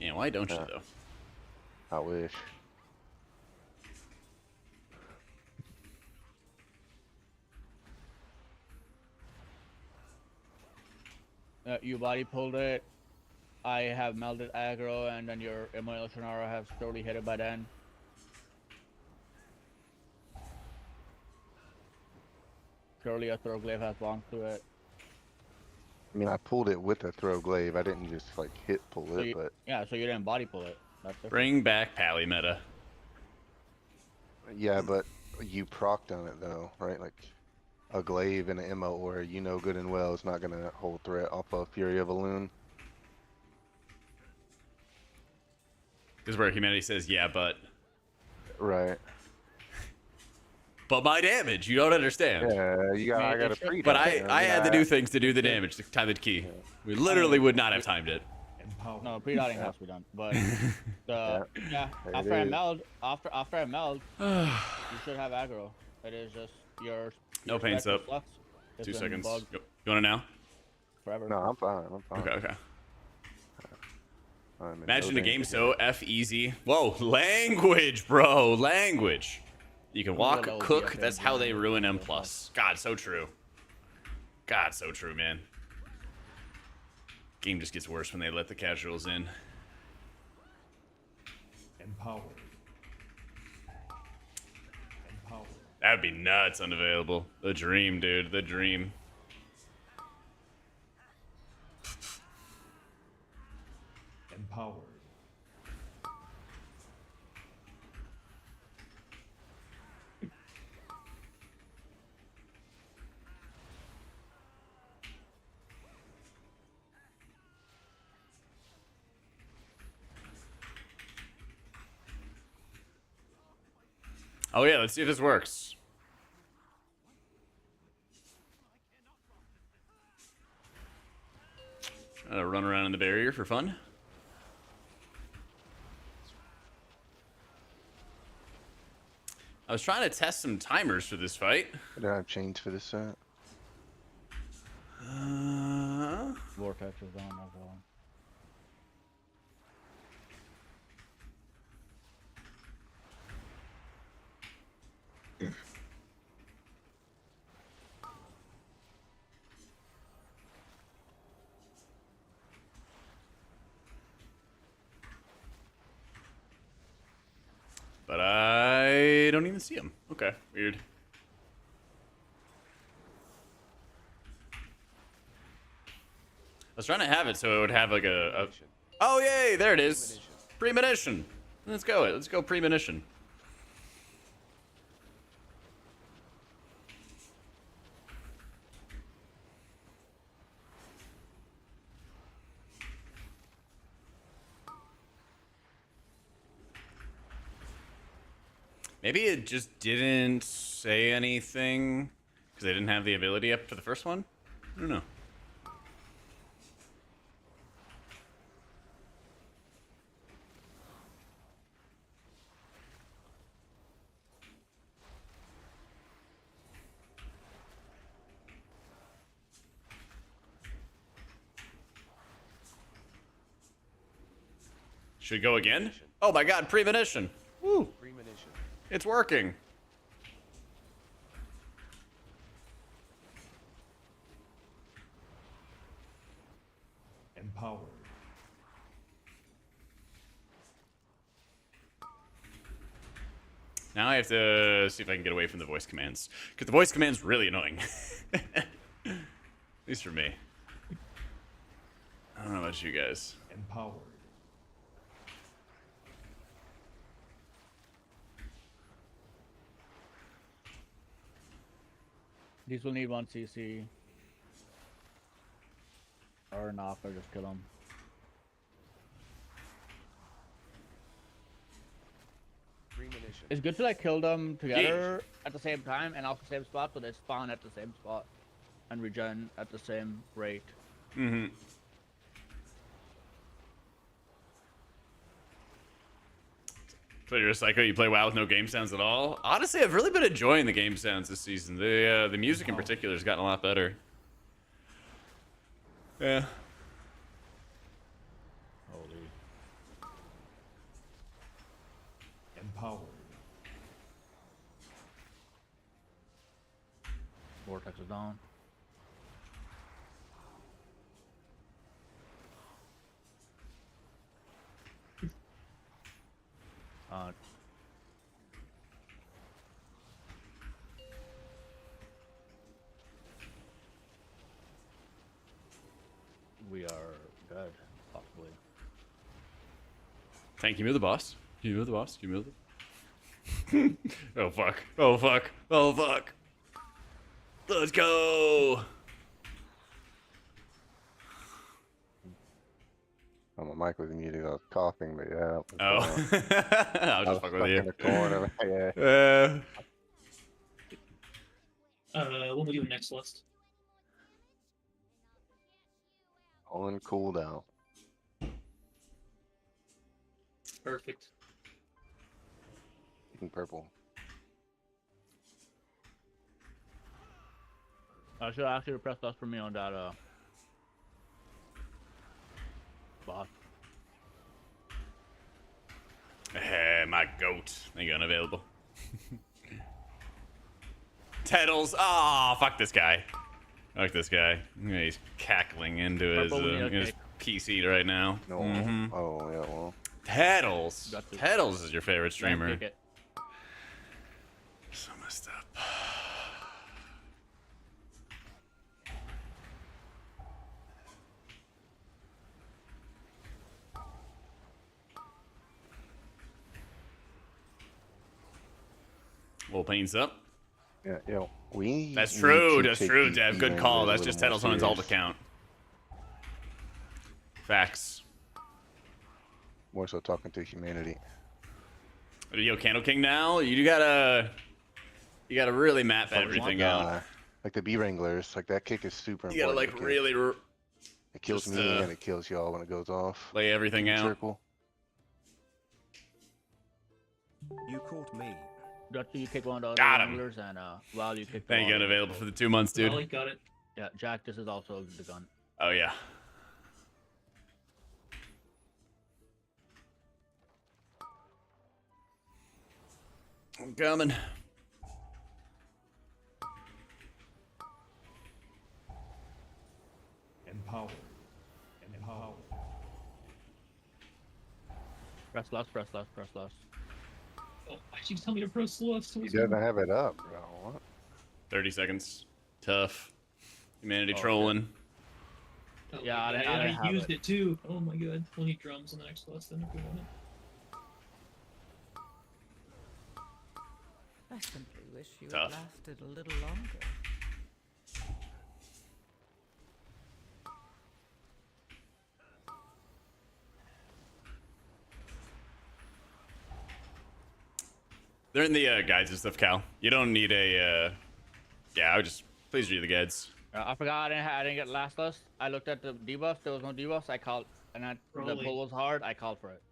Yeah, why don't you Yeah. though? I wish. You body pulled it. I have melded aggro, and then your Immortal Shannara have slowly hit it by then. Surely a Throglaive has belonged to it. I mean, I pulled it with a throw glaive. I didn't just like hit pull So it, you, but yeah, so you didn't body pull it. That's different. Bring back Pally meta. yeah, but you procced on it though, right? Like a glaive and an MO, or you know good and well it's not gonna hold threat off of Fury of a Loon. This is where humanity says, yeah, but Right. my damage. You don't understand. Yeah, you got. I It got a should- pre. But I had to do things to do the damage to time the key. We literally would not have timed it. Empower. No, pre-dotting has to be done. But the yeah, There after it I is. meld, after I meld, you should have aggro. It is just your No pain spectral sup. flux has 2 been seconds. bugged You want it now? forever. No, I'm fine. I'm fine. Okay. I'm in Imagine no a game danger. so F easy. Whoa, language, bro, language. You can walk, that would be cook. okay, That's how they yeah. ruin M+. God, so true. God, so true, man. Game just gets worse when they let the casuals in. Empowered. Empowered. That'd be nuts, unavailable. The dream, dude, the dream. Empowered. Oh yeah, let's see if this works. Trying to run around in the barrier for fun. I was trying to test some timers for this fight. I don't have chains for this set. Vortex is on as well. But I don't even see him. Okay, weird. I was trying to have it so it would have like a... Oh, yay, there it is. Premonition. Let's go. Let's go premonition. Maybe it just didn't say anything because they didn't have the ability up for the first one? I don't know. Should we go again? Oh my god, premonition. Woo. Premonition. It's working. Empowered. Now I have to see if I can get away from the voice commands. Because the voice command's really annoying. At least for me. I don't know about you guys. Empowered. These will need 1 CC. Or or knock or just kill him. It's good to like kill them together at the same time and off the same spot, so they spawn at the same spot and regen at the same rate. Mm-hmm. So you're a psycho. You play WoW with no game sounds at all. Honestly, I've really been enjoying the game sounds this season. The music in particular has gotten a lot better. Yeah. Holy. Empowered. Vortex is down. We are good, possibly. Tank, you move the boss. Can you move the boss? Can you move it? Oh fuck. Oh fuck. Oh fuck. Let's go. Oh, my mic was muted. I was coughing, but yeah. Oh. I was just fucking with in you. the corner. Yeah. What we doing next, Lust? On cooldown. Perfect. In purple. I should actually press us for me on that boss. Hey, my goat. Thank you, unavailable. Teddles. Ah, fuck this guy. Fuck this guy. Yeah, he's cackling into his PC right now. No. Mhm. Oh, yeah, well. Teddles. Got to- Teddles is your favorite streamer. Take it. So messed up. Well, pains up. Yeah, yeah. We. That's need true. to That's take true, these Dev. Good events call. a That's little just more Teddles on his alt serious. account. Facts. More so talking to humanity. Yo, Candle King now. You gotta really map everything out. Like the bee wranglers, like that kick is super You gotta important. like okay? really It kills just, me and it kills y'all when it goes off. lay everything out. Circle. You called me. Dutchy, you kick one of the other Got him. wranglers, and Val, you kick the Thank you, other. unavailable for the 2 months, dude. Ollie got it. Yeah, Jack, this is also the gun. Oh yeah. I'm coming. Empowered. Empowered. Press left, press left, press left. Oh, why'd you tell me to press Lust? He doesn't have it up, bro. What? 30 seconds. Tough. Humanity Oh, trolling. Oh, Yeah, my I God, didn't I have used it. it too. Oh my god. We'll need drums in the next Lust then if we want it. I simply wish you Tough. had lasted a little longer. They're in the guides and stuff, Cal. You don't need a. Yeah, I would just please read the guides. I forgot I didn't get last list. I looked at the debuffs. There was no debuffs. I called, and the Rolling. pull was hard. I called for it.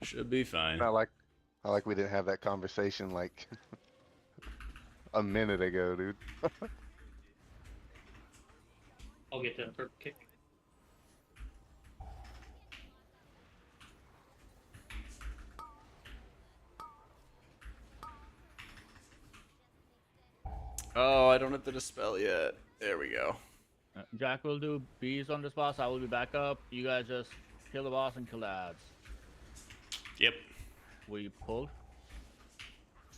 Should be fine. I like we didn't have that conversation like a minute ago, dude. I'll get that purple kick. Oh, I don't have the dispel yet. There we go. Jack will do bees on this boss. I will be back up. You guys just kill the boss and kill the ads. Yep. We pull.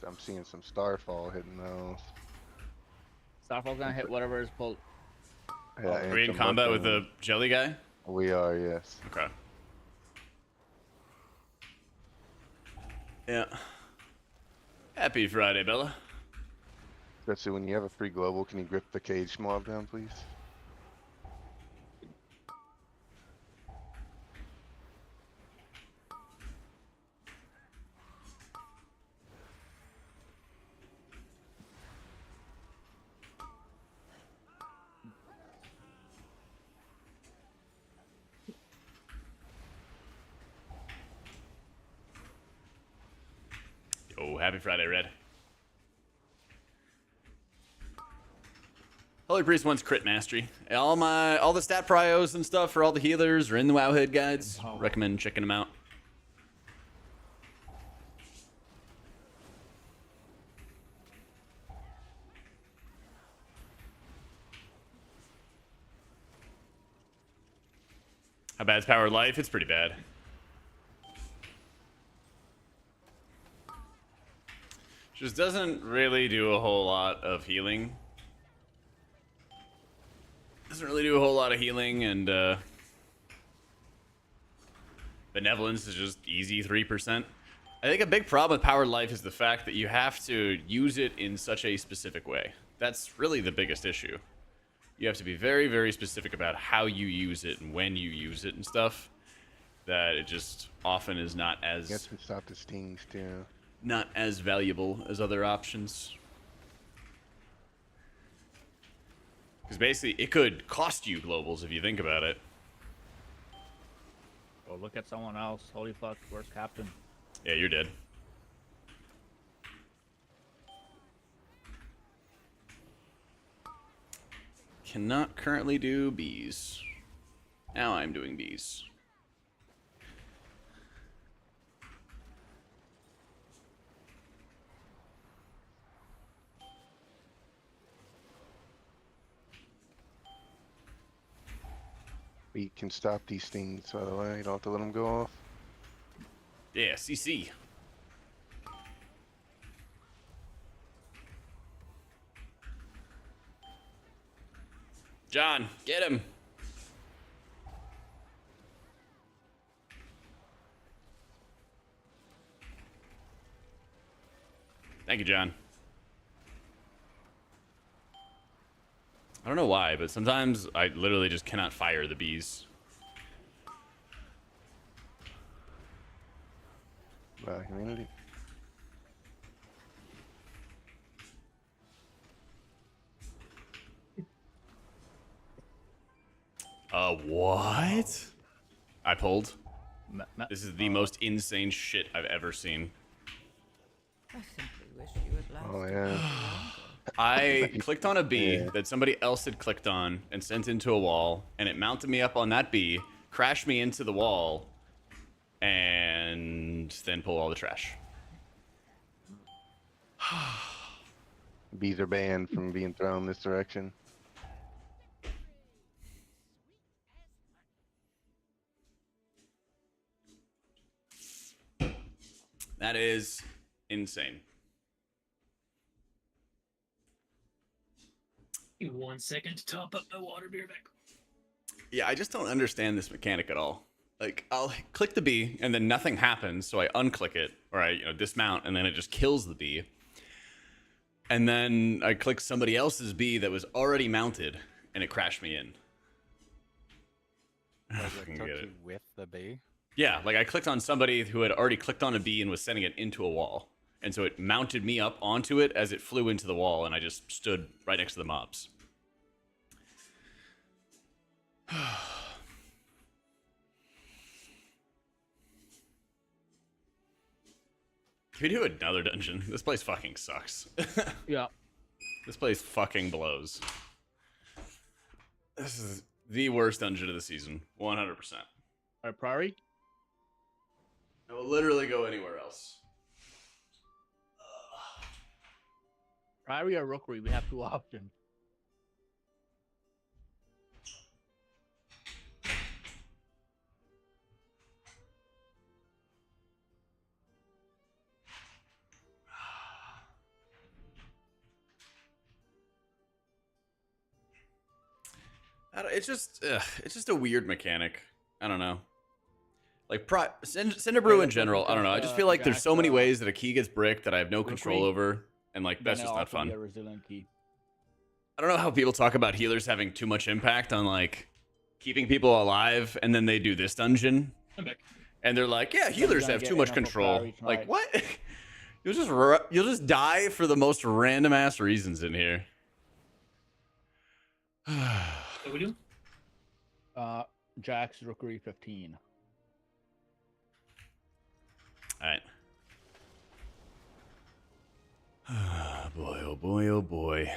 So I'm seeing some starfall hitting those. Starfall's gonna hit whatever is pulled. Yeah, Are we in some combat with looking- the jelly guy? We are, yes. Okay. Yeah. Happy Friday, Bella. Especially when you have a free global, can you grip the cage mob down, please? Oh, happy Friday, Red. Holy Priest wants crit mastery. All the stat prios and stuff for all the healers are in the Wowhead guides. Recommend checking them out. How bad's Powered Life? It's pretty bad. Just doesn't really do a whole lot of healing. Doesn't really do a whole lot of healing, and Benevolence is just easy 3%. I think a big problem with Powered Life is the fact that you have to use it in such a specific way. That's really the biggest issue. You have to be very, very specific about how you use it and when you use it and stuff. That it just often is not as... Guess we stop the stings too. Not as valuable as other options. Because basically, it could cost you globals if you think about it. Oh, look at someone else. Holy fuck, where's Captain? Yeah, you're dead. Cannot currently do bees. Now I'm doing bees. We can stop these things, by the way. You don't have to let them go off. Yeah, CC. John, get him. Thank you, John. I don't know why, but sometimes I literally just cannot fire the bees. Community. What? I pulled. This is the most insane shit I've ever seen. I simply wish you would last. Oh, a yeah. little longer. I clicked on a bee that somebody else had clicked on and sent into a wall, and it mounted me up on that bee, crashed me into the wall, and then pulled all the trash. Bees are banned from being thrown this direction. That is insane. Give me 1 second to top up my water beer back. Yeah, I just don't understand this mechanic at all. Like, I'll click the bee, and then nothing happens, so I unclick it, or I dismount, and then it just kills the bee. And then I click somebody else's bee that was already mounted, and it crashed me in. I Does fucking it get took it. you with the bee? Yeah, like I clicked on somebody who had already clicked on a bee and was sending it into a wall. And so it mounted me up onto it as it flew into the wall, and I just stood right next to the mobs. Can we do another dungeon? This place fucking sucks. Yeah. This place fucking blows. This is the worst dungeon of the season. 100%. Alright, Priory? I will literally go anywhere else. Priory or Rookery? We have two options. It's just a weird mechanic. I don't know. Like Cinderbrew in general, I don't know. I just feel like there's so many ways that a key gets bricked that I have no control over. And like Then that's it'll just not also be fun. a resilient key. I don't know how people talk about healers having too much impact on like keeping people alive, and then they do this dungeon, I'm back. and they're like, yeah, you're healers gonna have get too much enough of control. priority Like tonight. what? You'll just die for the most random ass reasons in here. What we doing? Jack's Rookery 15. All right. Boy, oh boy, oh boy.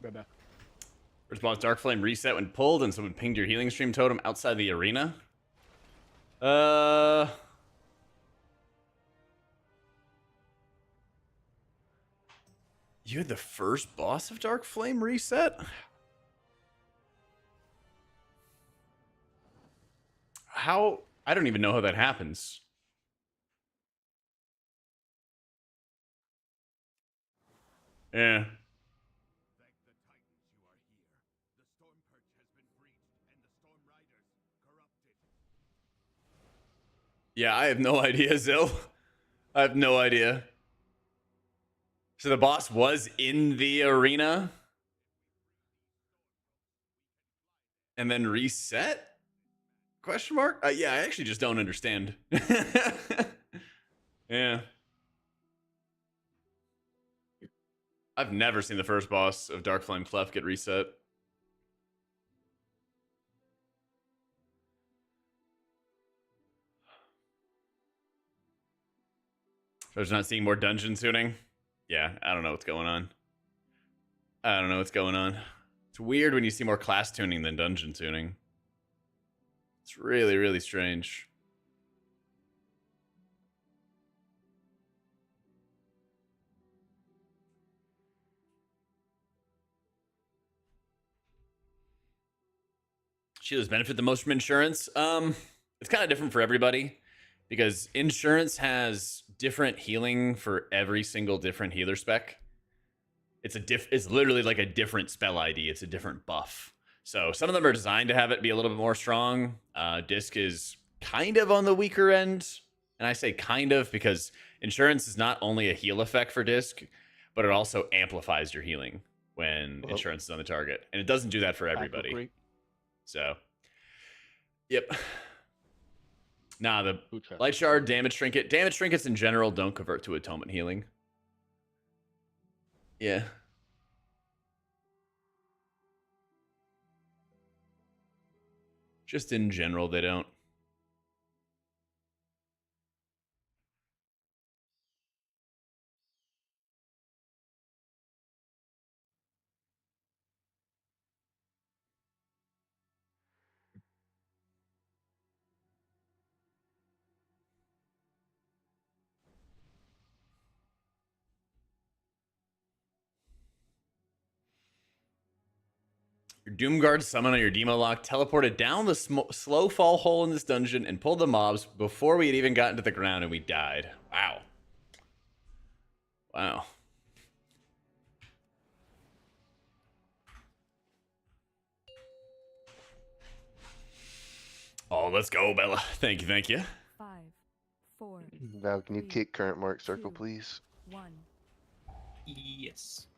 Right back. Response Dark Flame reset when pulled, and someone pinged your healing stream totem outside the arena. You had the first boss of Dark Flame reset? How? I don't even know how that happens. Yeah. Yeah, I have no idea, Zill. I have no idea. So the boss was in the arena and then reset? Question mark? Yeah, I actually just don't understand. Yeah. I've never seen the first boss of Dark Flame Clef get reset. So there's not seeing more dungeon tuning? Yeah, I don't know what's going on. I don't know what's going on. It's weird when you see more class tuning than dungeon tuning. It's really, really strange. Sheila's benefit the most from insurance? It's kind of different for everybody because insurance has different healing for every single different healer spec. It's literally like a different spell ID. It's a different buff. So some of them are designed to have it be a little bit more strong. Disc is kind of on the weaker end. And I say kind of because insurance is not only a heal effect for Disc, but it also amplifies your healing when insurance is on the target. And it doesn't do that for everybody. So, yep. Nah, the Light Shard, Damage Trinket. Damage Trinkets in general don't convert to Atonement Healing. Yeah. Just in general, they don't. Your Doomguard summon on your Demo Lock teleported down the slow fall hole in this dungeon and pulled the mobs before we had even gotten to the ground and we died. Wow. Wow. Oh, let's go, Bella. Thank you, thank you. 5, 4, Val, can you 3, kick current mark circle, 2, please? 1. Yes.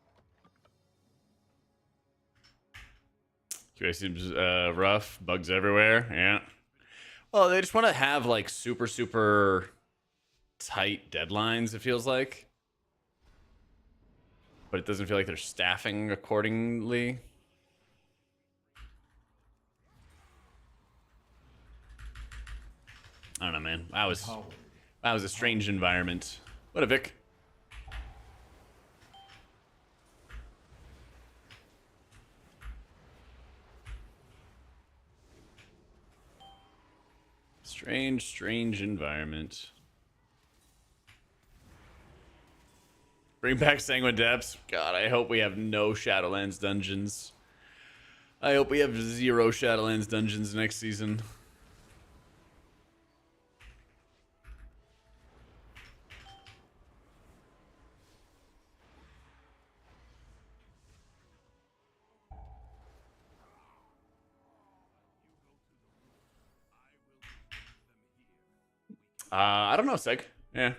QA seems rough. Bugs everywhere. Yeah. Well, they just want to have like super, super tight deadlines, it feels like. But it doesn't feel like they're staffing accordingly. I don't know, man. That was a strange environment. What a Vic. Strange, strange environment. Bring back Sanguine Depths. God, I hope we have no Shadowlands dungeons. I hope we have 0 Shadowlands dungeons next season. I don't know, Seg. Yeah.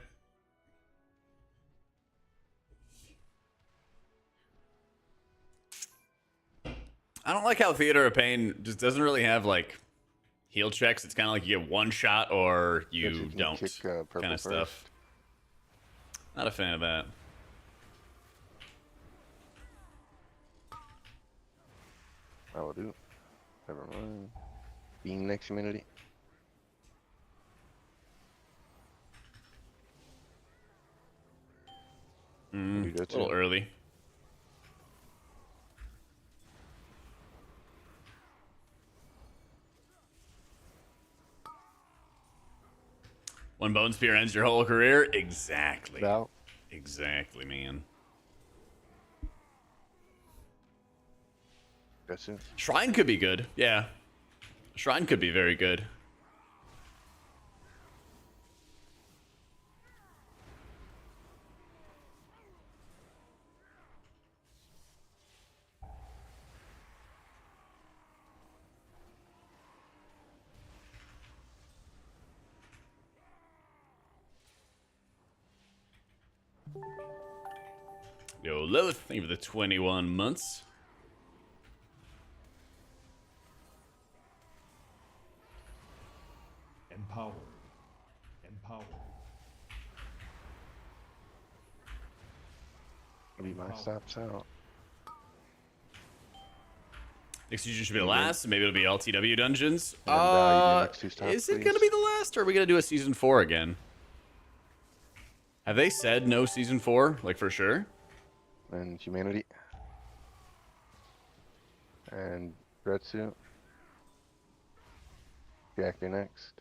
I don't like how Theater of Pain just doesn't really have like heal checks. It's kind of like you get one shot or But you can don't kick, purple kind of stuff. first. Not a fan of that. I will do. Never mind. Being next community. Mm, do that a little too. early. One bone spear ends your whole career? Exactly. Val. Exactly, man. That's it. Shrine could be good. Yeah. Shrine could be very good. Yo, Lilith, thank you for the 21 months. Empowered. Empowered. Maybe mine stops out. Next season should be the last. Maybe it'll be LTW dungeons. And then Val, you do next two stops, Is it please. going to be the last, or are we going to do a season 4 again? Have they said no season 4? Like, for sure? And humanity. And Breadsuit. Jack, you're next.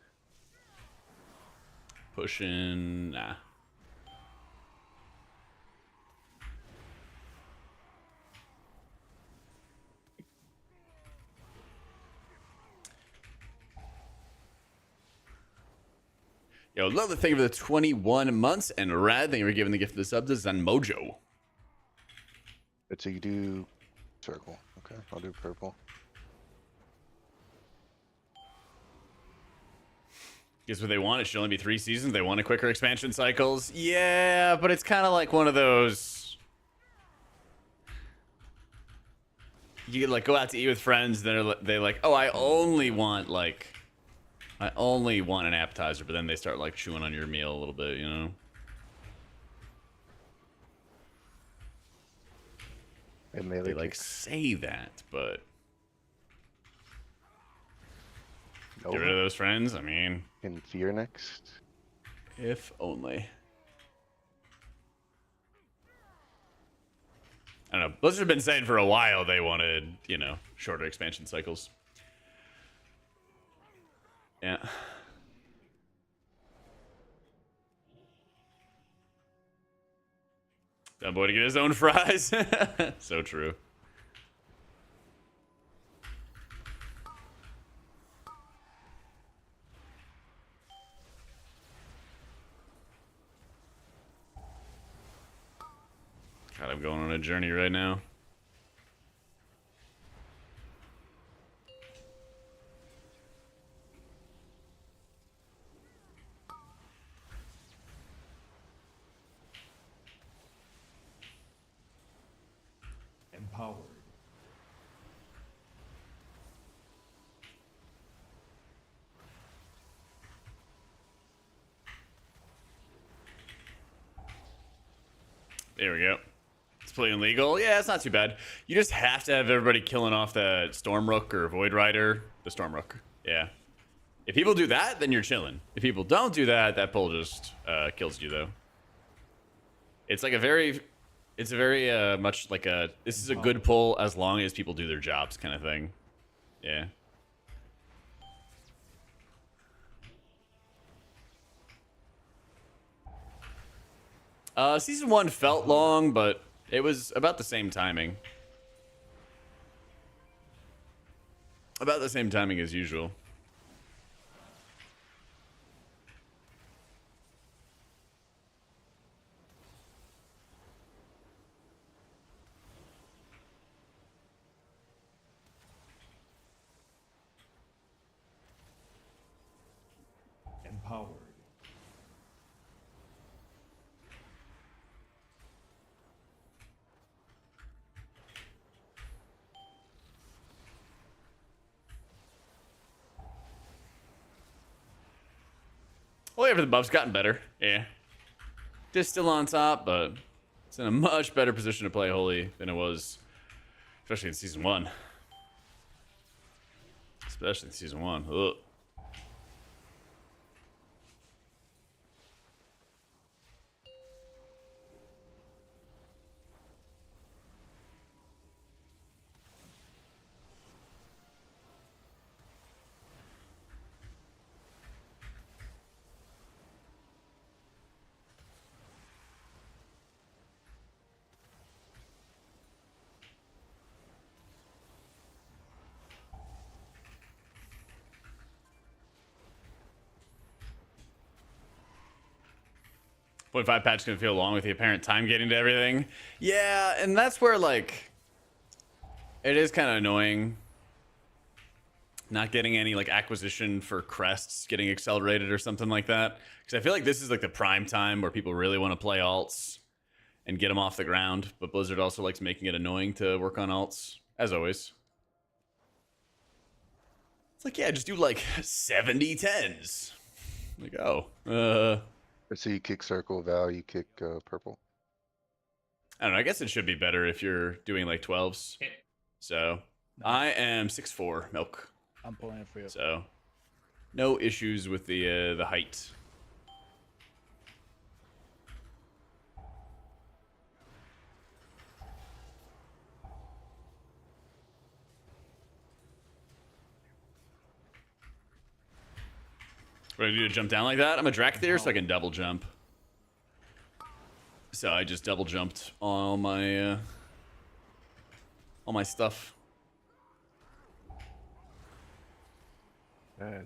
Pushing... Nah. Yo, love the thing for the 21 months. And Rad, thank you for giving the gift of the sub to Zanmojo. But so you do circle. Okay, I'll do purple. Guess what they want? It should only be 3 seasons. They want a quicker expansion cycles. Yeah, but it's kind of like one of those... You like go out to eat with friends, then they like, oh, I only want an appetizer, but then they start like chewing on your meal a little bit, you know? And melee They like kicks. say that, but Nova. get rid of those friends. I mean, And fear next. if only. I don't know. Blizzard have been saying for a while they wanted, you know, shorter expansion cycles. Yeah. That boy to get his own fries. So true. God, I'm going on a journey right now. Empowered. There we go. It's playing legal. Yeah, it's not too bad. You just have to have everybody killing off the Stormrook or Void Rider. The Stormrook. Yeah. If people do that, then you're chilling. If people don't do that, that pull just kills you, though. It's like a very... It's a very much like a... This is a good pull as long as people do their jobs kind of thing. Yeah. Season 1 felt long, but it was about the same timing. About the same timing as usual. Empowered. Oh yeah, for the buff's gotten better. Yeah. Just still on top, but it's in a much better position to play Holy than it was, especially in Season 1. Especially in Season 1. Ugh. 0.5 patch is gonna feel long with the apparent time getting to everything. Yeah, and that's where like it is kind of annoying not getting any like acquisition for crests getting accelerated or something like that. Because I feel like this is like the prime time where people really want to play alts and get them off the ground. But Blizzard also likes making it annoying to work on alts, as always. It's like, yeah, just do like 70 10s. Like, oh, So you kick circle, Val, you kick purple. I don't know. I guess it should be better if you're doing like 12s. So I am 6'4", Milk. I'm pulling it for you. So no issues with the height. What do I do to jump down like that? I'm a Dracthyr, so I can double jump. So I just double jumped all my stuff. Bad.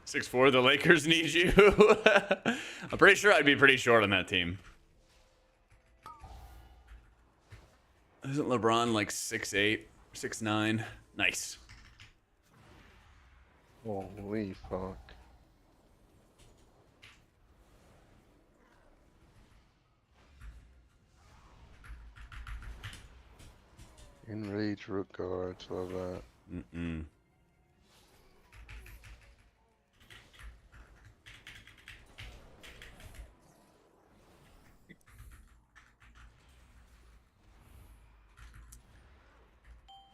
Six four. The Lakers need you. I'm pretty sure I'd be pretty short on that team. Isn't LeBron like 6'8", 6'9"? Nice. Holy fuck. Enrage rook guards, love that. Mm-mm.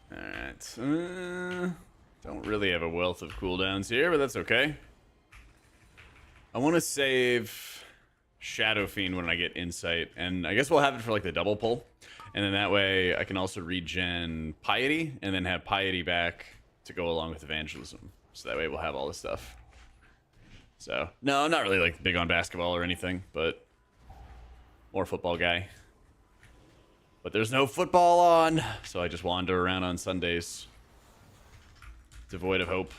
Alright. Don't really have a wealth of cooldowns here, but that's okay. I want to save Shadow Fiend when I get Insight, and I guess we'll have it for like the double pull. And then that way I can also regen Piety, and then have Piety back to go along with Evangelism. So that way we'll have all this stuff. So, no, I'm not really like big on basketball or anything, but more football guy. But there's no football on, so I just wander around on Sundays, devoid of hope.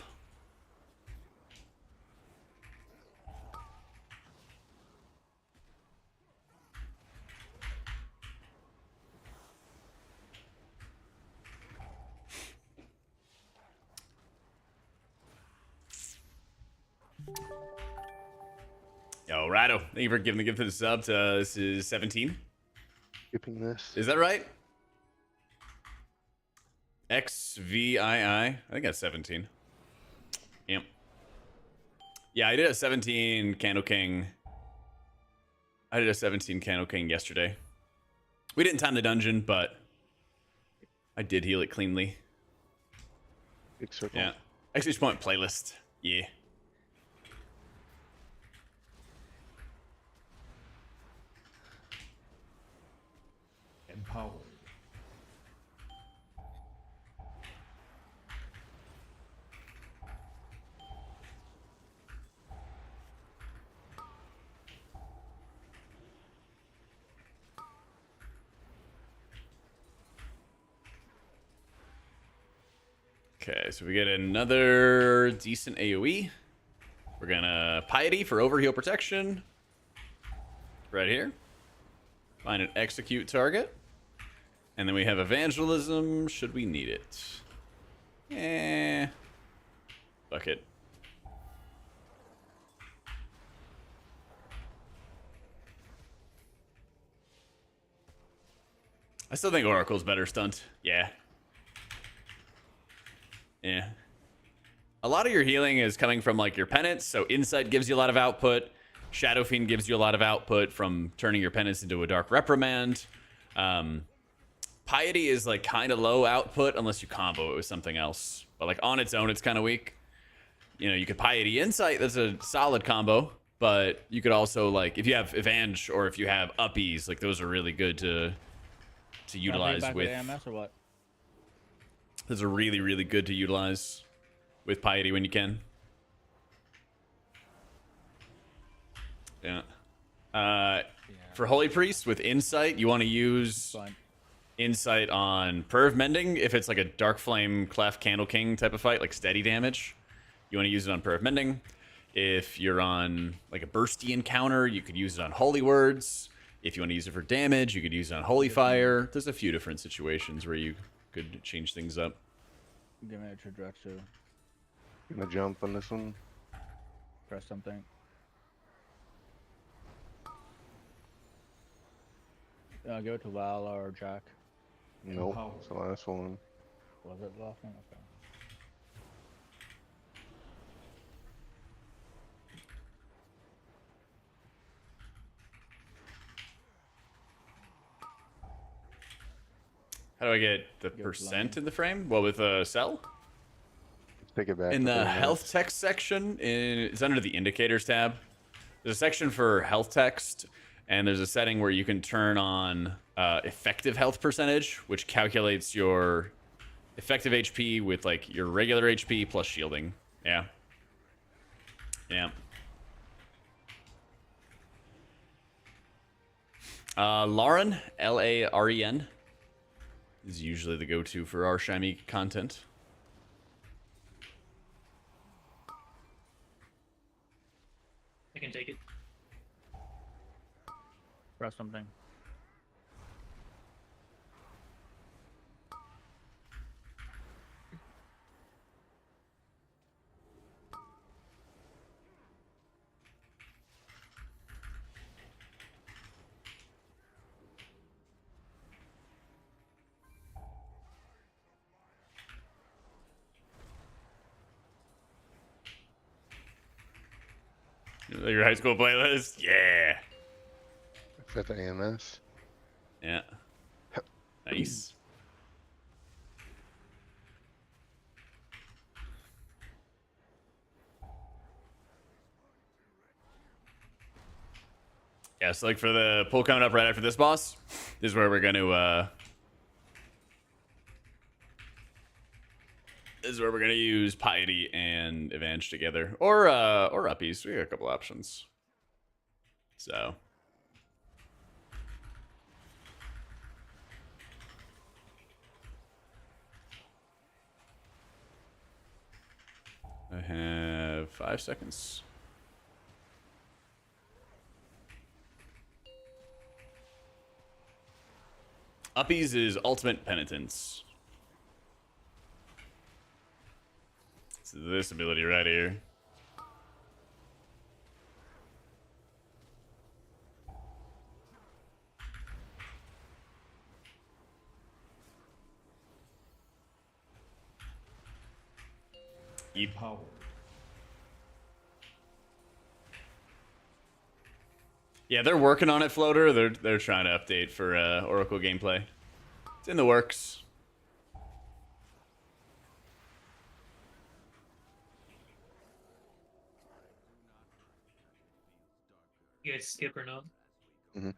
Yo, Rado, thank you for giving the gift of the sub. This is 17. Skipping this. Is that right? XVII. I think that's 17. Yep. Yeah, I did a 17 Candle King. I did a 17 Candle King yesterday. We didn't time the dungeon, but I did heal it cleanly. Big circle. Yeah. Exclamation point playlist. Yeah. Empowered. Okay, so we get another decent AoE. We're gonna Piety for overheal protection. Right here. Find an execute target. And then we have Evangelism, should we need it. Fuck it. I still think Oracle's better stunt. Yeah. Yeah. A lot of your healing is coming from like your penance, so Insight gives you a lot of output. Shadow Fiend gives you a lot of output from turning your penance into a Dark Reprimand. Piety is like kind of low output unless you combo it with something else. But like on its own, it's kind of weak. You know, you could Piety Insight, that's a solid combo. But you could also like, if you have Evenge or if you have Uppies, like those are really good to utilize back with. AMS or what? Those are really, really good to utilize with Piety when you can. Yeah. For Holy Priest with Insight, you want to use Fine. Insight on Perv Mending. If it's like a Dark Flame, Clef, Candle King type of fight, like steady damage, you want to use it on Perv Mending. If you're on like a Bursty encounter, you could use it on Holy Words. If you want to use it for damage, you could use it on Holy Fire. There's a few different situations where you could change things up. Give me a trajectory. Gonna jump on this one. Press something. Give it to Valor or Jack. Nope, Empower. it's the last one. Was it the last one? Okay. How do I get the Get percent blind. in the frame? Well, with a cell? Take it back. In to the 30 health minutes. text section, it's under the indicators tab. There's a section for health text, and there's a setting where you can turn on effective health percentage, which calculates your effective HP with like your regular HP plus shielding. Yeah. Yeah. Lauren, Laren, is usually the go-to for our Shami content. I can take it. Press something. Your high school playlist? Yeah. Is that the AMS? Yeah. Nice. Yeah, so like for the pull coming up right after this boss, this is where we're gonna use Piety and Avenge together. Or Uppies. We got a couple options. So I have 5 seconds. Uppies is Ultimate Penitence. It's this ability right here. Empower. Yeah, they're working on it, Floater. They're trying to update for Oracle gameplay. It's in the works. You guys skip or not? Yep.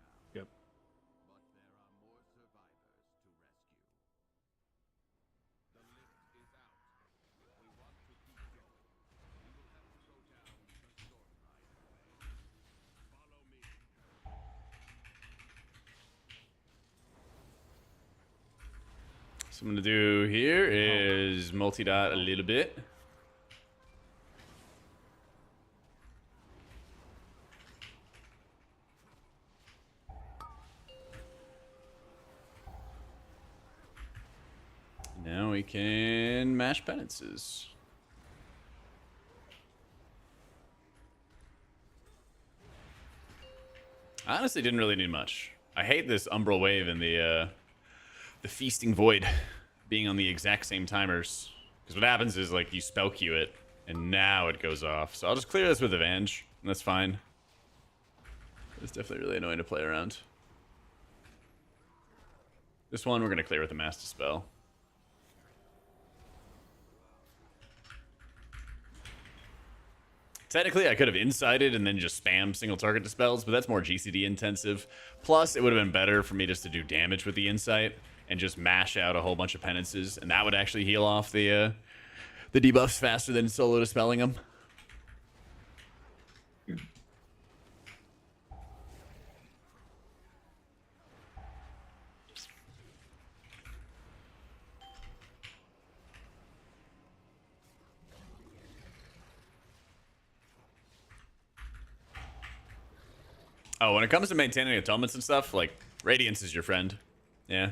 So what I'm gonna do here is multi-dot a little bit. Now we can mash penances. I honestly didn't really need much. I hate this umbral wave in the the feasting void being on the exact same timers. Because what happens is, like, you spell queue it, and now it goes off. So I'll just clear this with advantage, and that's fine. It's definitely really annoying to play around. This one we're going to clear with a Master Spell. Technically, I could have insided and then just spammed single target dispels, but that's more GCD intensive. Plus, it would have been better for me just to do damage with the insight and just mash out a whole bunch of penances, and that would actually heal off the debuffs faster than solo dispelling them. Oh, when it comes to maintaining atonements and stuff, like, Radiance is your friend. Yeah.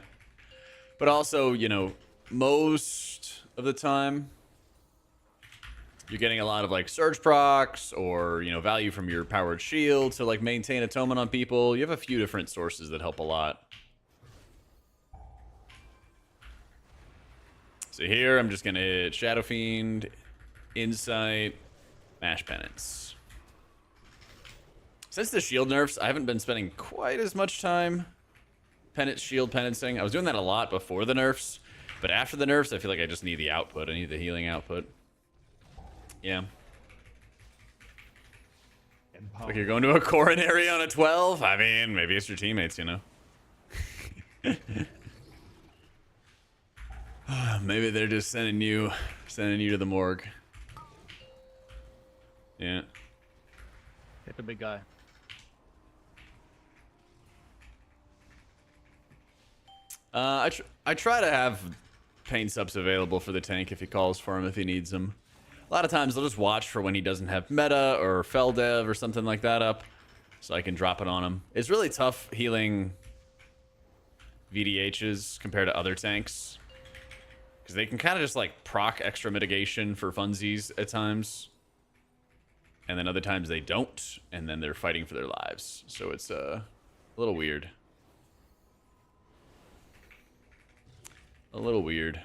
But also, you know, most of the time, you're getting a lot of, like, surge procs or, you know, value from your powered shield to, like, maintain atonement on people. You have a few different sources that help a lot. So here, I'm just going to hit Shadow Fiend, Insight, Mash Penance. Since the shield nerfs, I haven't been spending quite as much time shield penancing. I was doing that a lot before the nerfs, but after the nerfs, I feel like I just need the output. I need the healing output. Yeah. Like you're going to a coronary on a 12? I mean, maybe it's your teammates, you know? Maybe they're just sending you to the morgue. Yeah. Hit the big guy. I try to have pain subs available for the tank if he calls for him, if he needs them. A lot of times I'll just watch for when he doesn't have meta or fell dev or something like that up, so I can drop it on him. It's really tough healing VDHs compared to other tanks, because they can kind of just like proc extra mitigation for funsies at times, and then other times they don't, and then they're fighting for their lives. So it's a little weird. A little weird.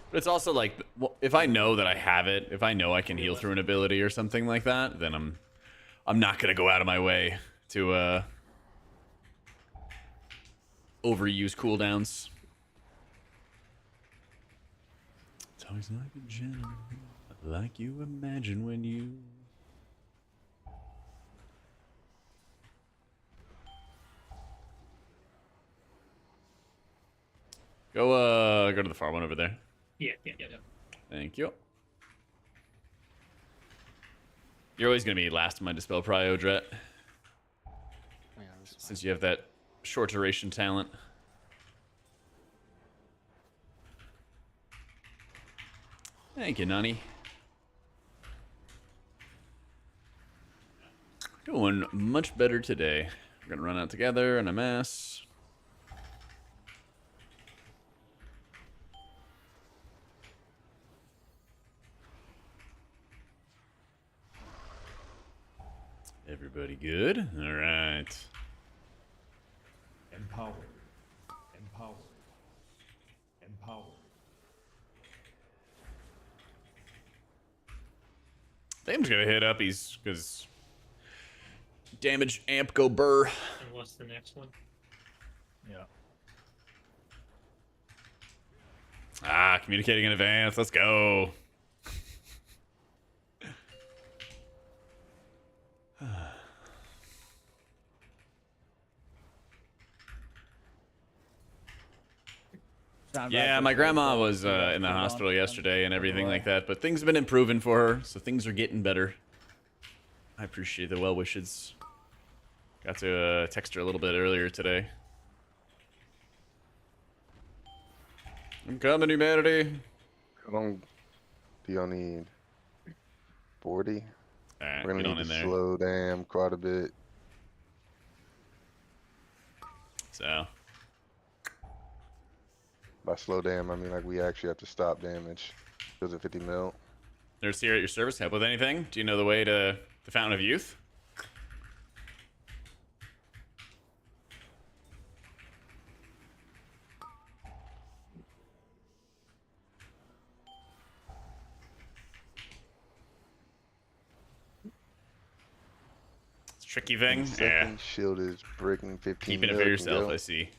But it's also like, if I know that I have it, if I know I can heal through an ability or something like that, then I'm not gonna go out of my way to overuse cooldowns. It's always like a gentleman, like you imagine when you. Go to the far one over there. Yeah. Thank you. You're always gonna be last in my dispel prio, Dret. Since you have that short duration talent. Thank you, Nani. Doing much better today. We're gonna run out together in a mess. Everybody good? All right. Empowered. Empowered. Empowered. Dame's gonna hit up. He's because damage amp go burr. And what's the next one? Yeah. Ah, communicating in advance. Let's go. Yeah, my grandma was in the hospital yesterday and everything like that, but things have been improving for her, so things are getting better. I appreciate the well wishes. Got to text her a little bit earlier today. I'm coming, humanity. How long do y'all need? 40? Alright, We're get gonna on need in to there. slow down quite a bit. So, By slow down, I mean like we actually have to stop damage because of 50 mil. nurse here at your service. Help with anything? Do you know the way to The Fountain of Youth? It's a tricky thing. Yeah. Second shield is breaking 15 Keeping it mil, for can yourself, go. I see.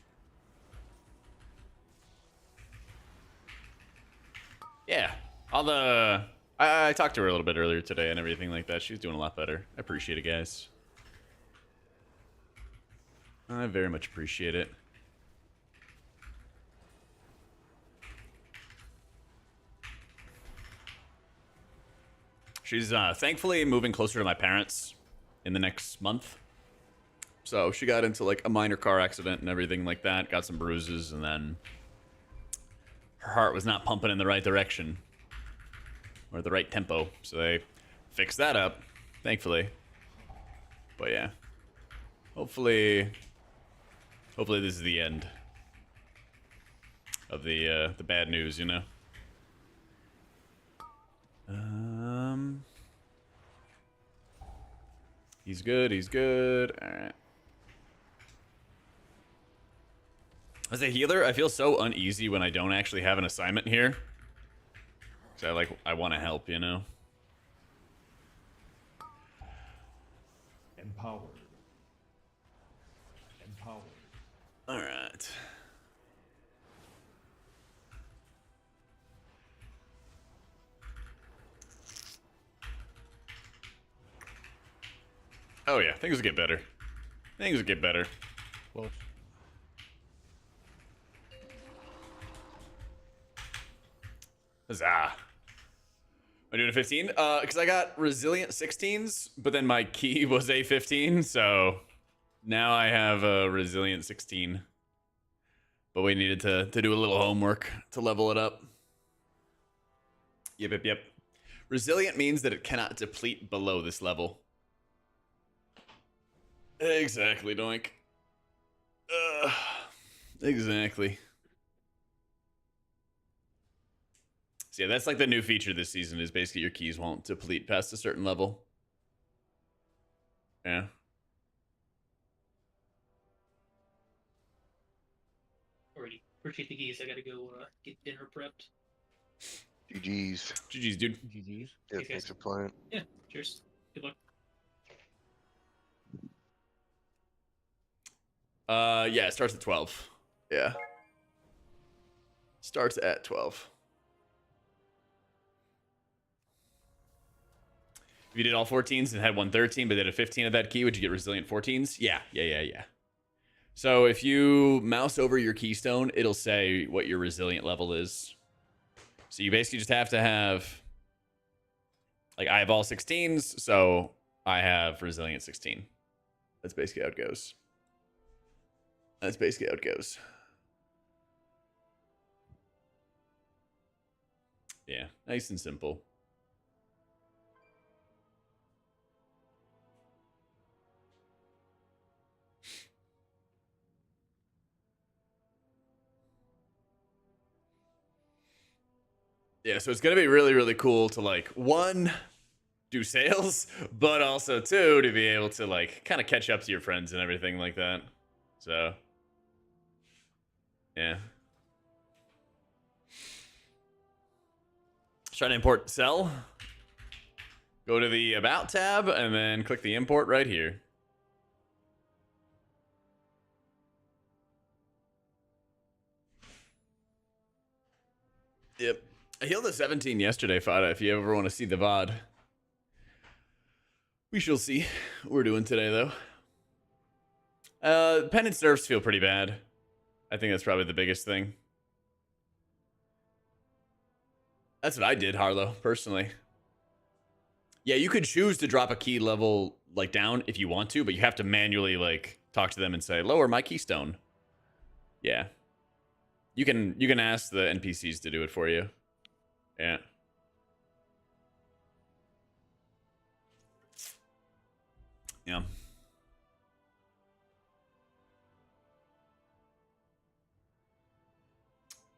Yeah. All the... I talked to her a little bit earlier today and everything like that. She's doing a lot better. I appreciate it, guys. I very much appreciate it. She's thankfully moving closer to my parents in the next month. So she got into like a minor car accident and everything like that. Got some bruises, and then her heart was not pumping in the right direction or the right tempo. So they fixed that up, thankfully. But yeah, hopefully this is the end of the bad news, you know. He's good. He's good. All right. As a healer, I feel so uneasy when I don't actually have an assignment here. So I want to help, you know. Empowered. Empowered. All right. Oh yeah, things will get better. Things will get better. Well, Huzzah. Am I doing a 15? Because I got resilient 16s, but then my key was a 15, so now I have a resilient 16. But we needed to do a little homework to level it up. Yep. Resilient means that it cannot deplete below this level. Exactly, Doink. Exactly. So yeah, that's like the new feature this season, is basically your keys won't deplete past a certain level. Yeah. Already appreciate the keys. I gotta go get dinner prepped. GG's. GG's, dude. GG's. Yeah, Hey, thanks guys. for playing. Yeah, cheers. Good luck. Yeah, it starts at 12. Yeah. Starts at 12. If you did all 14s and had 113, but did a 15 of that key, would you get resilient 14s? Yeah. So if you mouse over your keystone, it'll say what your resilient level is. So you basically just have to have, like, I have all 16s, so I have resilient 16. That's basically how it goes. Yeah, nice and simple. Yeah, so it's going to be really, really cool to, like, one, do sales, but also, two, to be able to, like, kind of catch up to your friends and everything like that. So, yeah. Try to import sell. Go to the About tab, and then click the import right here. Yep. I healed a 17 yesterday, Fada, if you ever want to see the VOD. We shall see what we're doing today, though. Penance nerfs feel pretty bad. I think that's probably the biggest thing. That's what I did, Harlow, personally. Yeah, you could choose to drop a key level, like, down if you want to, but you have to manually, like, talk to them and say, lower my keystone. Yeah. You can ask the NPCs to do it for you. Yeah. Yeah.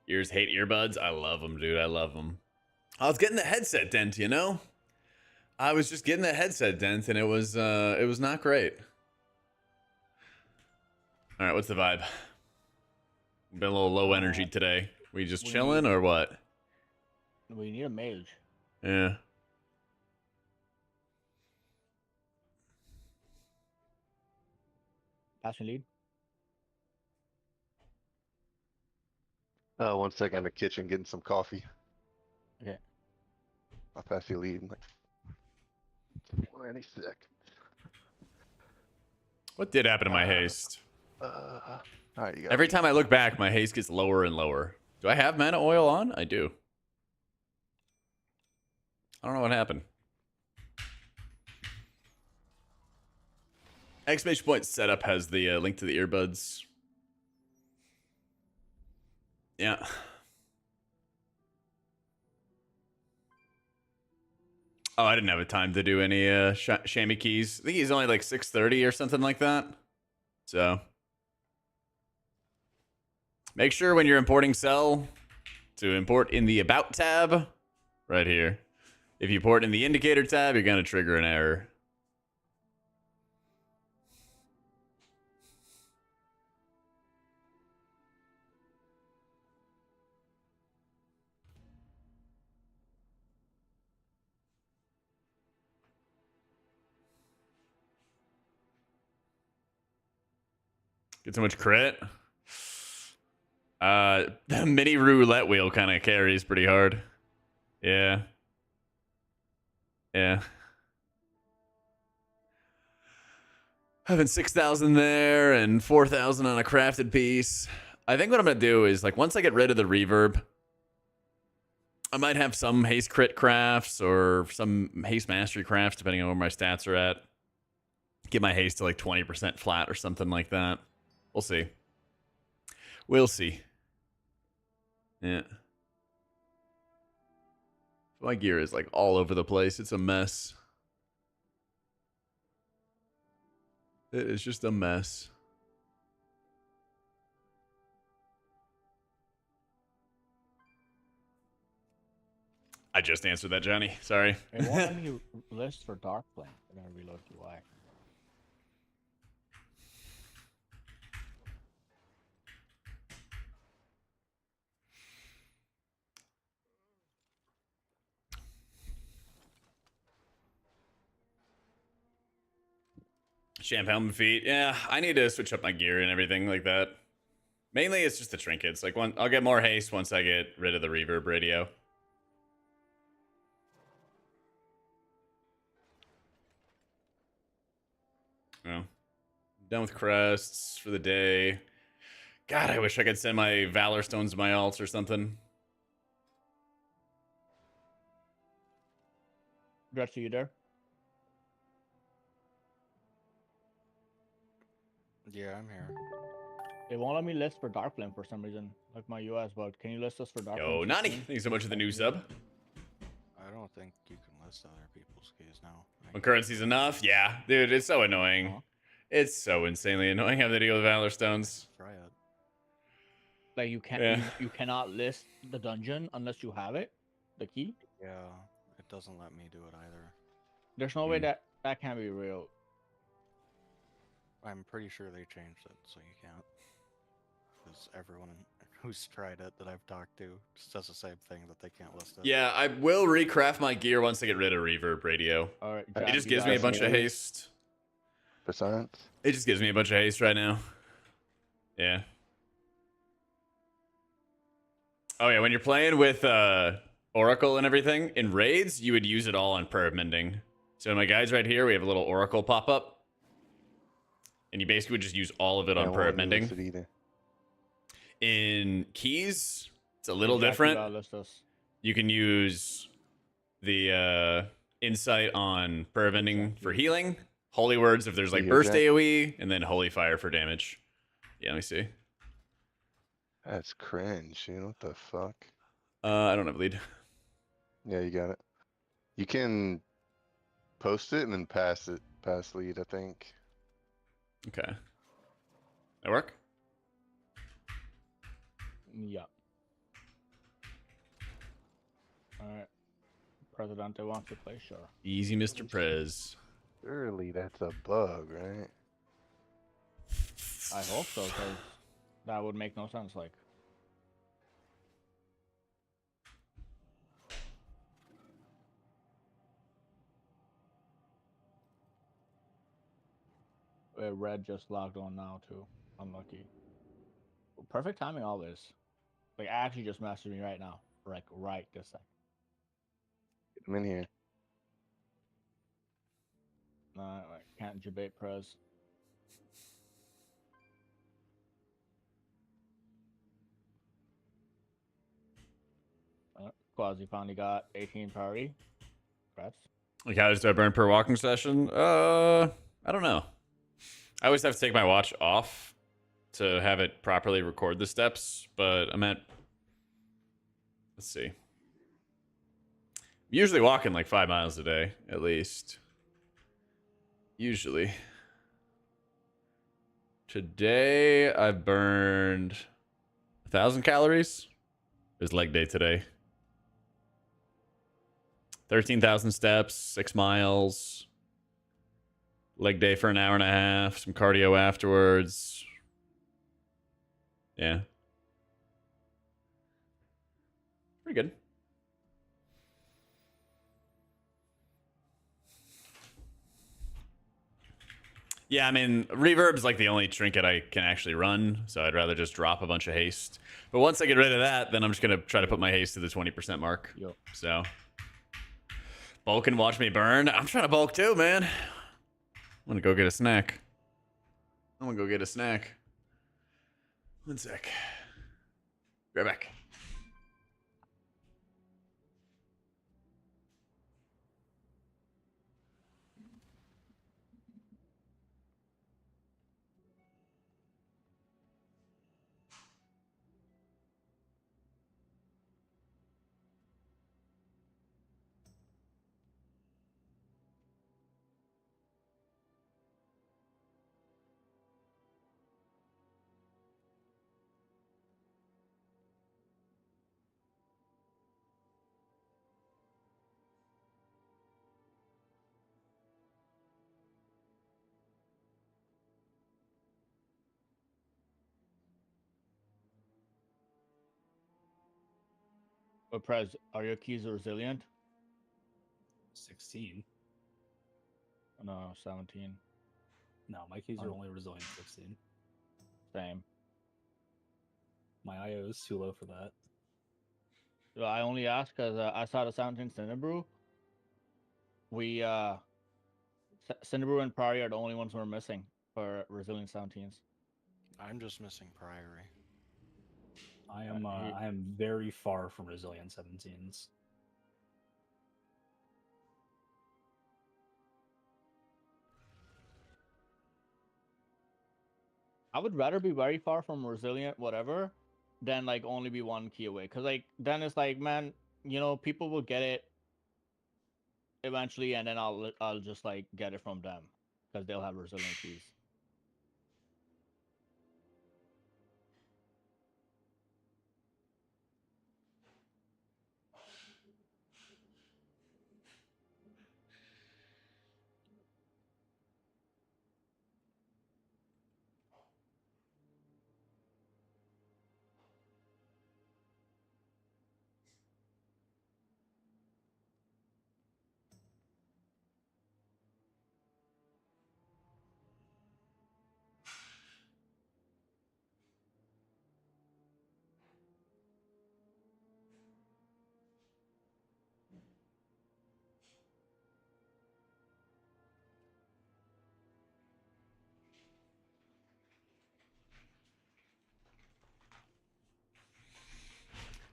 Ears hate earbuds. I love them, dude. I love them. I was getting the headset dent, you know? I was just getting that headset dent, and it was not great. All right, what's the vibe? Been a little low energy today. We just we chilling need- or what? We need a mage. Yeah. Pass me lead. 1 second in the kitchen getting some coffee. Okay. I'll pass you a lead in like 20 seconds. What did happen to my haste? Alright, you got Every it. time I look back, my haste gets lower and lower. Do I have mana oil on? I do. I don't know what happened. Exclamation point setup has the link to the earbuds. Yeah. Oh, I didn't have a time to do any chamois keys. I think he's only like 6:30 or something like that. So make sure when you're importing cell to import in the about tab right here. If you port in the indicator tab, you're going to trigger an error. Get so much crit. The mini roulette wheel kind of carries pretty hard. Yeah. Yeah. Having 6,000 there and 4,000 on a crafted piece. I think what I'm going to do is, like, once I get rid of the reverb, I might have some haste crit crafts or some haste mastery crafts, depending on where my stats are at. Get my haste to like 20% flat or something like that. We'll see. We'll see. Yeah. My gear is like all over the place. It's a mess. It is just a mess. I just answered that, Johnny. Sorry. It won't let me list for Dark Flame. I'm gonna reload UI. Champagne feet. Yeah, I need to switch up my gear and everything like that. Mainly, it's just the trinkets. Like, I'll get more haste once I get rid of the reverb radio. Oh. Done with crests for the day. God, I wish I could send my Valor stones to my alts or something. Dretch, are you there? Yeah, I'm here. It won't let me list for Dark Flame for some reason, like my US, but can you list us for Dark Yo, Flame? Nani, 16? thanks so much for the new sub. I don't think you can list other people's keys now. When currency's enough? Yeah, dude, it's so annoying. Uh-huh. It's so insanely annoying having to deal with Valor stones. Try it. Like you can't, Yeah. you cannot list the dungeon unless you have it, the key. Yeah, it doesn't let me do it either. There's no way that can be real. I'm pretty sure they changed it so you can't. Because everyone who's tried it that I've talked to says the same thing, that they can't list it. Yeah, I will recraft my gear once I get rid of reverb radio. All right, It Jack, just you gives me a guys bunch of ready? haste. Besides, It just gives me a bunch of haste right now. Yeah. Oh yeah, when you're playing with Oracle and everything, in raids, you would use it all on perp mending. So in my guides right here, we have a little Oracle pop up. And you basically would just use all of it on perp mending. either. In keys, it's a little Jack, you different. gotta list us. You can use the insight on perp mending for healing, holy words if there's like Here, burst Jack. AoE, and then holy fire for damage. Yeah, let me see. That's cringe, dude. What the fuck? I don't have lead. Yeah, you got it. You can post it and then pass lead, I think. Okay. That work? Yeah. All right. Presidente wants to play, sure. Easy, Mr. Prez. Surely that's a bug, right? I hope so, because that would make no sense. Like, Red just logged on now too. Unlucky. Perfect timing always. Like, actually just messaged me right now. Like, right this second. Get him in here. No, I can't debate Prez. Quasi finally got 18 priority. Congrats. Like, how does I burn per walking session? I don't know. I always have to take my watch off to have it properly record the steps, but I'm at, let's see. I'm usually walking like 5 miles a day, at least. Usually. Today, I burned 1,000 calories. It was leg day today. 13,000 steps, 6 miles. Leg day for an hour and a half. Some cardio afterwards. Yeah. Pretty good. Yeah, I mean, reverb's like the only trinket I can actually run, so I'd rather just drop a bunch of haste. But once I get rid of that, then I'm just going to try to put my haste to the 20% mark. Yep. So, bulk and watch me burn. I'm trying to bulk too, man. I'm going to go get a snack. One sec. Be right back. But Prez, are your keys resilient? 16. No, 17. No, my keys are only resilient 16. Same. My IO is too low for that. So I only asked because I saw the 17 Cinderbrew. We, Cinderbrew and Prairie are the only ones we're missing for resilient 17s. I'm just missing Priory. I am very far from resilient 17s. I would rather be very far from resilient whatever than like only be one key away. Cause like then it's like, man, you know, people will get it eventually, and then I'll just like get it from them because they'll have resilient keys.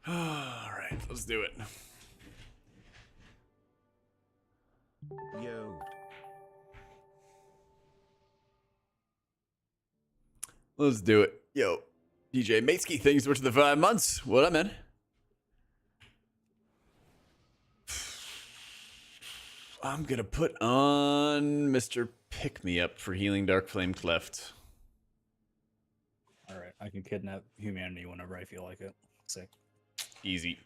All right, let's do it. Yo. Let's do it. Yo, DJ Matesky, thanks so much for the 5 months. What up, man? I'm gonna put on Mr. Pick Me Up for healing Dark Flame Cleft. Alright, I can kidnap humanity whenever I feel like it. Sick. Easy.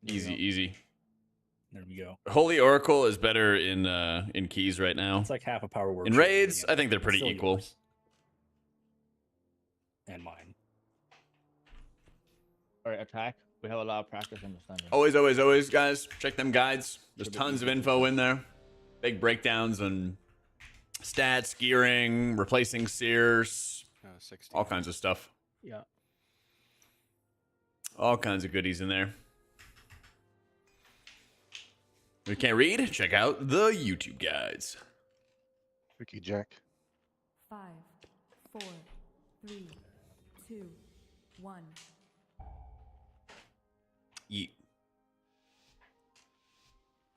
Easy, easy. There we go. Holy Oracle is better in keys right now. It's like half a power workshop. In raids, again. I think they're It's pretty still equal. yours. And mine. All right, attack. We have a lot of practice in this dungeon. Always, guys. Check them guides. There's Should be tons of easy. info in there. Big breakdowns on stats, gearing, replacing sears, 60. all kinds of stuff. Yeah. All kinds of goodies in there. If you can't read, check out the YouTube guides. Ricky Jack. 5, 4, 3, 2, 1. Yeet.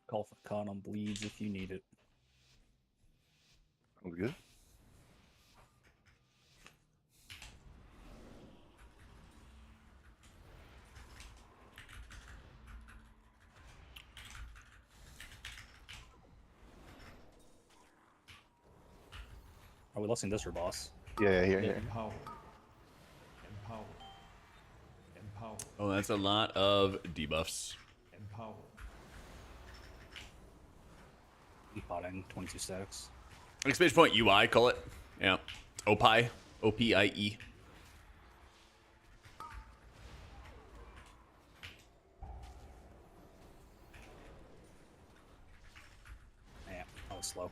Call for con on bleeds if you need it. Sounds good. Are we listening to this or boss? Yeah, here. Empower. Empower. Empower. Oh, that's a lot of debuffs. Empower. Potting 22 stacks. Exclamation point UI, call it. Yeah. OPIE. OPIE. Yeah, that was slow.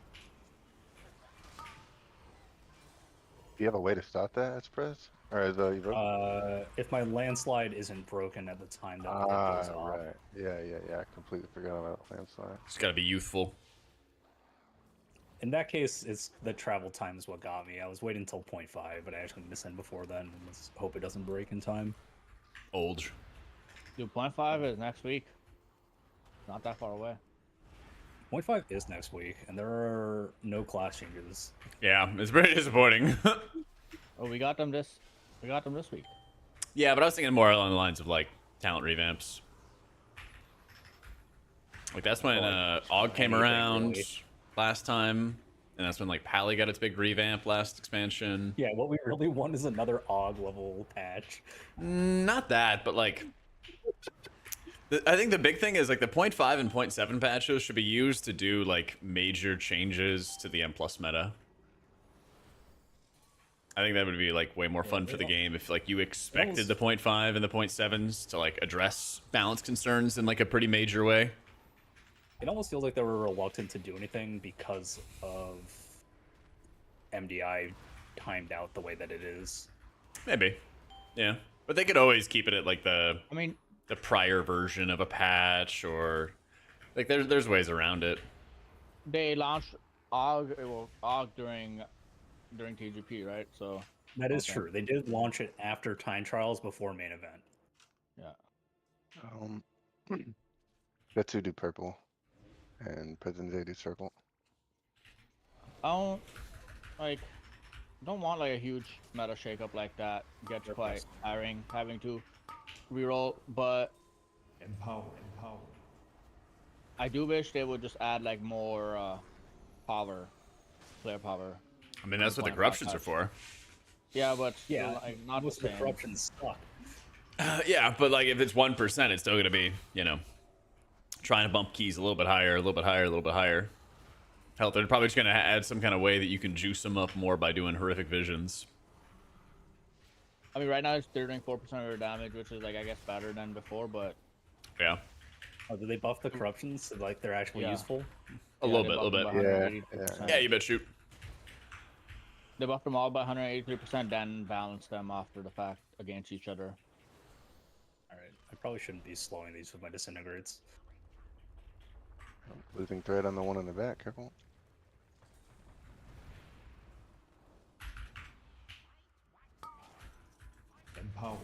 Do you have a way to stop that, Express? Or is you broke? If my landslide isn't broken at the time that it goes off. Right. Yeah. I completely forgot about landslide. Just gotta be youthful. In that case, it's the travel time is what got me. I was waiting until 0.5, but I actually missed in before then, and let's hope it doesn't break in time. Old. Dude, 0.5 is next week. Not that far away. 0.5 is next week, and there are no class changes. Yeah, it's very disappointing. Oh, we got them this week. Yeah, but I was thinking more along the lines of like talent revamps. Like that's when Og came anything, around really. last time, and that's when like Pally got its big revamp last expansion. Yeah, what we really want is another AUG level patch. Not that, but like I think the big thing is like the 0.5 and 0.7 patches should be used to do like major changes to the M+ meta. I think that would be like way more fun for the game if like you expected the 0.5 and the 0.7s to like address balance concerns in like a pretty major way. It almost feels like they were reluctant to do anything because of MDI timed out the way that it is. Maybe. Yeah. But they could always keep it at like the I mean, the prior version of a patch, or like there's ways around it. they launched AUG during TGP, right? So That is Okay. true. They did launch it after time trials before main event. yeah. Betsu do purple. And President Zay do circle. I don't want like a huge meta shakeup like that. Gets quite tiring having to reroll, but Empower. I do wish they would just add like more power, player power. I mean, that's what the 0.5 corruptions are patch. for. Yeah, but Yeah, still, like, not most the of the same. corruptions suck. Yeah, but like if it's 1%, it's still gonna be, you know, trying to bump keys a little bit higher, a little bit higher, a little bit higher. Hell, they're probably just gonna add some kind of way that you can juice them up more by doing horrific visions. I mean, right now they're doing 4% of their damage, which is like I guess better than before, but Yeah, Oh, did they buff the corruptions so like they're actually Yeah. useful? a yeah, little they bit, a little buffed bit. them by Yeah, 183%. Yeah, you bet shoot. They buffed them all by 183%, then balanced them after the fact against each other. Alright, I probably shouldn't be slowing these with my disintegrates. Losing thread on the one in the back. Careful. Empower.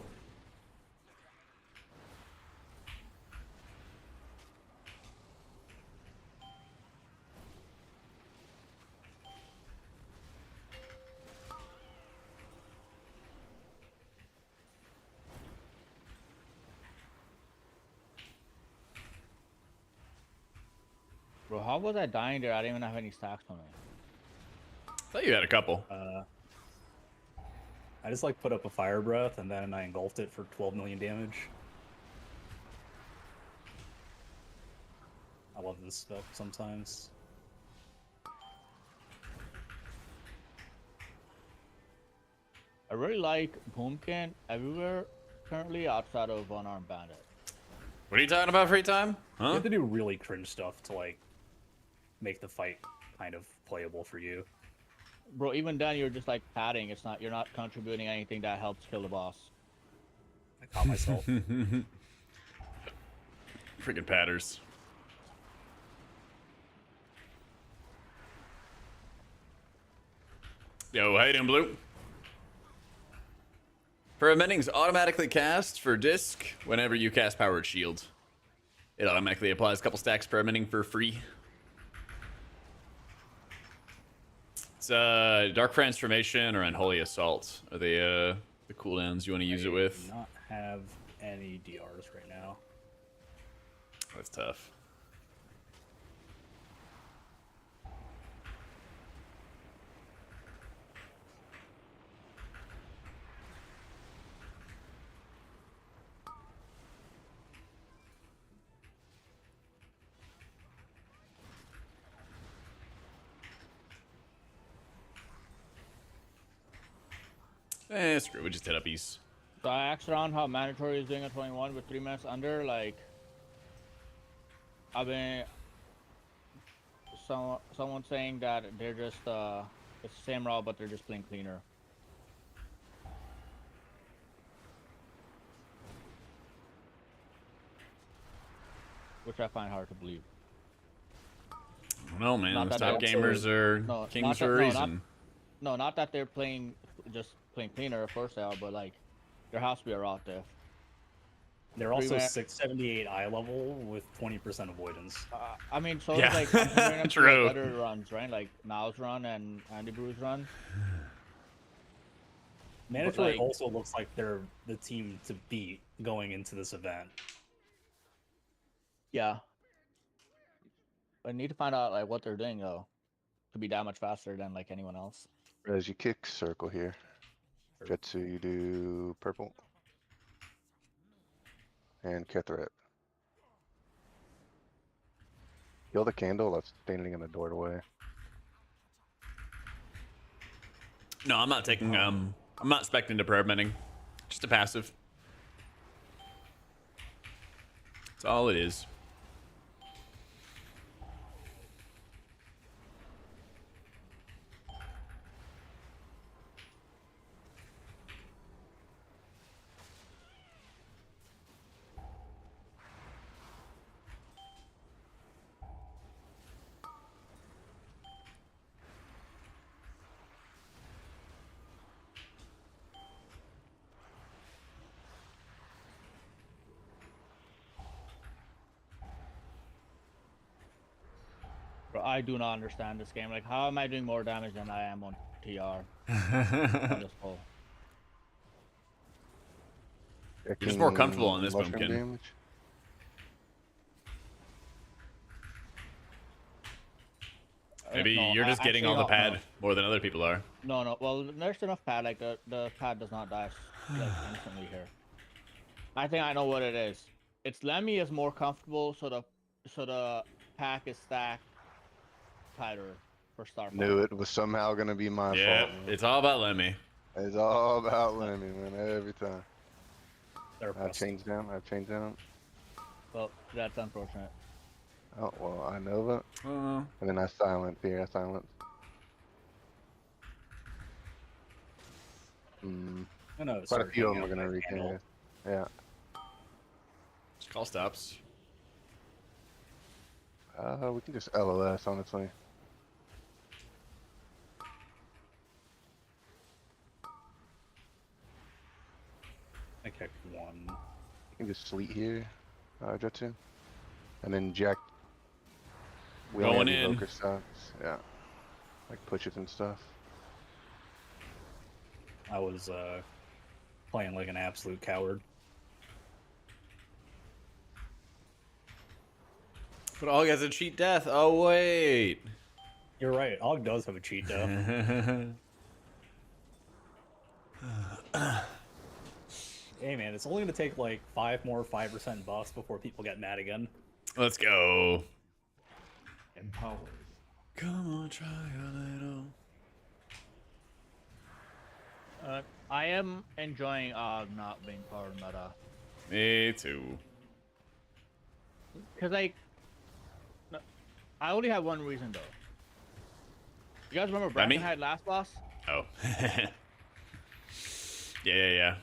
Bro, how was I dying there? I didn't even have any stacks on me. I thought you had a couple. I just like put up a fire breath and then I engulfed it for 12 million damage. love this stuff sometimes. I really like Boomkin everywhere currently outside of Unarmed Bandit. What are you talking about, free time? You Huh? have to do really cringe stuff to like make the fight kind of playable for you. Bro, even then you're just like padding. You're not contributing anything that helps kill the boss. I caught myself. Freaking patters. Yo, how you doing, Blue? Permitting's automatically cast for disc whenever you cast Powered Shield. It automatically applies a couple stacks permitting for free. It's Dark Transformation or Unholy Assault are the cooldowns you want to use it with. I do not have any DRs right now. That's tough. Screw it, we just hit up east. So I asked around how mandatory is doing a 21 with 3 minutes under. Like, I've been someone saying that they're just it's the same route, but they're just playing cleaner. Which I find hard to believe. No, man, Not the that top I- gamers are No, kings not for a that- no, not- reason. No, not that they're just playing cleaner, of course they are, but like, there has to be a route there. They're also Three-man- 678 eye level with 20% avoidance. I mean, so Yeah. it's like I'm comparing them to, like, True. other runs, right? Like Mao's run and Andy Brew's run. Mandatory like- also looks like they're the team to beat going into this event. Yeah. I need to find out like what they're doing though, to be that much faster than like anyone else. As you kick circle here. Jetsu, you do purple. And Kethret. Kill the candle that's standing in the doorway. No, I'm not taking I'm not expecting to permitting. Just a passive. That's all it is. Bro, I do not understand this game. Like, how am I doing more damage than I am on TR? On this hole. You're just more comfortable on this Mushroom pumpkin. damage. Maybe No, you're just getting actually all the not, pad no. more than other people are. No. Well, there's enough pad. Like the pad does not die like instantly here. I think I know what it is. It's Lemmy is more comfortable, so the pack is stacked tighter for Star. Knew it was somehow gonna be my Yeah, fault. Man. it's all about Lemmy. It's all about Lemmy, man, every time. They're I've pressed. changed down. Well, that's unfortunate. Oh, well, I Nova. Uh, And then I silence here, I silence. I know, Quite a few of them are gonna recast. Yeah. just call stops. We can just LOS, honestly. I kicked one. You can just sleet here, Jetsu. And then Jack. We only Going have in. Evoker stocks. Yeah. Like pushes and stuff. I was playing like an absolute coward. But Og has a cheat death. Oh wait. You're right. Og does have a cheat death. Hey man, it's only gonna take like 5 more 5% buffs before people get mad again. Let's go. Empowered. Come on, try a little. I am enjoying not being part of meta. Me too. Cause like, I only have one reason though. You guys remember Remy? Brackenhide last boss? Oh. Yeah.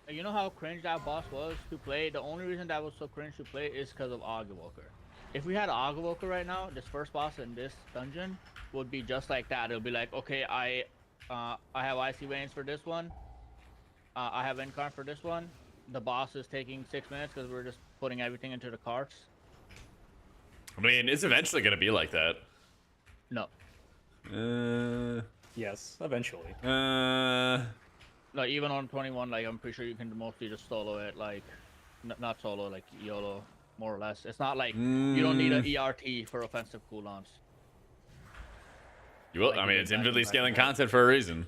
You know how cringe that boss was to play? The only reason that was so cringe to play is because of Ogwoker. If we had Ogwoker right now, this first boss in this dungeon would be just like that. It'll be like, okay, I have Icy Veins for this one. I have Incarn for this one. The boss is taking 6 minutes because we're just putting everything into the carts. I mean, it's eventually gonna be like that. No. Yes, eventually. Like even on 21, like I'm pretty sure you can mostly just solo it, like not solo, like YOLO, more or less. It's not like you don't need an ERT for offensive cooldowns. You will. Like I you mean, did it's back in infinitely scaling Brackenhide. content for a reason.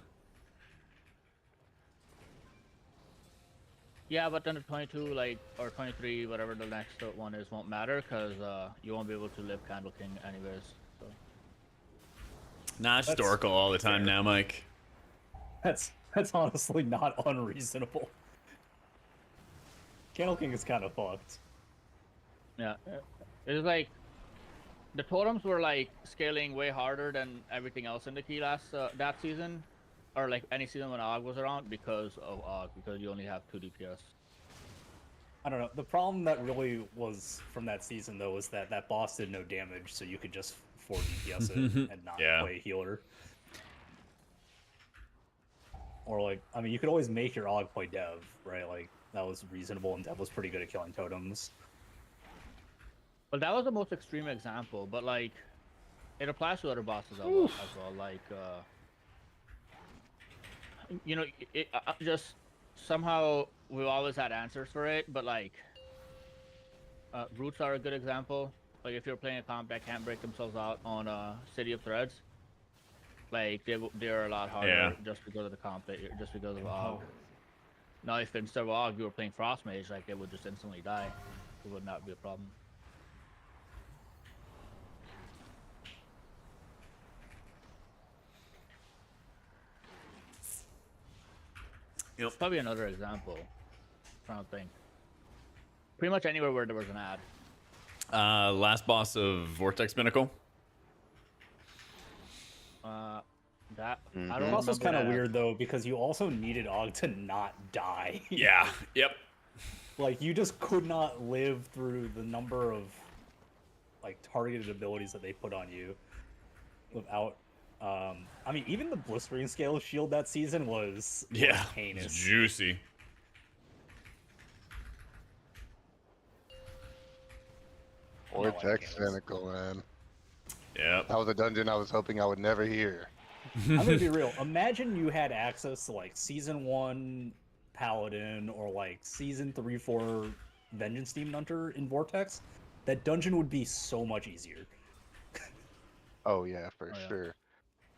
Yeah, but then the 22, like, or 23, whatever the next one is, won't matter because you won't be able to live Candle King anyways. So. Nah, it's That's historical all the time now, Mike. That's honestly not unreasonable. Candle King is kind of fucked. Yeah, it's like the totems were like scaling way harder than everything else in the key last that season, or like any season when Og was around because of Og, because you only have 2 DPS. I don't know. The problem that really was from that season though was that that boss did no damage, so you could just 4 DPS it and not Yeah. play healer. Or like, I mean, you could always make your Og play Dev, right? Like that was reasonable, and Dev was pretty good at killing totems. But that was the most extreme example. But like, it applies to other bosses as well. Like, you know, just somehow we've always had answers for it. But like, roots are a good example. Like if you're playing a comp that can't break themselves out on City of Threads, like they're a lot harder Yeah. just because of the comp, just because of Og. Empowered. Now if instead of Og you were playing Frost Mage, like it would just instantly die. It would not be a problem. Yep. Probably another example. I'm trying to think. Pretty much anywhere where there was an ad. Last boss of Vortex Pinnacle. That I Mhm. don't It also remember kind of that. weird though because you also needed Og to not die. Yeah. Yep. Like you just could not live through the number of like targeted abilities that they put on you without I mean even the blistering scale shield that season was Yeah. heinous. It's juicy. Vortex No, I can't. Pinnacle, man. Yep. That was a dungeon I was hoping I would never hear. I'm gonna be real. Imagine you had access to like season 1 Paladin or like season 3, 4 Vengeance Demon Hunter in Vortex. That dungeon would be so much easier. Oh yeah, for Oh, yeah. sure.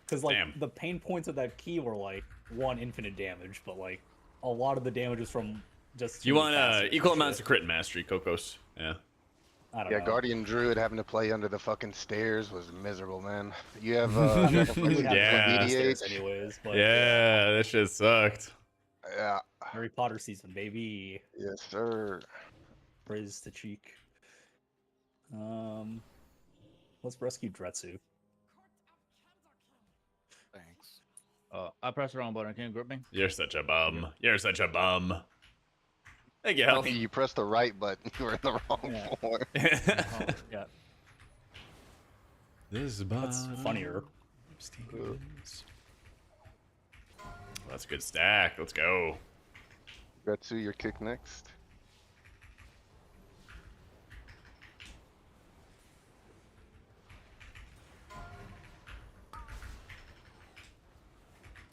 Because like Damn. the pain points of that key were like 1 infinite damage, but like a lot of the damage is from just You too want fast equal shit. amounts of crit mastery, Kokos. Yeah. I don't Yeah, know. Guardian Druid having to play under the fucking stairs was miserable, man. You have I mean, fucking you would have to Yeah. play downstairs VDH. anyways, but Yeah, that shit sucked. Yeah, Harry Potter season, baby. yes sir. Praise to Cheek. Let's rescue Dretsu. Thanks. I pressed the wrong button. Can you grip me? You're such a bum. You're such a bum. Thank you, I Health. think you pressed the right button. You were in the wrong Yeah. floor. Oh, yeah. This is That's funnier. That's a good stack. Let's go. Retsu, your kick next.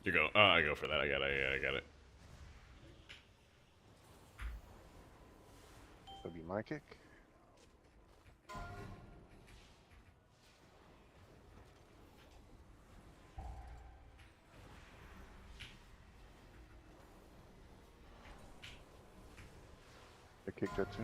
You go. Oh, I go for that. I got it. That'll be my kick. I kicked that too.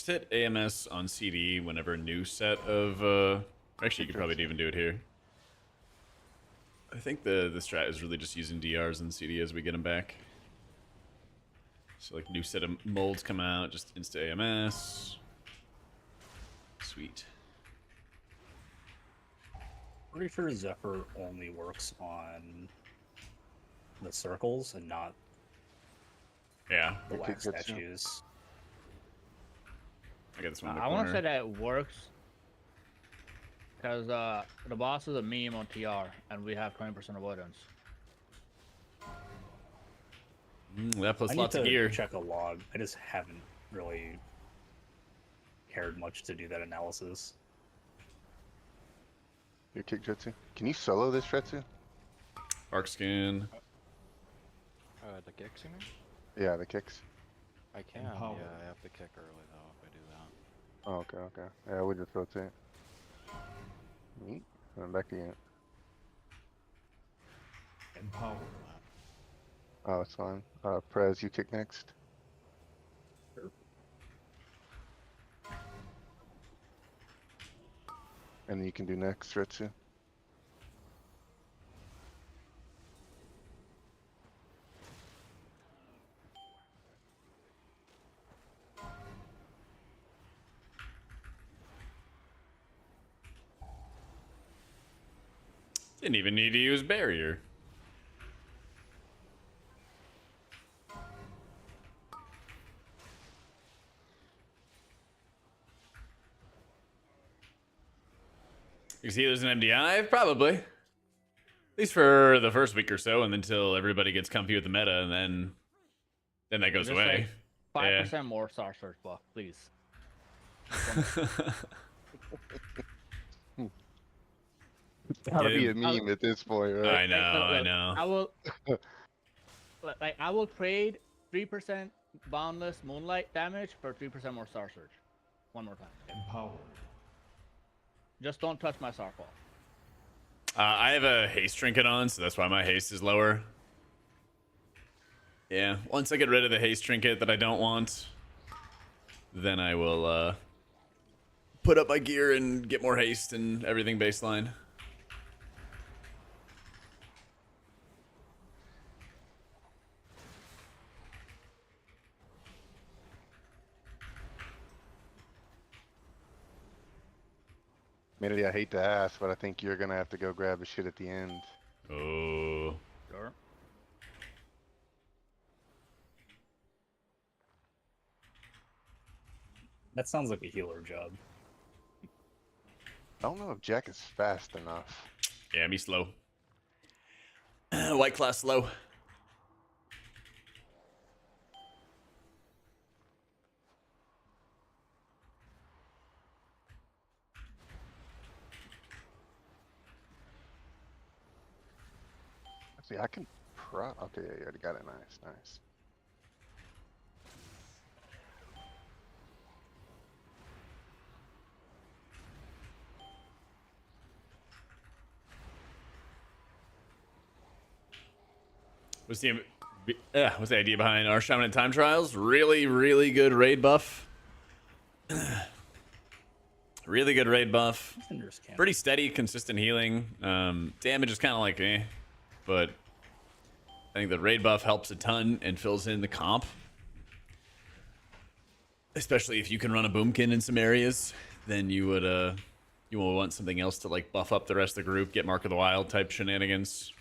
hit AMS on CD whenever a new set of. Actually, you could probably even do it here. I think the strat is really just using DRs and CD as we get them back. So like new set of molds come out, just insta AMS. Sweet. Pretty sure Zephyr only works on the circles and not Yeah. the Okay, wax good stuff. statues. I got this one in the I want corner. to say that it works because the boss is a meme on TR, and we have 20% avoidance. That plus I lots need of to gear. check a log. I just haven't really cared much to do that analysis. Your kick Tretsu. Can you solo this Tretsu? Arc skin. The kicks, you mean? Yeah, the kicks. I can. Empower. Yeah, I have to kick early though if I do that. Oh, okay, okay. Yeah, we just rotate. Neat. And back again. Empower. Oh, it's fine. Prez, you kick next. And then you can do next, Tretsu. Didn't even need to use barrier. Because healers and MDI? Probably. At least for the first week or so, and until everybody gets comfy with the meta, and then that goes Just away. like 5% more Star Search buff, please. Gotta be Yeah. a meme at this point, right? I know, I know. I will, I will trade 3% boundless moonlight damage for 3% more Star Search. One more time. Empower. Just don't touch my Starfall. I have a haste trinket on, so that's why my haste is lower. Yeah, once I get rid of the haste trinket that I don't want, then I will put up my gear and get more haste and everything baseline. Minity, I hate to ask, but I think you're gonna have to go grab a shit at the end. Oh. Sure. That sounds like a healer job. I don't know if Jack is fast enough. Yeah, me slow. White class slow. See, I can okay, yeah, you already got it. Nice, nice. What's the idea behind our Shaman Time Trials? Really, really good raid buff. Really good raid buff. Pretty steady, consistent healing. Damage is kind of like eh, but I think the raid buff helps a ton and fills in the comp. Especially if you can run a boomkin in some areas, then you would you will want something else to like buff up the rest of the group, get Mark of the Wild type shenanigans.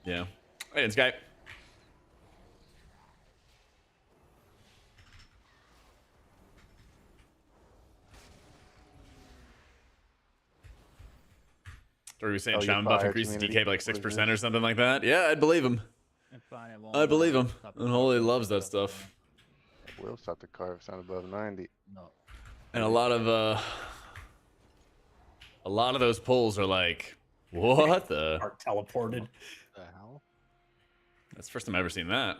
Yeah. Hey, it's Guy. Or were we saying Oh, you're Shaman buff fired, increases community. DK by like What is 6% or this? something like that? Yeah, I'd believe him. It's fine, it won't, I believe him. stop it. Unholy loves that stuff. Will stop the car if it's not above 90. No. And a lot of those pulls are like, what the? Are teleported. The hell? That's the first time I've ever seen that.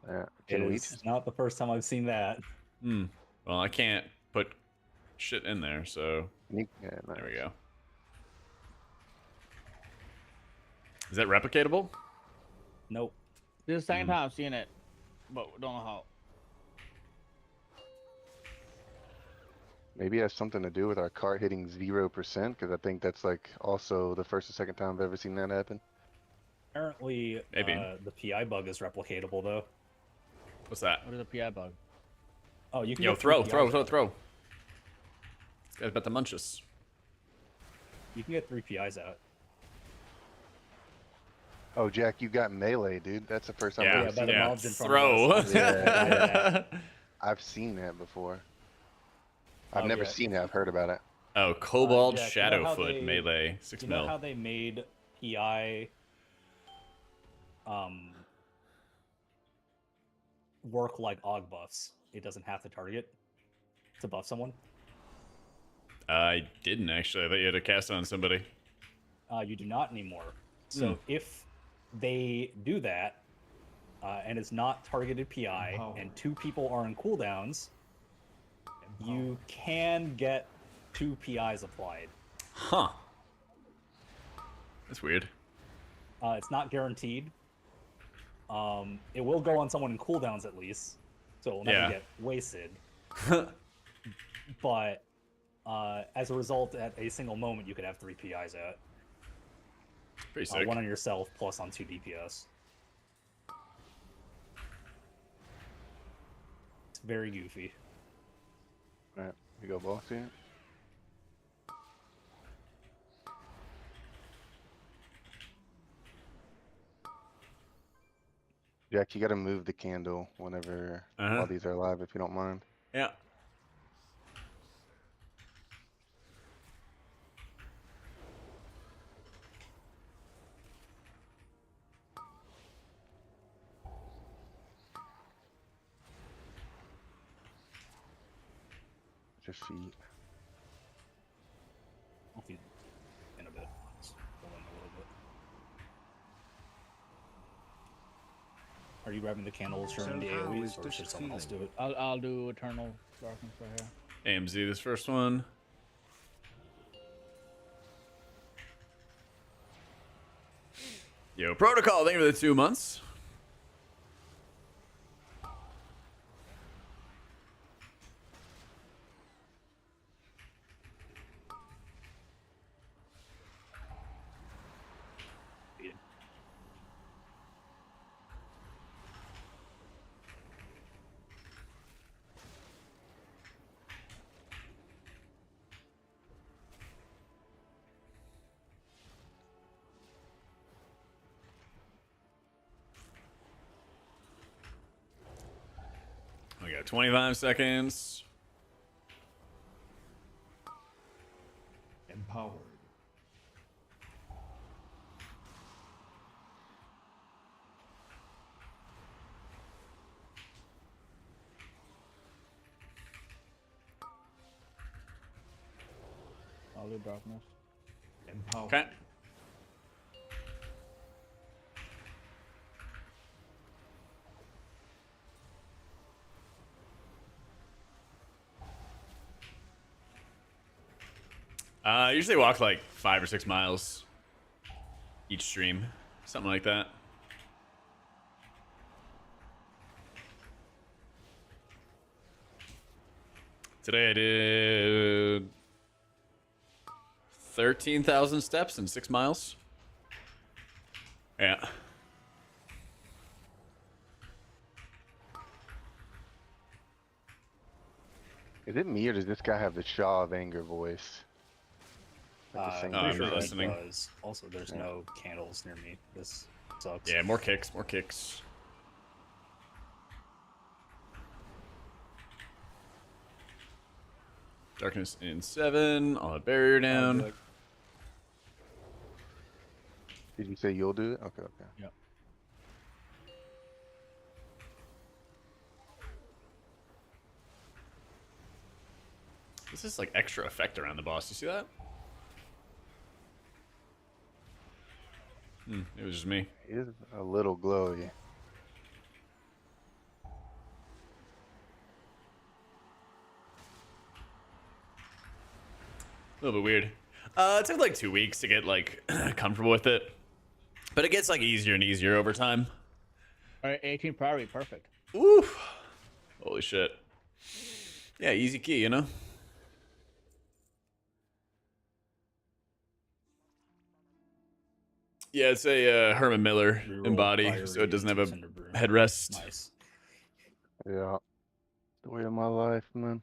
Yeah. It Can we? is not the first time I've seen that. Hmm. Well, I can't put shit in there, so Yeah, there nice. we go. Is that replicatable? Nope. This is the second time I've seen it. but don't know how. Maybe it has something to do with our cart hitting 0%, because I think that's like also the first or second time I've ever seen that happen. Apparently, Maybe. the PI bug is replicatable though. What's that? What is a PI bug? Oh, you can Yo, get three throw. PIs out. This guy's about to munch us. You can get 3 PIs out. Oh, Jack, you got melee, dude. That's the first time I've Yeah, ever by seen the yeah. mobs in front Throw. of us. Yeah. I've seen that before. I've Oh, never yeah. seen it. I've heard about it. Oh, Cobalt Jack, you know how Shadowfoot they- melee 6 You know mil. how they made PI work like AUG buffs? It doesn't have to target to buff someone. I didn't actually. I thought you had to cast it on somebody. You do not anymore. So if they do that, and it's not targeted PI, Empower. and 2 people are in cooldowns, you can get 2 PIs applied. Huh. That's weird. It's not guaranteed. It will go on someone in cooldowns at least, so it will never Yeah. get wasted. But as a result, at a single moment, you could have 3 PIs out. Pretty sick. 1 on yourself plus on 2 DPS. It's very goofy. Alright, you go boss here. Jack, you gotta move the candle whenever all these are alive, if you don't mind. Yeah. Just feet. I'll feed in a bit. Just hold on a little bit. Are you grabbing the candles during the How AoEs, is or this should someone else do feeling? it? I'll do Eternal Darkness right here. AMZ this first one. Yo, Protocol, thank you for the 2 months. We got 25 seconds. Empowered. I'll do Darkness. Empowered. Okay. I usually walk like 5 or 6 miles each stream, something like that. Today I did 13,000 steps in 6 miles. Yeah. Is it me or does this guy have the Shaw of Anger voice? Like the same I'm Pretty not sure it listening. does. Also, there's no candles near me. This sucks. Yeah, more kicks, more kicks. Darkness in 7. I'll have barrier down. Did you say you'll do it? Okay, okay. Yep. This is like extra effect around the boss. You see that? It was just me. He is a little glowy. A little bit weird. It took like 2 weeks to get like comfortable with it, but it gets like easier and easier over time. Alright, 18 priority, perfect. Ooh. Holy shit. Yeah, easy key, you know? Yeah, it's a Herman Miller Reroll embody, fiery so it doesn't have to a Cinder Brew. headrest. Nice. Yeah. Story of my life, man.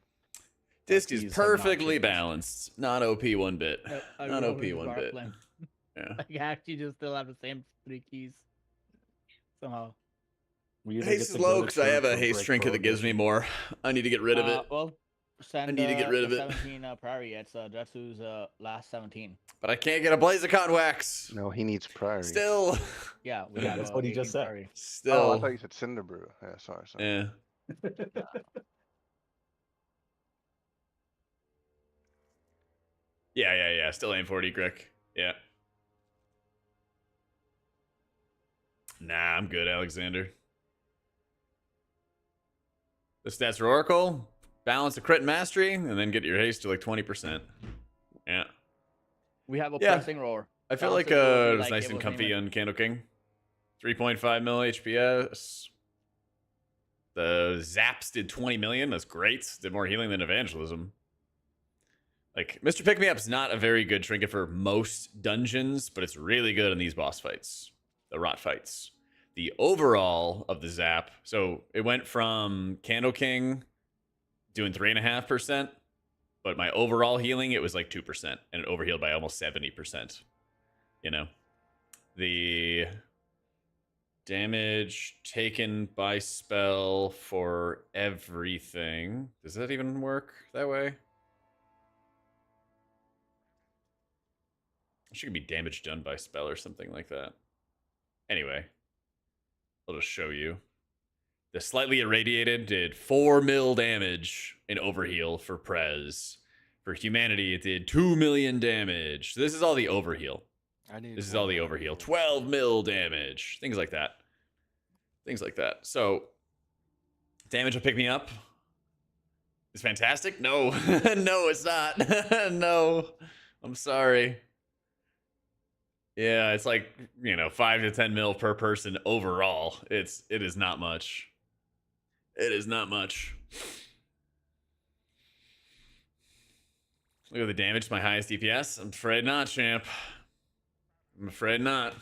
Disc is Keys have not perfectly changed. balanced. Not OP one bit. I Not rolled OP his one bar bit. plan. Yeah. Like, I actually just still have the same 3 keys. Somehow. We either Haste get is to go low to because I have church a or haste break trinket that gives me prohibition. more. I need to get rid of it. Well, send need to get rid of the it. 17 priority. It's Dretsu's last 17. But I can't get a Blazicon wax. No, he needs priority. Still. Yeah, we Yeah, have that's what he 18 just said. priority. Still. Oh, I thought you said Cinder Brew. Yeah, sorry. Yeah. Yeah. Still aim for it, Egric. Yeah. Nah, I'm good, Alexander. The stats for Oracle, balance of crit and mastery, and then get your haste to like 20%. Yeah. We have a Yeah. pressing roar. I feel Balance like it will be it was like nice it and was comfy named on Candle King. 3.5 mil HPS. The Zaps did 20 million. That's great. Did more healing than Evangelism. Like, Mr. Pick Me Up's not a very good trinket for most dungeons, but it's really good in these boss fights, the rot fights. The overall of the Zap, so it went from Candle King doing 3.5%, but my overall healing, it was like 2%, and it overhealed by almost 70%. You know? The damage taken by spell for everything. Does that even work that way? It should be damage done by spell or something like that. Anyway, I'll just show you. The slightly irradiated did 4 mil damage in overheal for Prez. For humanity, it did 2 million damage. So this is all the overheal. This is all the overheal. 12 mil damage. Things like that. Things like that. So, damage will pick me up. Is fantastic? No. No, it's not. No. I'm sorry. Yeah, it's like, 5 to 10 mil per person overall. It is not much. It is not much. Look at the damage to my highest DPS. I'm afraid not, champ. I'm afraid not.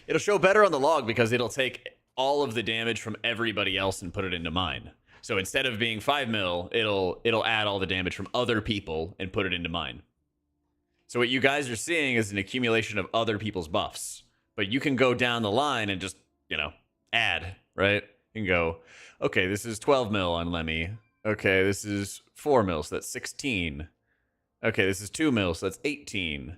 It'll show better on the log because it'll take all of the damage from everybody else and put it into mine. So instead of being 5 mil, it'll add all the damage from other people and put it into mine. So what you guys are seeing is an accumulation of other people's buffs. But you can go down the line and just, add, right? You can go, okay, this is 12 mil on Lemmy. Okay, this is 4 mil, so that's 16. Okay, this is 2 mil, so that's 18.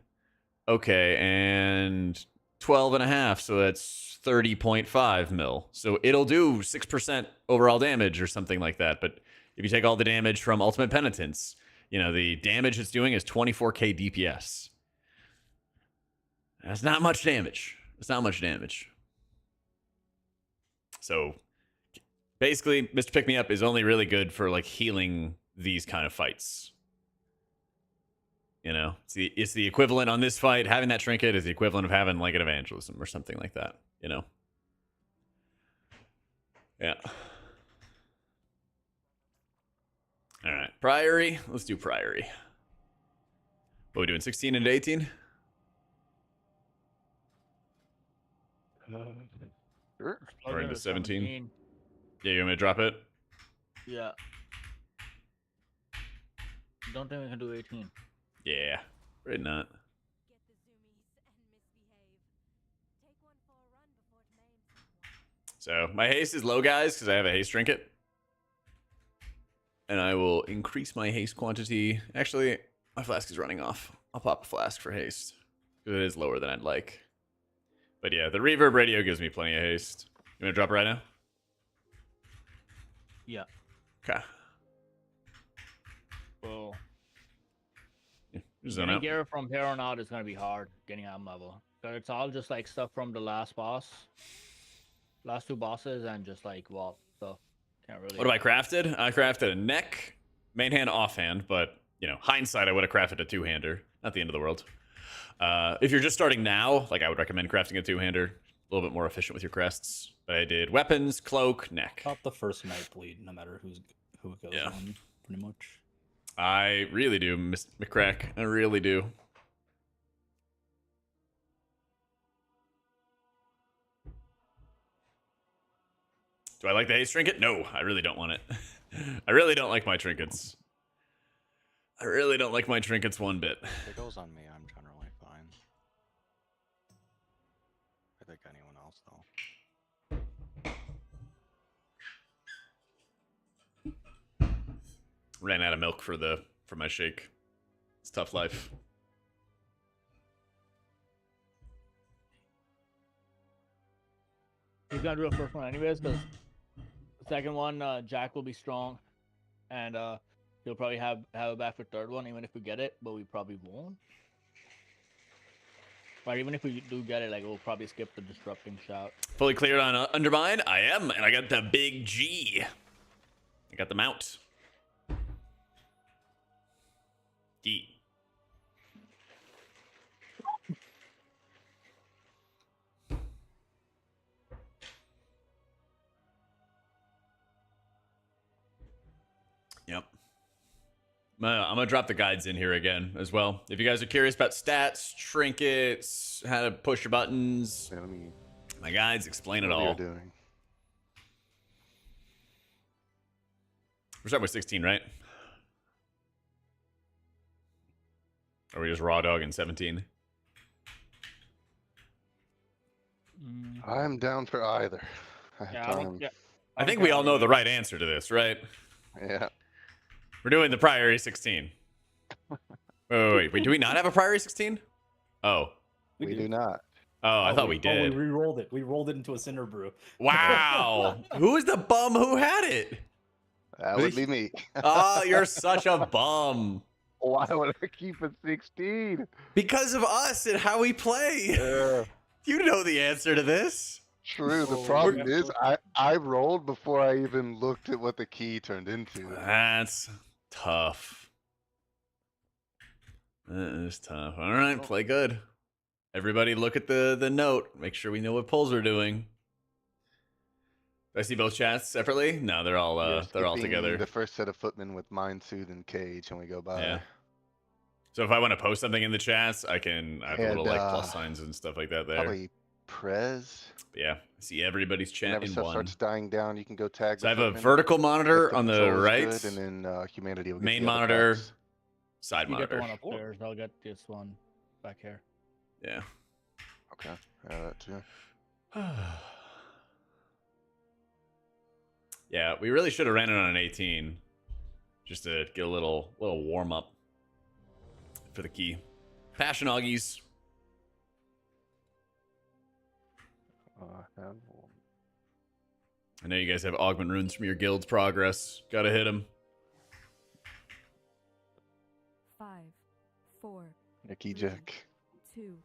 Okay, and 12.5, so that's 30.5 mil. So it'll do 6% overall damage or something like that. But if you take all the damage from Ultimate Penitence, the damage it's doing is 24k DPS. That's not much damage. It's not much damage. So basically, Mr. Pick Me Up is only really good for like healing these kind of fights. It's the equivalent on this fight. Having that trinket is the equivalent of having like an evangelism or something like that. Yeah. All right, Priory. Let's do Priory. What are we doing, 16 and 18? Sure. Or into 17? 17. Yeah, you want me to drop it? Yeah. Don't think we can do 18. Yeah, afraid not. So my haste is low, guys, because I have a haste trinket. And I will increase my haste quantity. Actually, my flask is running off. I'll pop a flask for haste. Because it is lower than I'd like. But yeah, the reverb radio gives me plenty of haste. You want to drop it right now? Yeah. Okay. Well, Zone getting out. gear from here on out is going to be hard getting out level. So it's all just like stuff from the last boss. Last 2 bosses and just like, stuff. Can't really. What have I crafted? I crafted a neck, main hand, offhand, but, hindsight, I would have crafted a 2-hander. Not the end of the world. If you're just starting now, like, I would recommend crafting a 2-hander. a little bit more efficient with your crests. But I did weapons, cloak, neck. Top the first night bleed, no matter who it goes Yeah. on, pretty much. I really do, McCrack. I really do. Do I like the haste trinket? No, I really don't want it. I really don't like my trinkets. I really don't like my trinkets one bit. If it goes on me, I'm generally fine. I think anyone else though. Ran out of milk for my shake. It's tough life. He's gonna do the first one anyways, because the second one, Jack will be strong, and he'll probably have it back for third one, even if we get it, but we probably won't. But even if we do get it, like we'll probably skip the disrupting shout. Fully cleared on Undermine? I am, and I got the big G. I got the mount. G. Yep. I'm gonna drop the guides in here again as well. If you guys are curious about stats, trinkets, how to push your buttons, Yeah, let me. my guides explain it What you're all. doing. We're starting with 16, right? Or are we just raw dog in 17? I'm down for either. I have Yeah, time. I think we all know the right answer to this, right? Yeah. We're doing the priority 16. Wait. Do we not have a priority 16? Oh. We do not. Oh, I thought we Oh, did. we re-rolled it. We rolled it into a cinder brew. Wow. Who was the bum who had it? That would be me. Oh, you're such a bum. Why would I keep it 16? Because of us and how we play. Yeah. You know the answer to this. True. The Oh, problem is I rolled before I even looked at what the key turned into. That's tough. That is tough. All right, play good. Everybody look at the note. Make sure we know what pulls are doing. Do I see both chats separately? No, they're all Yeah, they're all skipping together. The first set of footmen with Mind Soothe and Cage, and we go by. Yeah. So if I want to post something in the chats, I have a little And, like plus signs and stuff like that there. Probably Prez. But yeah, I see everybody's chat Whenever in stuff one. starts dying down, you can go tag. So the I have a footmen. vertical monitor If on the control is right, good, and then Humanity will get main the other monitor, packs. side You get the monitor. one upstairs. I'll get this one back here. Yeah. Okay, that too. Yeah, we really should have ran it on an 18, just to get a little warm up for the key. Passion Augies. I know you guys have augment runes from your guild's progress. Gotta hit them. 5, 4, Nicky Jack. 2,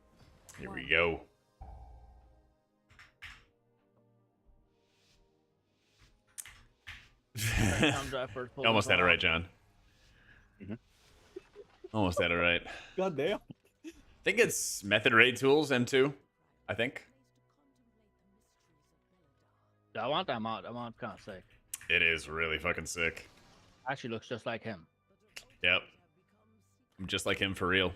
Here we go. Almost had it right, John. Almost had it right. God damn. I think it's method raid tools M2. I think I want that mod. That mod's kind of sick. it is really fucking sick. Actually, looks just like him. Yep, I'm just like him for real.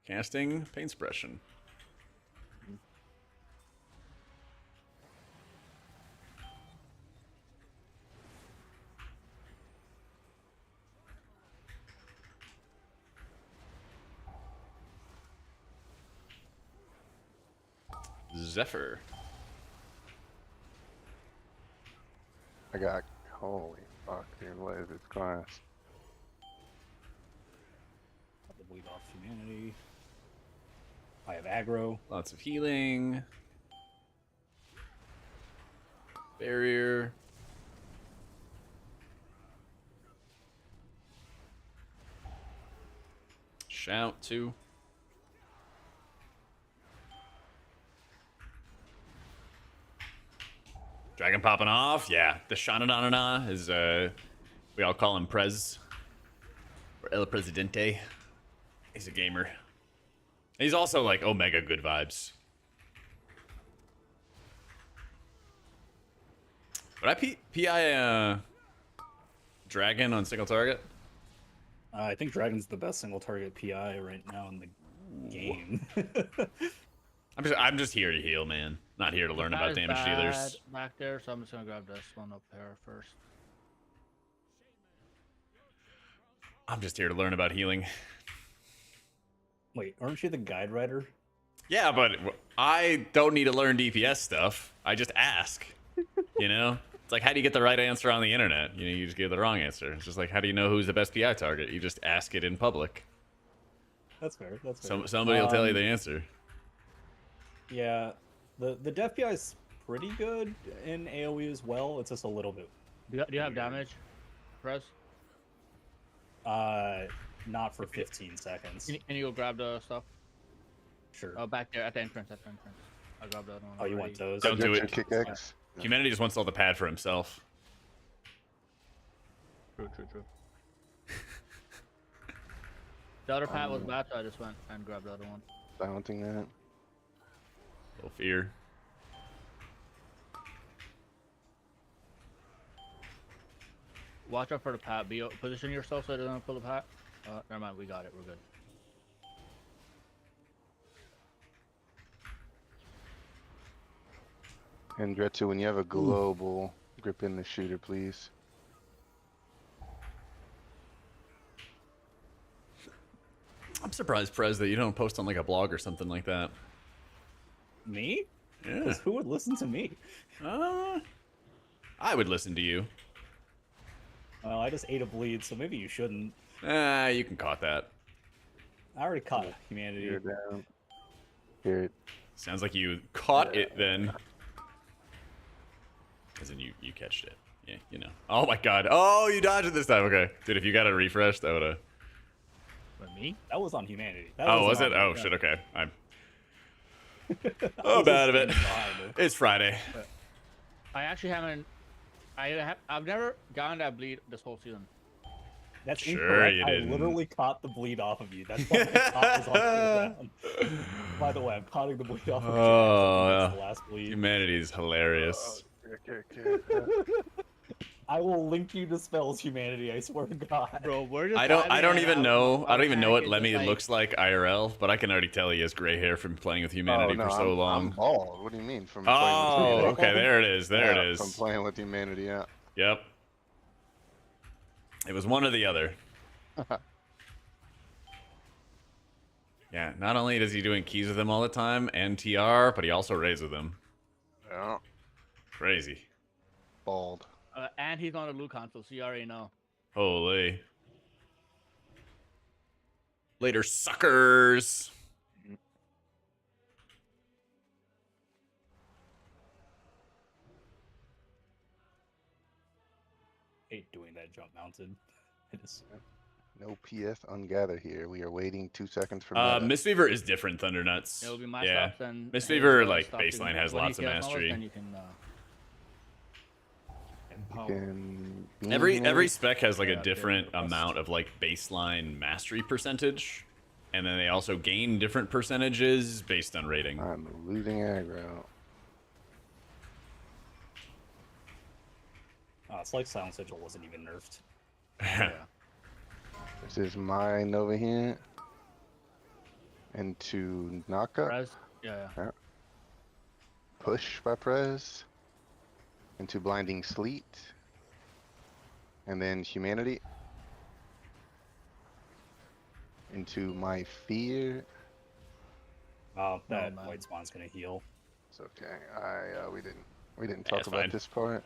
Casting paint suppression. Zephyr. I got. Holy fuck, dude! What is this class? Have to bleed off humanity. I have aggro. Lots of healing. Barrier. Shout too. Dragon popping off. Yeah, the Shananana is we all call him Prez or El Presidente. He's a gamer. He's also like Omega good vibes. Would I PI Dragon on single target? I think Dragon's the best single target PI right now in the game. I'm just here to heal, man. Not here to learn That about is damage bad dealers. back there, so I'm just gonna grab this one up here first. I'm just here to learn about healing. Wait, aren't you the guide writer? Yeah, but I don't need to learn DPS stuff. I just ask. You know? It's like, how do you get the right answer on the internet? You know, you just give the wrong answer. It's just like, how do you know who's the best PI target? You just ask it in public. That's fair. That's fair. Somebody will tell you the answer. Yeah, the def PI is pretty good in AoE as well. It's just a little bit. Do you have damage, Press? Not for 15 seconds. Can you go grab the stuff? Sure. Oh, back there at the entrance. I'll grab the other one. Oh, you want those? Don't do Objection, it. Kick X. Humanity just wants all the pad for himself. True. The other pad was bad, so I just went and grabbed the other one. Silencing that. Little fear. Watch out for the pad. Position yourself so they don't pull the pad. Never mind, we got it. We're good. And Gretsu, when you have a global, grip in the shooter, please. I'm surprised, Prez, that you don't post on like a blog or something like that. Me? Yeah. 'Cause who would listen to me? I would listen to you. Well, I just ate a bleed, so maybe you shouldn't. You can caught that. I already caught humanity. You're down. Hear it. Sounds like you caught it then. As in you catched it. Yeah, you know. Oh my god. Oh, you dodged it this time. Okay. Dude, if you got a refresh, that would've... For me? That was on humanity. That Oh, was wasn't it? on Oh, me. shit, okay. I'm... I Oh, was bad of just it. behind it. It's Friday. I actually haven't. I've never gotten that bleed this whole season. That's Sure incorrect. you I didn't. literally caught the bleed off of you. That's why my top is on cooldown. By the way, I'm caught the bleed off of Oh, Jack. That's the last bleed. Humanity is hilarious. I will link you to spells, humanity. I swear to God. Bro, we're just. I don't even know. I don't even know what It's Lemmy just like- looks like IRL, but I can already tell he has gray hair from playing with humanity for so I'm long. bald. What do you mean? From Oh, playing with okay, there it is. There Yeah, it From is. playing with humanity, yeah. Yep. It was one or the other. Yeah, not only does he doing keys with them all the time and TR, but he also raises with them. Yeah. Crazy. Bald. And he's on a loot console, so you already know. Holy. Later, suckers. Hate doing that jump mounted. It is. No PS ungather here. We are waiting 2 seconds for Mistweaver is different, Thundernuts. It'll be my yeah. stuff and Mistweaver, his, like, stuff baseline too. has When he lots of kills knowledge, mastery. then you can, Empower. Can beam Every here. spec has like Yeah, a different they're robust. amount of like baseline mastery percentage, and then they also gain different percentages based on rating. I'm losing aggro. It's like Silent Sigil wasn't even nerfed. yeah. This is mine over here. Into knockup. Prez? Yeah. Push by Prez. Into blinding sleet. And then humanity. Into my fear. That man. white spawn's gonna heal. It's okay. We didn't Yeah, talk it's about fine. this part.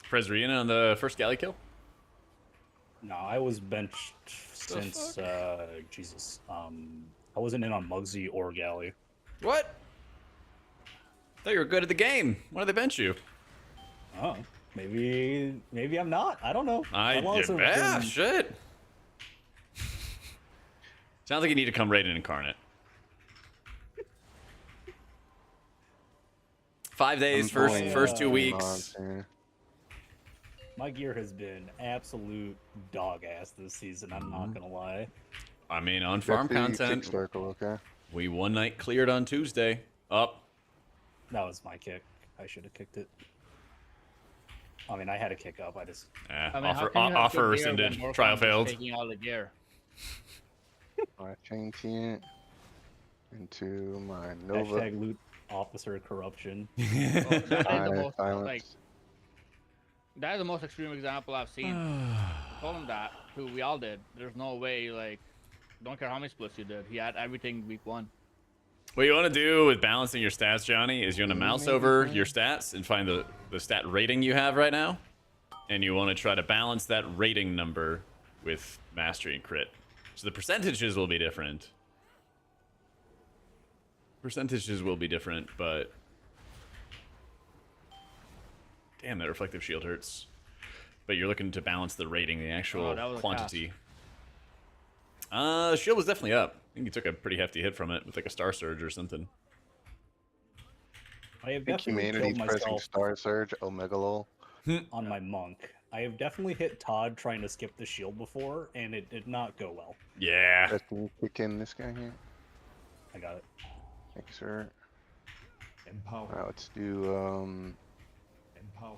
Presrina on the first galley kill. No, I was benched since Jesus. I wasn't in on Muggsy or Galley. What? Thought you were good at the game. Why did they bench you? Oh, maybe I'm not. I don't know. Yeah, shit. Sounds like you need to come right in incarnate. 5 days, I'm pulling, first 2 weeks. monster. My gear has been absolute dog ass this season. I'm not gonna lie. I mean, on farm That's the content, kick circle, okay? we one night cleared on Tuesday. Up. That was my kick. I should have kicked it. I mean, I had a kick up. I just I mean, Offer, how can you have offer good gear rescinded. when more Trial fun just failed. Taking all the gear. I change it into my Nova. hashtag loot officer corruption. Well, that is the most Silence. like. That is the most extreme example I've seen. I told him that too. We all did. There's no way. Like, don't care how many splits you did. He had everything week 1. What you want to do with balancing your stats, Johnny, is you want to mouse over your stats and find the stat rating you have right now. And you want to try to balance that rating number with mastery and crit. So the percentages will be different. Percentages will be different, but... Damn, that reflective shield hurts. But you're looking to balance the rating, the actual that was a quantity. The shield was definitely up. I think you took a pretty hefty hit from it with like a star surge or something. I have I think definitely humanity killed pressing myself Star Surge, Omega lol. on my monk. I have definitely hit Todd trying to skip the shield before, and it did not go well. Yeah. Can you kick in this guy here? I got it. Thank you, sir. Empower. Alright, let's do Empower.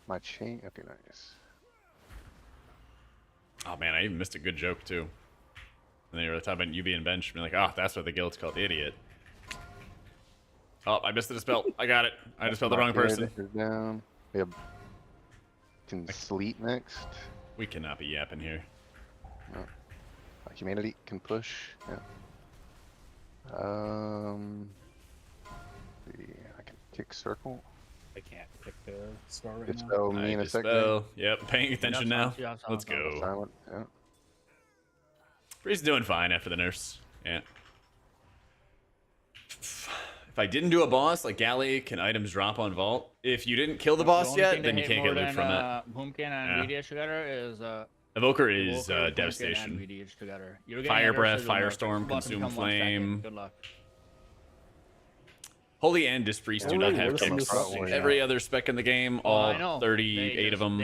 my chain. Okay, nice. Oh man, I even missed a good joke too. And then you were talking about you being benched, and you're like, oh, that's what the guild's called, idiot. Oh, I missed the dispel. I got it. I dispelled the wrong person. Is down. We have can sleep next. We cannot be yapping here. No. Humanity can push. Yeah. See, I can kick circle. I can't pick the star right now. Dispel me in I a second. dispel. Yep, paying attention now. Yeah, Let's go. Silent. Yeah. Bree's doing fine after the nurse. Yeah. If I didn't do a boss, like Galley, can items drop on Vault? If you didn't kill the boss yet, then you can't get loot from it. Boomkin and VDH together is Evoker is Evoker, Boomkin, and devastation. VDH together. You're getting Fire another breath, sigil nerf. firestorm, It's about to consume become 1 second. flame. Good luck. Holy and Dispriest do not have Worse than kicks. this thing. Every other spec in the game, Well, I all know. 38 They of just- them,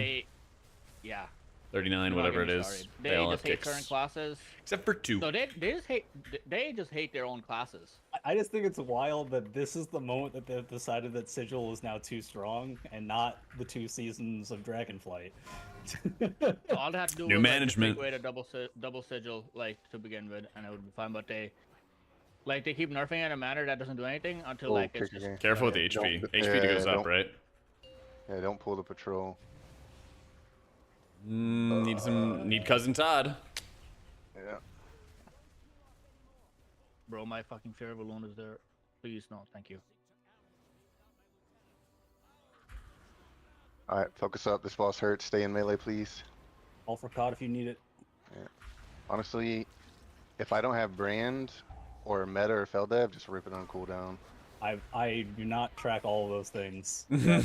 Yeah. 39, Do not whatever it get me is. started. They They all have just hate certain kicks. classes. Except for 2. No, they just hate their own classes. I just think it's wild that this is the moment that they've decided that Sigil is now too strong, and not the 2 seasons of Dragonflight. So all they have to do New was management. Like, take away the double sigil like to begin with, and it would be fine. But they keep nerfing it in a manner that doesn't do anything until Oh, like it's kick just again. Careful with the HP. Don't- HP yeah, goes up, don't- right? Yeah, don't pull the patrol. Need cousin Todd. Yeah. bro. My fucking fear balloon is there. Please no, thank you. Alright, focus up. This boss hurts. Stay in melee, please. All for COD if you need it. Honestly, if I don't have brand or meta or Feldev, just rip it on cooldown. I do not track all of those things. That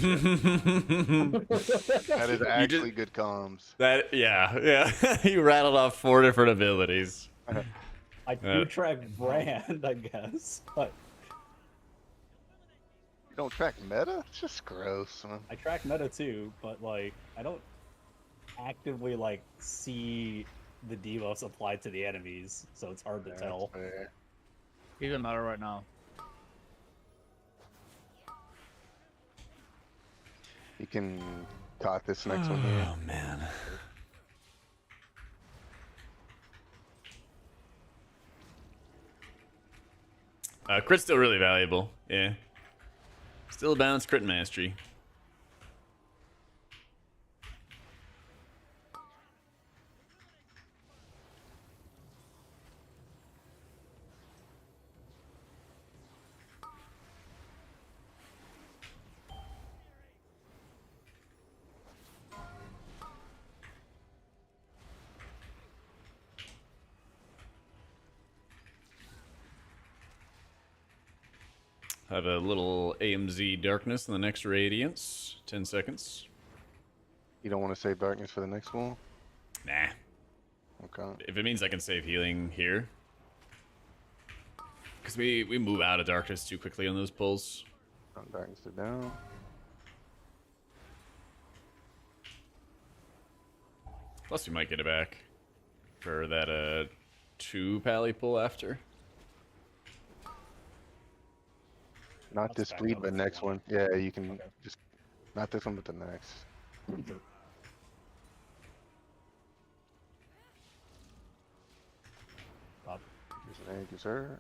is actually good comms. Yeah. You rattled off 4 different abilities. I do track brand, I guess, but You don't track meta? It's just gross, man. I track meta too. But like, I don't actively like see the debuffs applied to the enemies, so it's hard to tell. That's fair. He's in meta right now. You can caught this next one here. Oh man. Crit's still really valuable. Yeah. Still a balanced crit mastery. Have a little AMZ darkness in the next radiance. 10 seconds. You don't want to save darkness for the next one? Nah. Okay. If it means I can save healing here. Because we move out of darkness too quickly on those pulls. Darkness is down. Plus, we might get it back for that 2 pally pull after. Not Let's this back bleed, up but if you next want one. Yeah, you can Okay. just not this one, but the next. Up. Here's an egg, sir.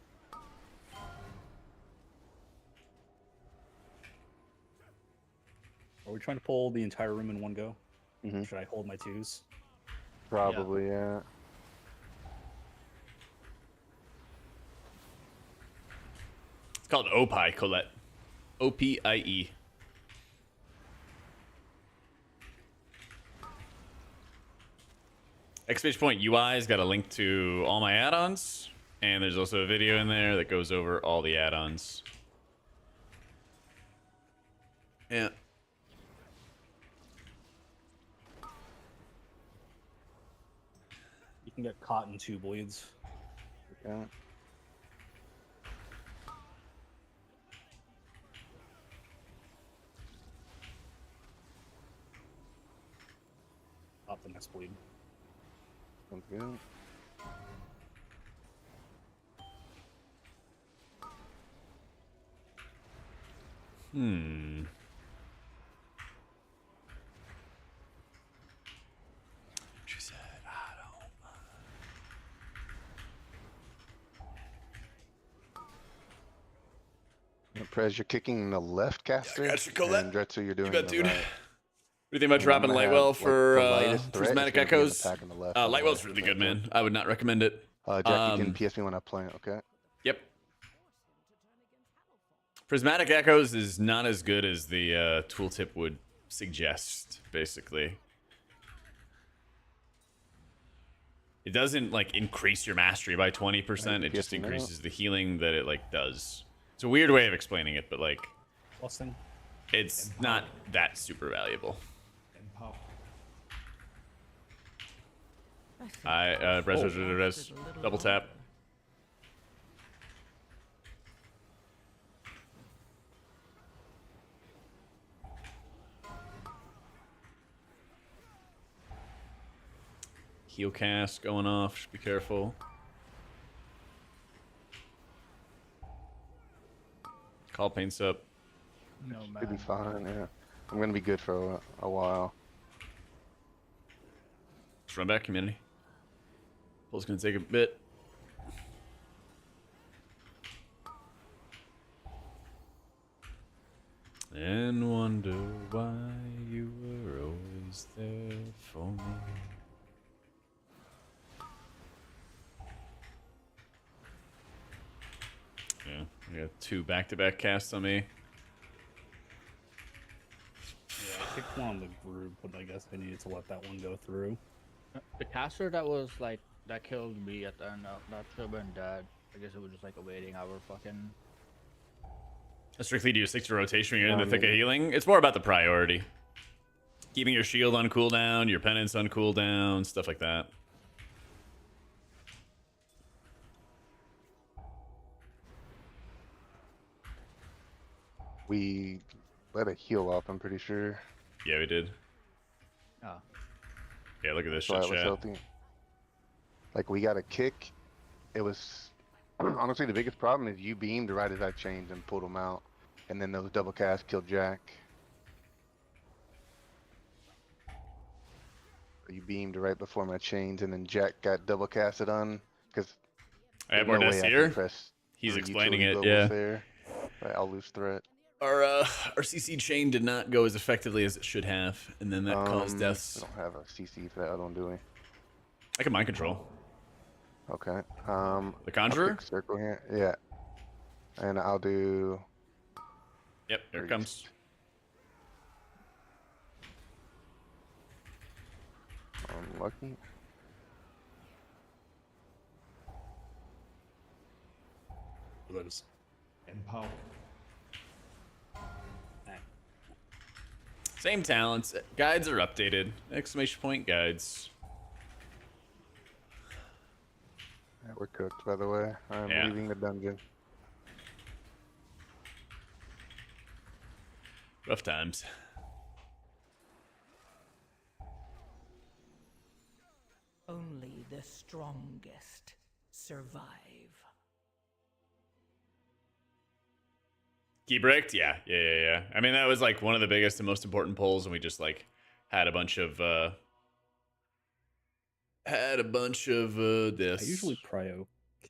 Are we trying to pull the entire room in one go? Mhm. Should I hold my 2s? Probably, yeah. It's called Opie, Colette. OPIE. Exclamation point UI's got a link to all my add-ons, and there's also a video in there that goes over all the add-ons. Yeah. You can get caught in 2 bleeds. Yeah. Up the next bleed. Sounds good. Hmm. She said, I don't. Prez, you're kicking the left caster. got you, Colette. And Dretsu, you're doing You bet, the dude. right. What do you think about And dropping I'm gonna Lightwell have, for the lightest threat is prismatic gonna be in the echoes? pack on the left, by the way. Lightwell's really good, man. I would not recommend it. Jack, you can PS me when I play it, okay? Yep. Prismatic echoes is not as good as the tooltip would suggest, basically. It doesn't like increase your mastery by 20%. It just increases the healing that it like does. It's a weird way of explaining it, but like Busting. it's not that super valuable. Empower. Res, double tap. Heal cast going off. Should be careful. Call paints up. No Should be man. fine, yeah. I'm gonna be good for a while. Just run back, community. Pull's gonna take a bit. And wonder why you were always there for me. Yeah, I got 2 back-to-back casts on me. Yeah, I kicked one on the group, but I guess I needed to let that one go through. The caster that was like that killed me at the end, that should have been dead. I guess it was just like awaiting our fucking. Strictly do you stick to rotation when you're in the thick of healing? It's more about the priority. Keeping your shield on cooldown, your penance on cooldown, stuff like that. We let it heal up, I'm pretty sure. Yeah, we did. Oh. Yeah, look at this That's why shit, it was chat. healthy. Like, we got a kick. It was... Honestly, the biggest problem is you beamed right as I changed and pulled him out. And then those double casts killed Jack. You beamed right before my change, and then Jack got double casted on. Because I have more deaths here. He's explaining it, yeah. There. Right, I'll lose threat. Our CC chain did not go as effectively as it should have, and then that caused We deaths. don't have a CC for that, I don't, do we? I can mind control. Okay. The I'll Conjurer? pick circle here. Yeah. And I'll do... Yep, here it comes. Unlucky. Those. Empower. Same talents. Guides are updated. Exclamation point guides. Yeah, we're cooked, by the way. I'm Yeah. leaving the dungeon. Rough times. the strongest survive. Key bricked? Yeah. I mean, that was like one of the biggest and most important polls, and we just like had a bunch of this. I usually prio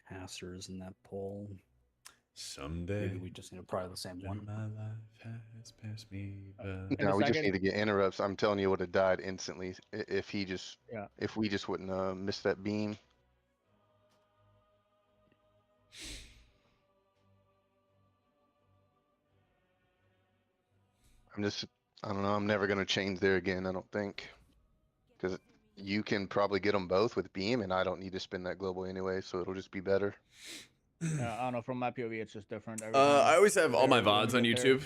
casters in that poll. Someday. Maybe we just need to prio the same one. My life has passed me by. No, we just second- need to get interrupts. I'm telling you, would have died instantly if he just, Yeah. if we just wouldn't miss that beam. I don't know. I'm never gonna change there again. I don't think, because you can probably get them both with beam, and I don't need to spin that global anyway, so it'll just be better. Yeah, I don't know. From my POV, it's just different. Every I time always have all my when we VODs on get there, YouTube.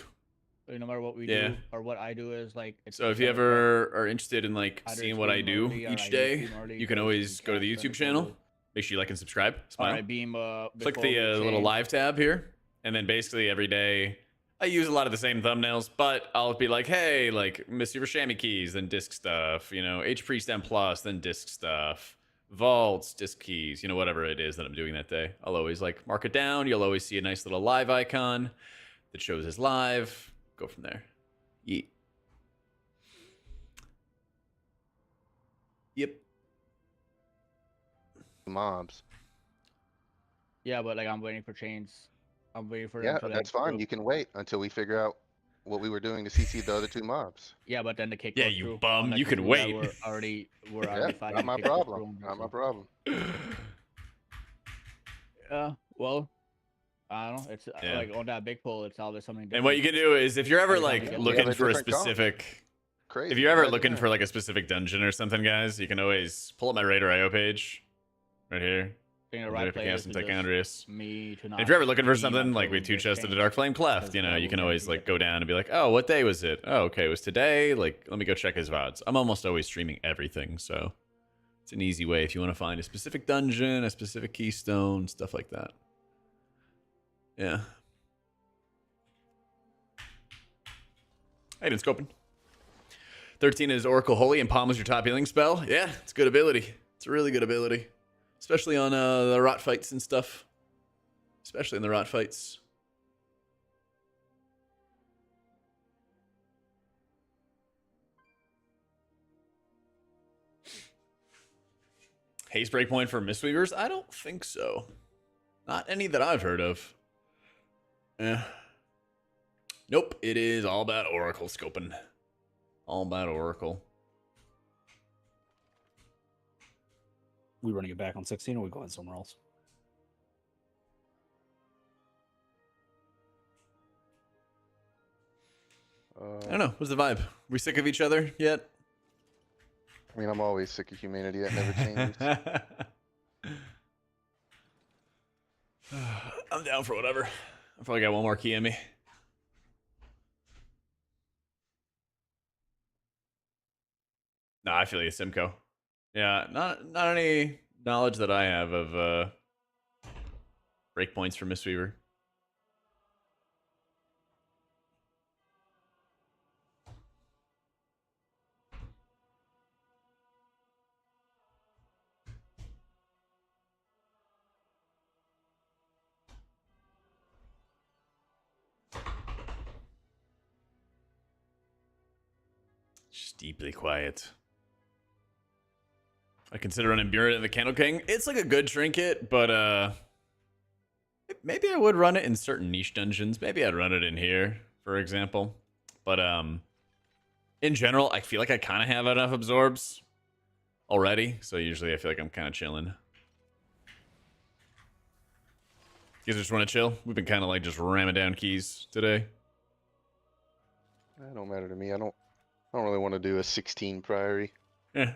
no matter what we Yeah. do or what I do is like. It's So if you better, ever are interested in like Either seeing what I stream do early or I each day, stream early you can 'cause always we go to the can't YouTube spend it channel. global. Make sure you like and subscribe. All Smile. right, beam. Click before the we little change- live tab here, and then basically every day I use a lot of the same thumbnails, but I'll be like, hey, like Mr. Vershami keys, then disc stuff, you know, H Priest M plus, then disc stuff, vaults, disc keys, you know, whatever it is that I'm doing that day. I'll always like mark it down. You'll always see a nice little live icon that shows as live. Go from there. Yeet. Yep. Mobs. Yeah, but like I'm waiting for chains. I'm waiting for Yeah, them to, like, that's fine. go- You can wait until we figure out what we were doing to CC the other two mobs. Yeah, but then the kick. Yeah, goes you through bum, on the you can people that wait. We're already Yeah, fighting. not my kick goes problem. through 'em, Not my so- problem. Well, I don't know. It's Yeah. like on that big pull. It's always something. And what you can do is if you're ever Every time like we get looking there. for a Different comp. specific Crazy. if you're ever Imagine looking that. for like a specific dungeon or something, guys, you can always pull up my Raider IO page right here. in the Right right for place. Chaos and to Tech just Andreas. Me to not. If you're ever looking for beam something like until we we two get chested a changed. Dark Flame Cleft, Because you know, that you will can then always be like it. go down and be like, oh, what day was it? Oh, okay, it was today. Like, let me go check his VODs. I'm almost always streaming everything, so it's an easy way if you want to find a specific dungeon, a specific keystone, stuff like that. Yeah. Hey, it's scoping. 13 is Oracle Holy, and Palm is your top healing spell. Yeah, it's a good ability. It's a really good ability. Especially on the rot fights and stuff. Especially in the rot fights. Haze breakpoint for Mistweavers? I don't think so. Not any that I've heard of. Nope, it is all about Oracle scoping. All about Oracle. We running it back on 16, or we going somewhere else? I don't know. What's the vibe? We sick of each other yet? I mean, I'm always sick of humanity. That never changes. I'm down for whatever. I've probably got one more key in me. Nah, I feel you, Simcoe. Yeah, not any knowledge that I have of breakpoints for Mistweaver. Just deeply quiet. I consider an Imburit in the Candle King. It's like a good trinket, but maybe I would run it in certain niche dungeons. Maybe I'd run it in here, for example. But in general, I feel like I kind of have enough absorbs already. So usually I feel like I'm kind of chilling. You guys just want to chill? We've been kind of like just ramming down keys today. That don't matter to me. I don't really want to do a 16 priory. Yeah.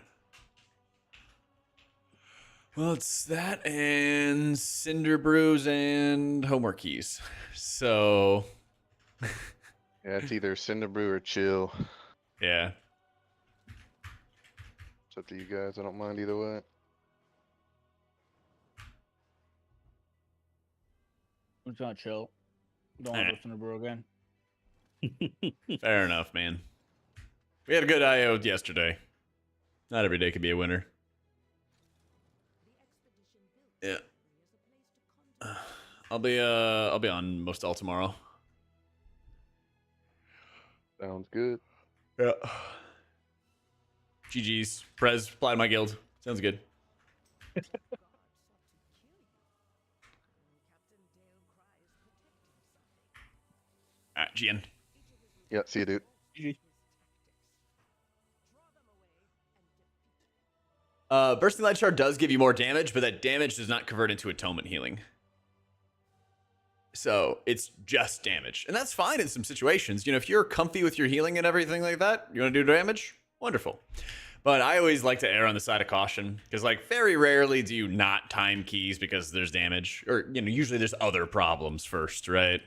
Well, it's that and Cinder Brews and homework keys. So, Yeah, it's either Cinderbrew or chill. yeah. It's up to you guys. I don't mind either way. I'm trying to chill. Don't want to listen to Brew again. Fair enough, man. We had a good IO yesterday. Not every day could be a winner. Yeah. I'll be on most all tomorrow. Sounds good. Yeah. GG's. Prez, apply to my guild. Sounds good. Alright, GN. Yeah, see you, dude. GG. Bursting Light Shard does give you more damage, but that damage does not convert into atonement healing. So it's just damage. And that's fine in some situations. You know, if you're comfy with your healing and everything like that, you want to do damage? Wonderful. But I always like to err on the side of caution, because like very rarely do you not time keys because there's damage, or you know, usually there's other problems first, right?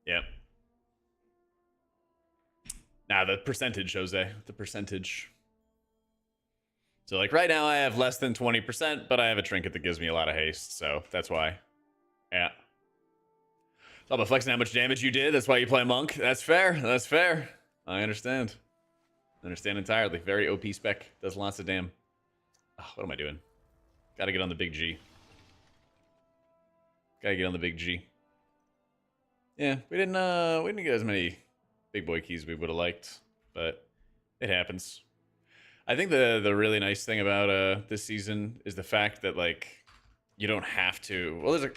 Yep. Nah, the percentage, Jose. The percentage. So, like, right now I have less than 20%, but I have a trinket that gives me a lot of haste, so that's why. Yeah. It's all about flexing how much damage you did. That's why you play Monk. That's fair. That's fair. I understand. I understand entirely. Very OP spec. Does lots of damn. Oh, what am I doing? Gotta get on the big G. Gotta get on the big G. Yeah, we didn't get as many big boy keys we would have liked, but it happens. I think the really nice thing about this season is the fact that like you don't have to. Well, there's a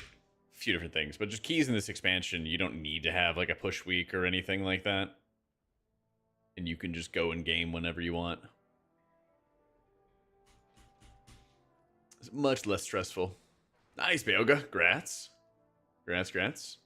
few different things, but just keys in this expansion, you don't need to have like a push week or anything like that, and you can just go in game whenever you want. It's much less stressful. Nice, Beoga. Grats. Grats, grats.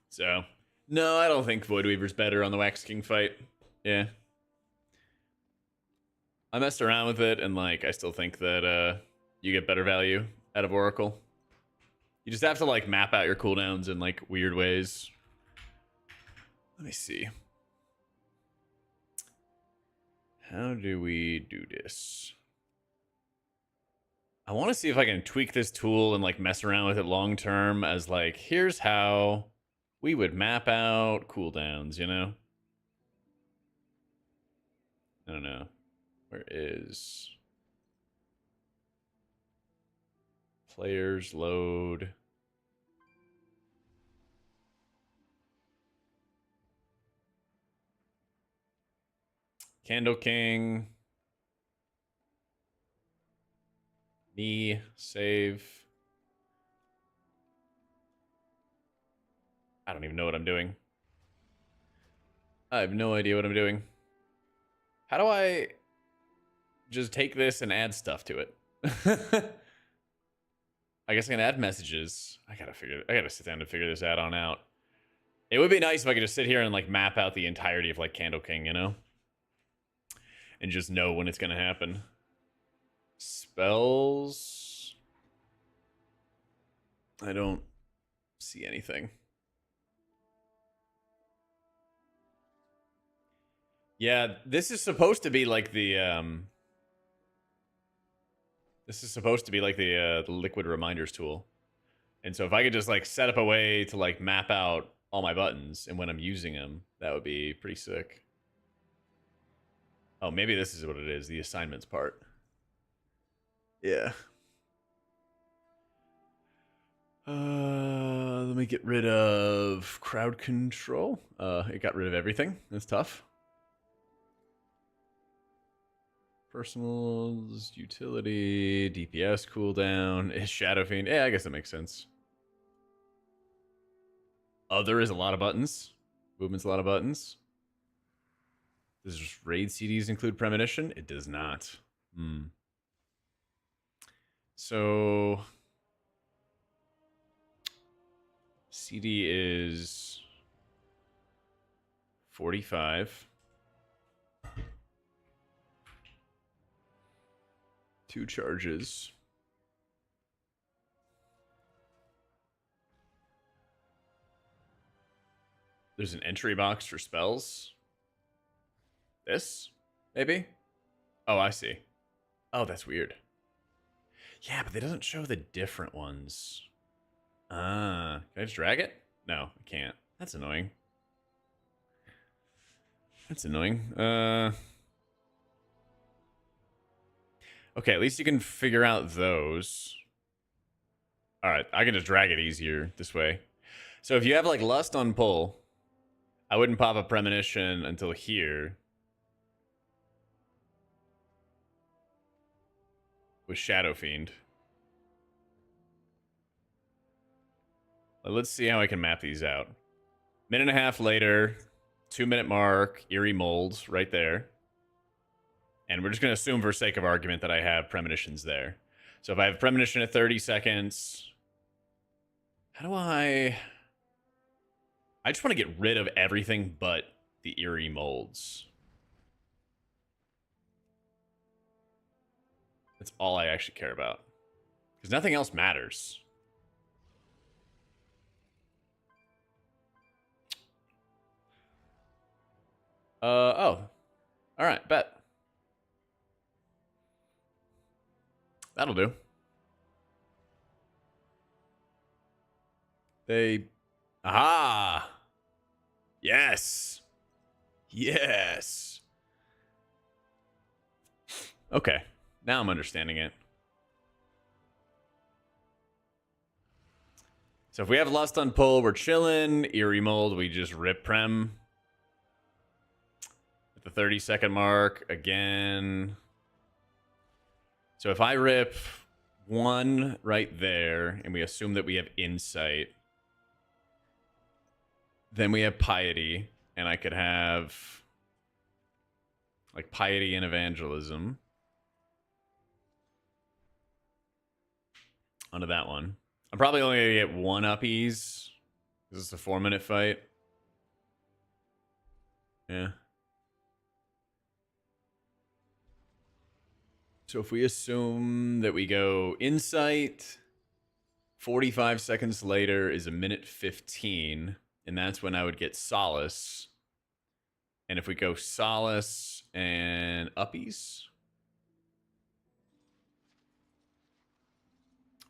So, no, I don't think Void Weaver's better on the Wax King fight. Yeah. I messed around with it, and like I still think that you get better value out of Oracle. You just have to like map out your cooldowns in like weird ways. Let me see. How do we do this? I want to see if I can tweak this tool and like mess around with it long term as like, here's how we would map out cooldowns, you know? I don't know. Where is players load? Candle King. Knee, save. I don't even know what I'm doing. I have no idea what I'm doing. How do I just take this and add stuff to it? I guess I can add messages. I gotta sit down and figure this add-on out. It would be nice if I could just sit here and like map out the entirety of like Candle King, you know? And just know when it's gonna happen. Spells. I don't see anything. Yeah, this is supposed to be like the the liquid reminders tool. And so if I could just like set up a way to like map out all my buttons and when I'm using them, that would be pretty sick. Oh, maybe this is what it is, the assignments part. Yeah. Let me get rid of crowd control. It got rid of everything. That's tough. Personals, utility, DPS cooldown, Shadow Fiend. Yeah, I guess that makes sense. Other is a lot of buttons. Movement's a lot of buttons. Does raid CDs include premonition? It does not. So CD is 45. 2 charges. There's an entry box for spells. This? Maybe? Oh, I see. Oh, that's weird. Yeah, but it doesn't show the different ones. Ah, can I just drag it? No, I can't. That's annoying. That's annoying. Okay, at least you can figure out those. All right, I can just drag it easier this way. So if you have like Lust on pull, I wouldn't pop a premonition until here. With Shadow Fiend. Let's see how I can map these out. Minute and a half later, 2-minute mark, Eerie Molds right there. And we're just going to assume for sake of argument that I have premonitions there. So if I have premonition at 30 seconds, how do I just want to get rid of everything but the Eerie Molds. That's all I actually care about. Because nothing else matters. Oh. Alright, bet. That'll do. Aha! Yes! Yes! Okay. Now I'm understanding it. So if we have Lust on pull, we're chilling. Eerie Mold, we just rip Prem. At the 30-second mark, again. So if I rip 1 right there, and we assume that we have Insight, then we have Piety, and I could have like Piety and Evangelism onto that one. I'm probably only going to get 1 uppies, because it's a 4-minute fight. Yeah. So if we assume that we go Insight, 45 seconds later is 1:15, and that's when I would get Solace. And if we go Solace and Uppies,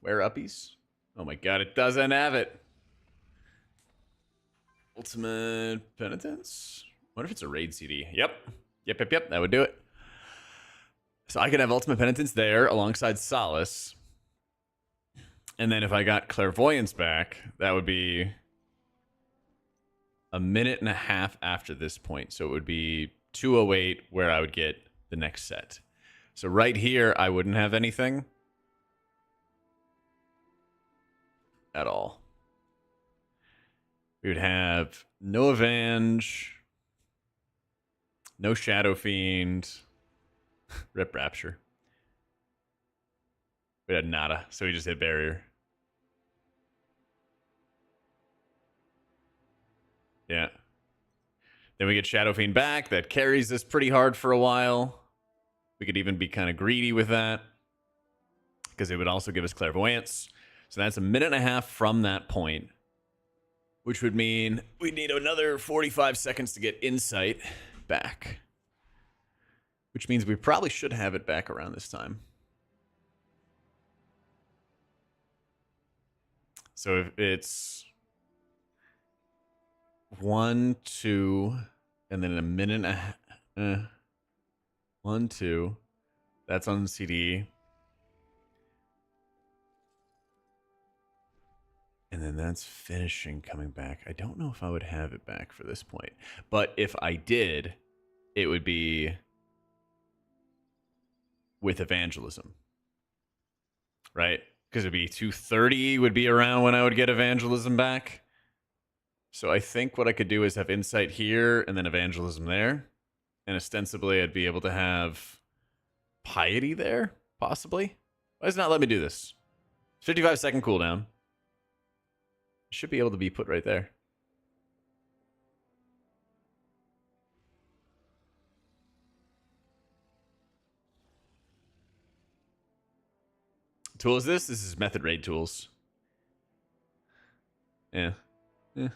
where are Uppies? Oh my god, it doesn't have it. Ultimate Penitence? What if it's a raid CD? Yep, that would do it. So I could have Ultimate Penitence there alongside Solace. And then if I got Clairvoyance back, that would be 1.5 minutes after this point. So it would be 2:08 where I would get the next set. So right here, I wouldn't have anything at all. We would have no Avenge, no Shadow Fiend, Rip Rapture. We had nada, so we just hit Barrier. Yeah. Then we get Shadow Fiend back. That carries us pretty hard for a while. We could even be kind of greedy with that, because it would also give us Clairvoyance. So that's 1.5 minutes from that point, which would mean we need another 45 seconds to get Insight back, which means we probably should have it back around this time. So if it's 1, 2, and then 1 minute and a 1, 2, that's on CD. And then that's finishing coming back. I don't know if I would have it back for this point. But if I did, it would be with Evangelism. Right? Because it'd be 2:30 would be around when I would get Evangelism back. So I think what I could do is have Insight here and then Evangelism there. And ostensibly I'd be able to have Piety there, possibly. Why does it not let me do this? 55-second cooldown. Should be able to be put right there. tool is this? This is method raid tools. Yeah. Yeah.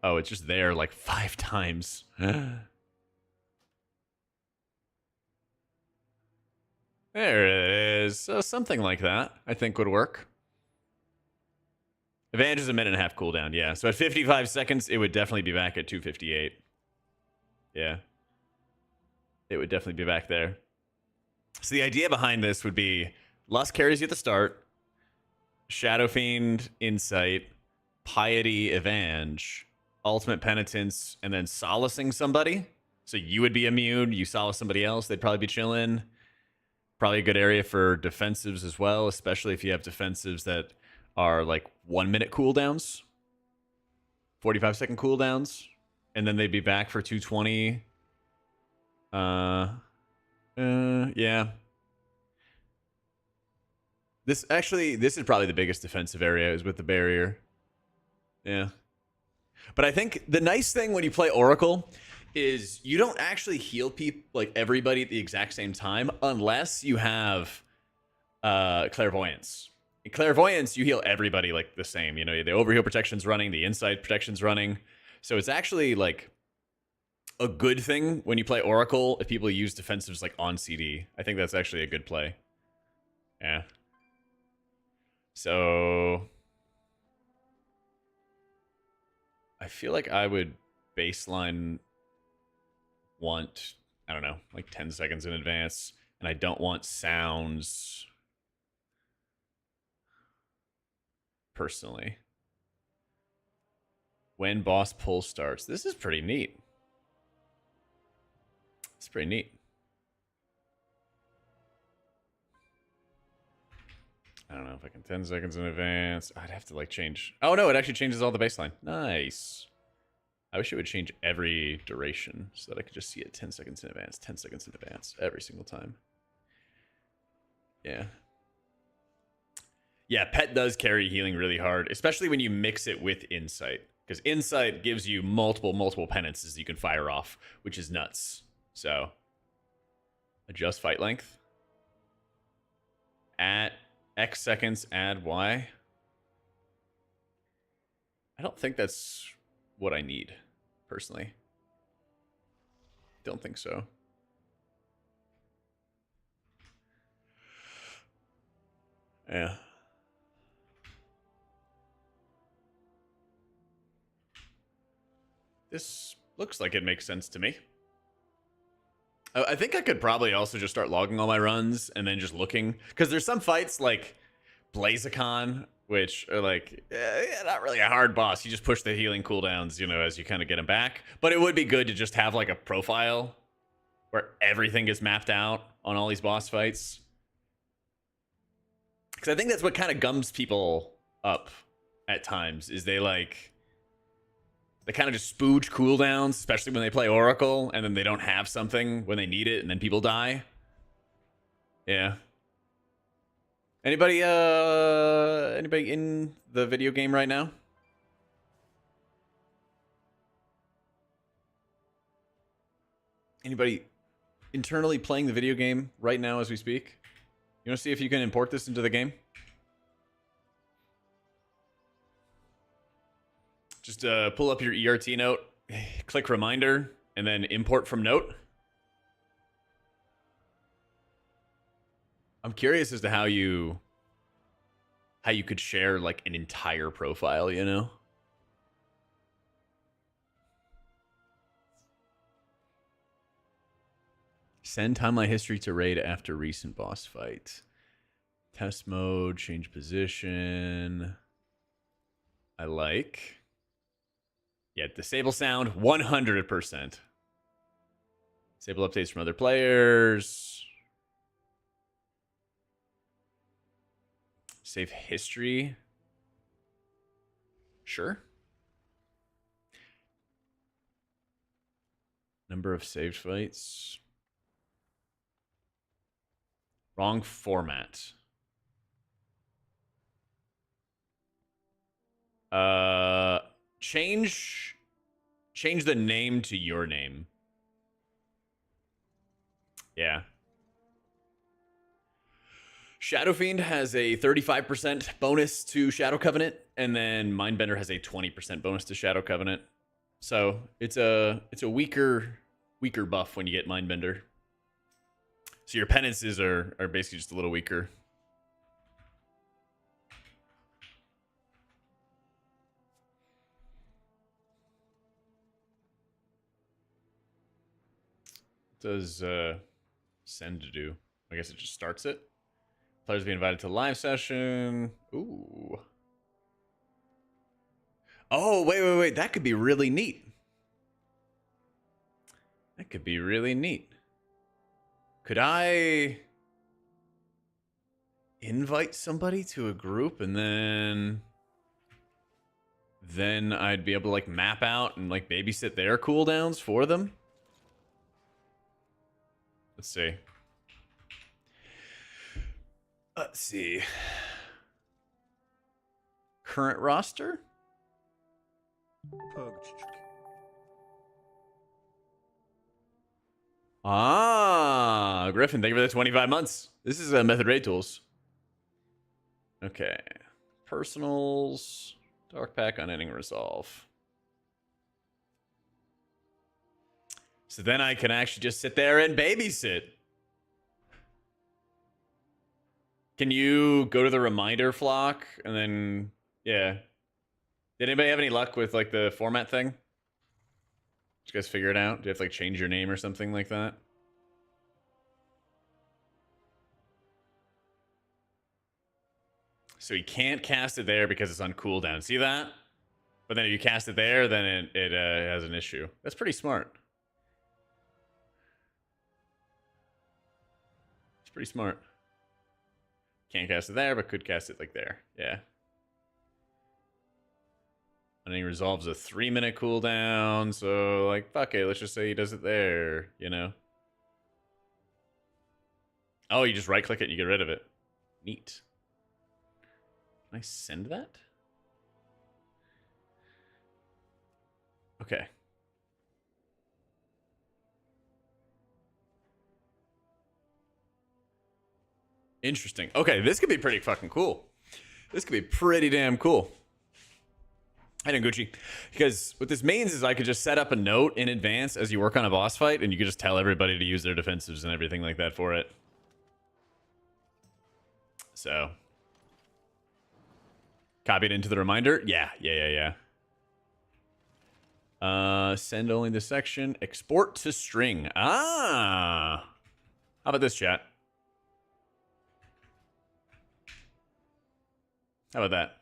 Oh, it's just there like 5 times. There it is. So something like that, I think, would work. Advantage is a 1.5-minute cooldown, yeah. So at 55 seconds, it would definitely be back at 258. Yeah. It would definitely be back there. So the idea behind this would be Lust carries you at the start, Shadow Fiend, Insight, Piety, Avenge, Ultimate Penitence, and then solacing somebody. So you would be immune, you solace somebody else, they'd probably be chilling. Probably a good area for defensives as well, especially if you have defensives that are like 1-minute cooldowns, 45-second cooldowns, and then they'd be back for 220. Yeah. This is probably the biggest defensive area is with the barrier. Yeah. But I think the nice thing when you play Oracle is you don't actually heal people, like everybody at the exact same time, unless you have Clairvoyance. In Clairvoyance, you heal everybody like the same. You know, the overheal protection's running, the insight protection's running. So it's actually like a good thing when you play Oracle if people use defensives like on CD. I think that's actually a good play. Yeah. So I feel like I would baseline want, I don't know, like 10 seconds in advance, and I don't want sounds personally. When boss pull starts. This is pretty neat. It's pretty neat. I don't know if I can 10 seconds in advance. I'd have to like change. Oh no, it actually changes all the baseline. Nice. I wish it would change every duration so that I could just see it 10 seconds in advance, 10 seconds in advance, every single time. Yeah. Yeah, Pet does carry healing really hard, especially when you mix it with Insight. Because Insight gives you multiple penances you can fire off, which is nuts. So, adjust fight length. At X seconds, add Y. I don't think that's what I need, personally. Don't think so. Yeah. This looks like it makes sense to me. I think I could probably also just start logging all my runs and then just looking. Because there's some fights like Blaziken, which are like, not really a hard boss. You just push the healing cooldowns, you know, as you kind of get them back. But it would be good to just have like a profile where everything gets mapped out on all these boss fights. Because I think that's what kind of gums people up at times, is they kind of just spooge cooldowns, especially when they play Oracle, and then they don't have something when they need it, and then people die. Yeah. Anybody in the video game right now? Anybody internally playing the video game right now as we speak? You want to see if you can import this into the game? Just pull up your ERT note, click reminder, and then import from note. I'm curious as to how you could share like an entire profile, you know? Send timeline history to raid after recent boss fight. Test mode, change position. I like. Yeah, disable sound 100%. Disable updates from other players. Save history. Sure. Number of saved fights. Wrong format. Change the name to your name. Yeah. Shadow Fiend has a 35% bonus to Shadow Covenant, and then Mindbender has a 20% bonus to Shadow Covenant. So it's a weaker buff when you get Mindbender. So your penances are basically just a little weaker. What does send do? I guess it just starts it. Players be invited to live session. Ooh. Oh, wait. That could be really neat. That could be really neat. Could I invite somebody to a group and then I'd be able to like map out and like babysit their cooldowns for them? Let's see. Let's see. Current roster? Ah, Griffin, thank you for the 25 months. This is Method Raid Tools. Okay. Personals. Dark Pack, Unending Resolve. So then I can actually just sit there and babysit. Can you go to the reminder flock and then, yeah. Did anybody have any luck with like the format thing? Did you guys figure it out? Do you have to like change your name or something like that? So you can't cast it there because it's on cooldown. See that? But then if you cast it there, then it has an issue. That's pretty smart. It's pretty smart. Can't cast it there, but could cast it like there. Yeah. And he resolves a 3-minute cooldown. So, like, fuck it. Let's just say he does it there, you know? Oh, you just right-click it and you get rid of it. Neat. Can I send that? Okay. Interesting. Okay, this could be pretty fucking cool. This could be pretty damn cool. I know, Gucci. Because what this means is I could just set up a note in advance as you work on a boss fight, and you could just tell everybody to use their defensives and everything like that for it. So. Copy it into the reminder? Yeah. Send only this section. Export to string. Ah. How about this, chat? How about that?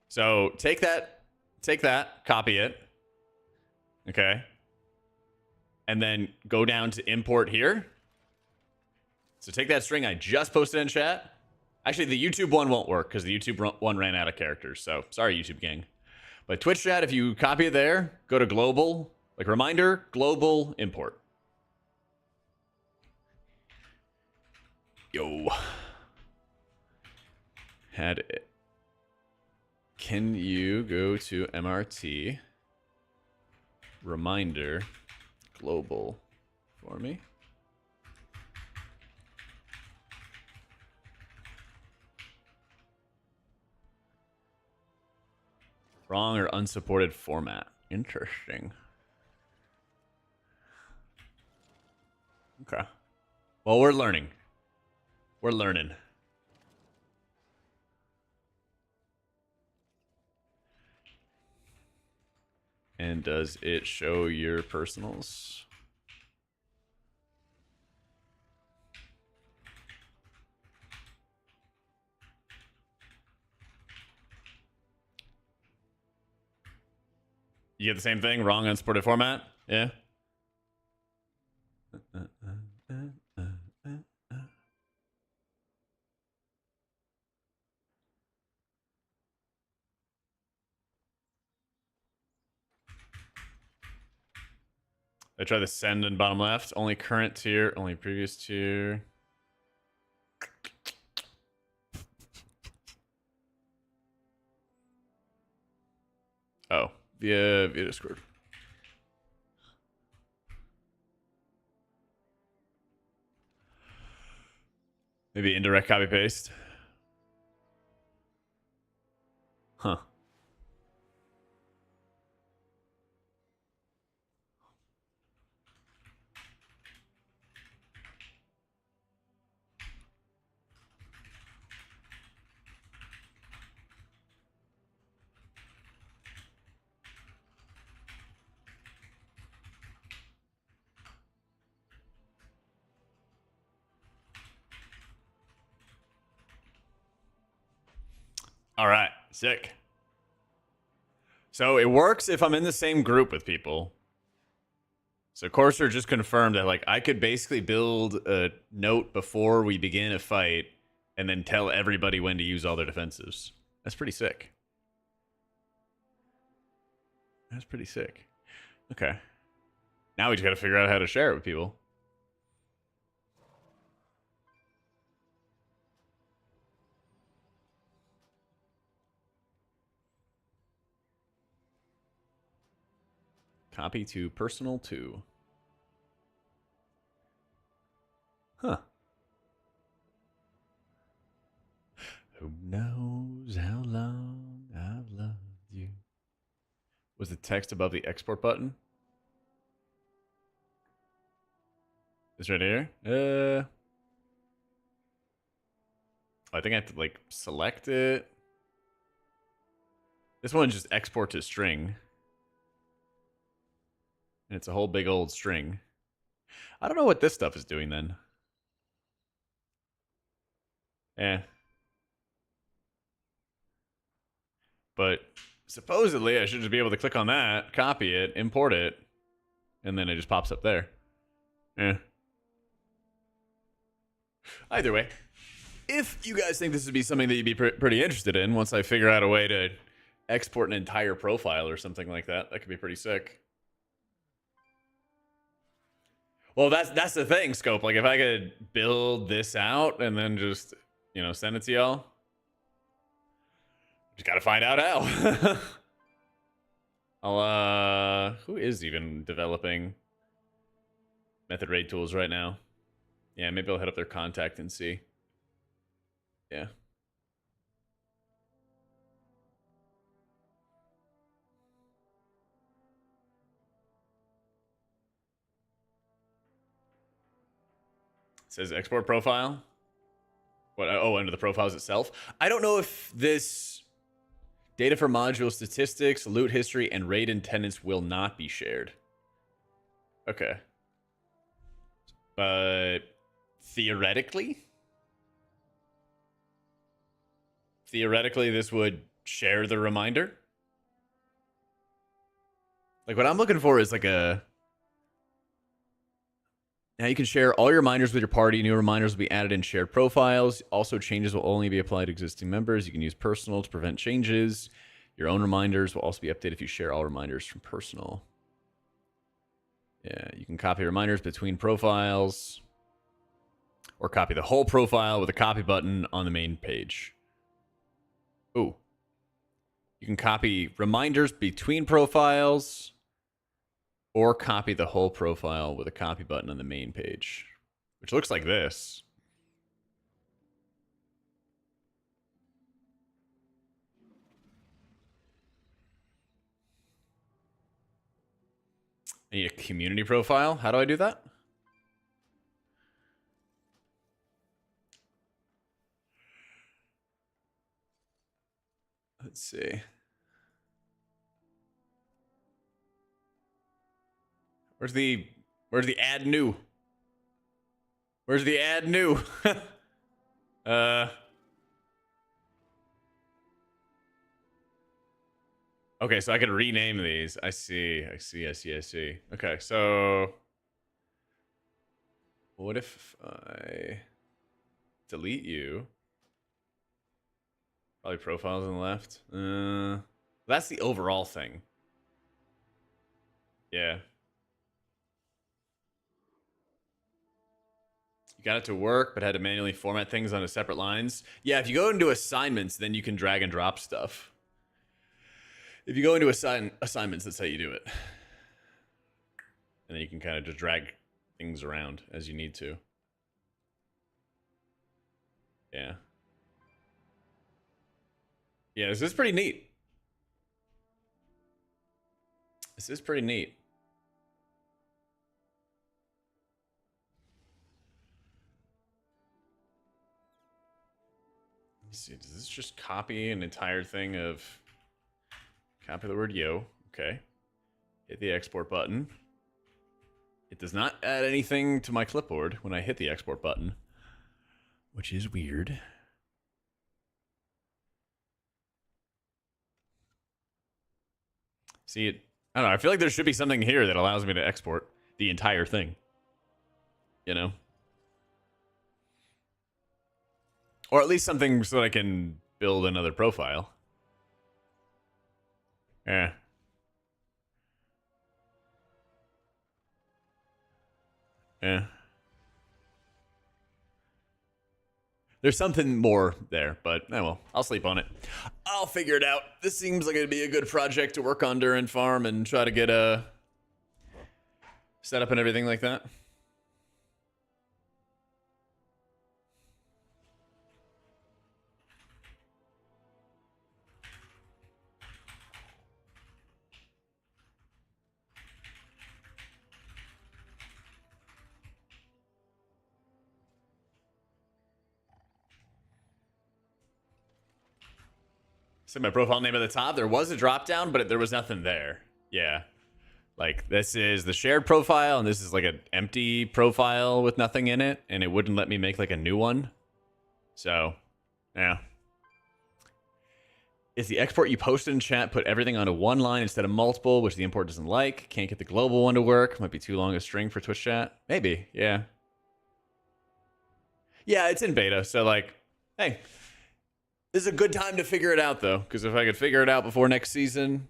So take that, copy it. Okay. And then go down to import here. So take that string I just posted in chat. Actually, the YouTube one won't work because the YouTube one ran out of characters. So sorry, YouTube gang. But Twitch chat, if you copy it there, go to global, like reminder, global, import. Yo. Had it. Can you go to MRT, reminder, global for me? Wrong or unsupported format. Interesting. Okay. Well, we're learning. We're learning. And does it show your personals? You get the same thing? Wrong unsupported format? Yeah. I try the send in bottom left. Only current tier, only previous tier. Oh, via Discord. Maybe indirect copy paste. Huh. All right, sick. So it works if I'm in the same group with people. So Courser just confirmed that like I could basically build a note before we begin a fight and then tell everybody when to use all their defensives. That's pretty sick. That's pretty sick. Okay. Now we just got to figure out how to share it with people. Copy to personal 2. Huh. Who knows how long I've loved you? Was the text above the export button? This right here? I think I have to like select it. This one just export to string. And it's a whole big old string. I don't know what this stuff is doing then. But supposedly I should just be able to click on that, copy it, import it, and then it just pops up there. Either way, if you guys think this would be something that you'd be pretty interested in, once I figure out a way to export an entire profile or something like that, that could be pretty sick. Well, that's the thing, Scope. Like, if I could build this out and then just, you know, send it to y'all, just gotta find out how. Who is even developing method raid tools right now? Yeah, maybe I'll hit up their contact and see. Yeah. It says export profile. What? Oh, under the profiles itself. I don't know if this data for module statistics, loot history, and raid intendants will not be shared. Okay. But theoretically, this would share the reminder. Like, what I'm looking for is like a... Now you can share all your reminders with your party. New reminders will be added in shared profiles. Also, changes will only be applied to existing members. You can use personal to prevent changes. Your own reminders will also be updated if you share all reminders from personal. Yeah, you can copy reminders between profiles. Or copy the whole profile with a copy button on the main page. Ooh. You can copy reminders between profiles. Or copy the whole profile with a copy button on the main page. Which looks like this. I need a community profile. How do I do that? Let's see. Where's the add new? Where's the add new? Okay, so I could rename these. I see. Okay, so what if I delete you? Probably profiles on the left. That's the overall thing. Yeah. You got it to work, but had to manually format things onto separate lines. Yeah, if you go into assignments, then you can drag and drop stuff. If you go into assignments, that's how you do it. And then you can kind of just drag things around as you need to. Yeah. Yeah, this is pretty neat. This is pretty neat. Let's see, does this just copy an entire thing of... Copy the word yo. Okay. Hit the export button. It does not add anything to my clipboard when I hit the export button, which is weird. See, I don't know. I feel like there should be something here that allows me to export the entire thing. You know? Or at least something so that I can build another profile. Yeah. Yeah. There's something more there, but well, I'll sleep on it. I'll figure it out. This seems like it'd be a good project to work on during farm and try to get a setup and everything like that. See my profile name at the top. There was a drop down, but there was nothing there. Yeah. Like this is the shared profile and this is like an empty profile with nothing in it. And it wouldn't let me make like a new one. So, yeah. Is the export you posted in chat put everything onto one line instead of multiple, which the import doesn't like? Can't get the global one to work. Might be too long a string for Twitch chat. Maybe, yeah. Yeah, it's in beta. So like, hey. This is a good time to figure it out, though, because if I could figure it out before next season,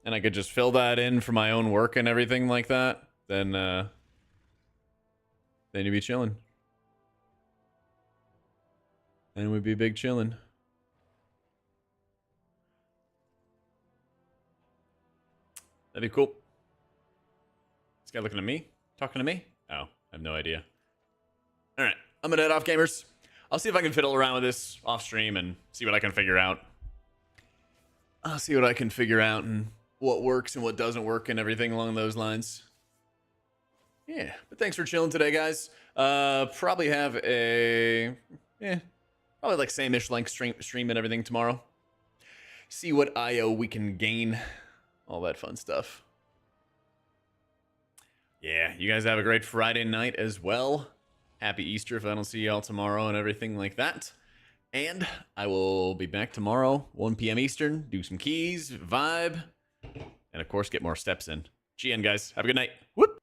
and I could just fill that in for my own work and everything like that, then you'd be chilling. Then we'd be big chilling. That'd be cool. This guy looking at me? Talking to me? Oh, I have no idea. All right, I'm gonna head off, gamers. I'll see if I can fiddle around with this off stream and see what I can figure out. I'll see what I can figure out and what works and what doesn't work and everything along those lines. Yeah, but thanks for chilling today, guys. Probably have a, probably like same-ish length stream and everything tomorrow. See what IO we can gain. All that fun stuff. Yeah, you guys have a great Friday night as well. Happy Easter if I don't see y'all tomorrow and everything like that. And I will be back tomorrow, 1 p.m. Eastern, do some keys, vibe, and of course get more steps in. GN, guys. Have a good night. Whoop!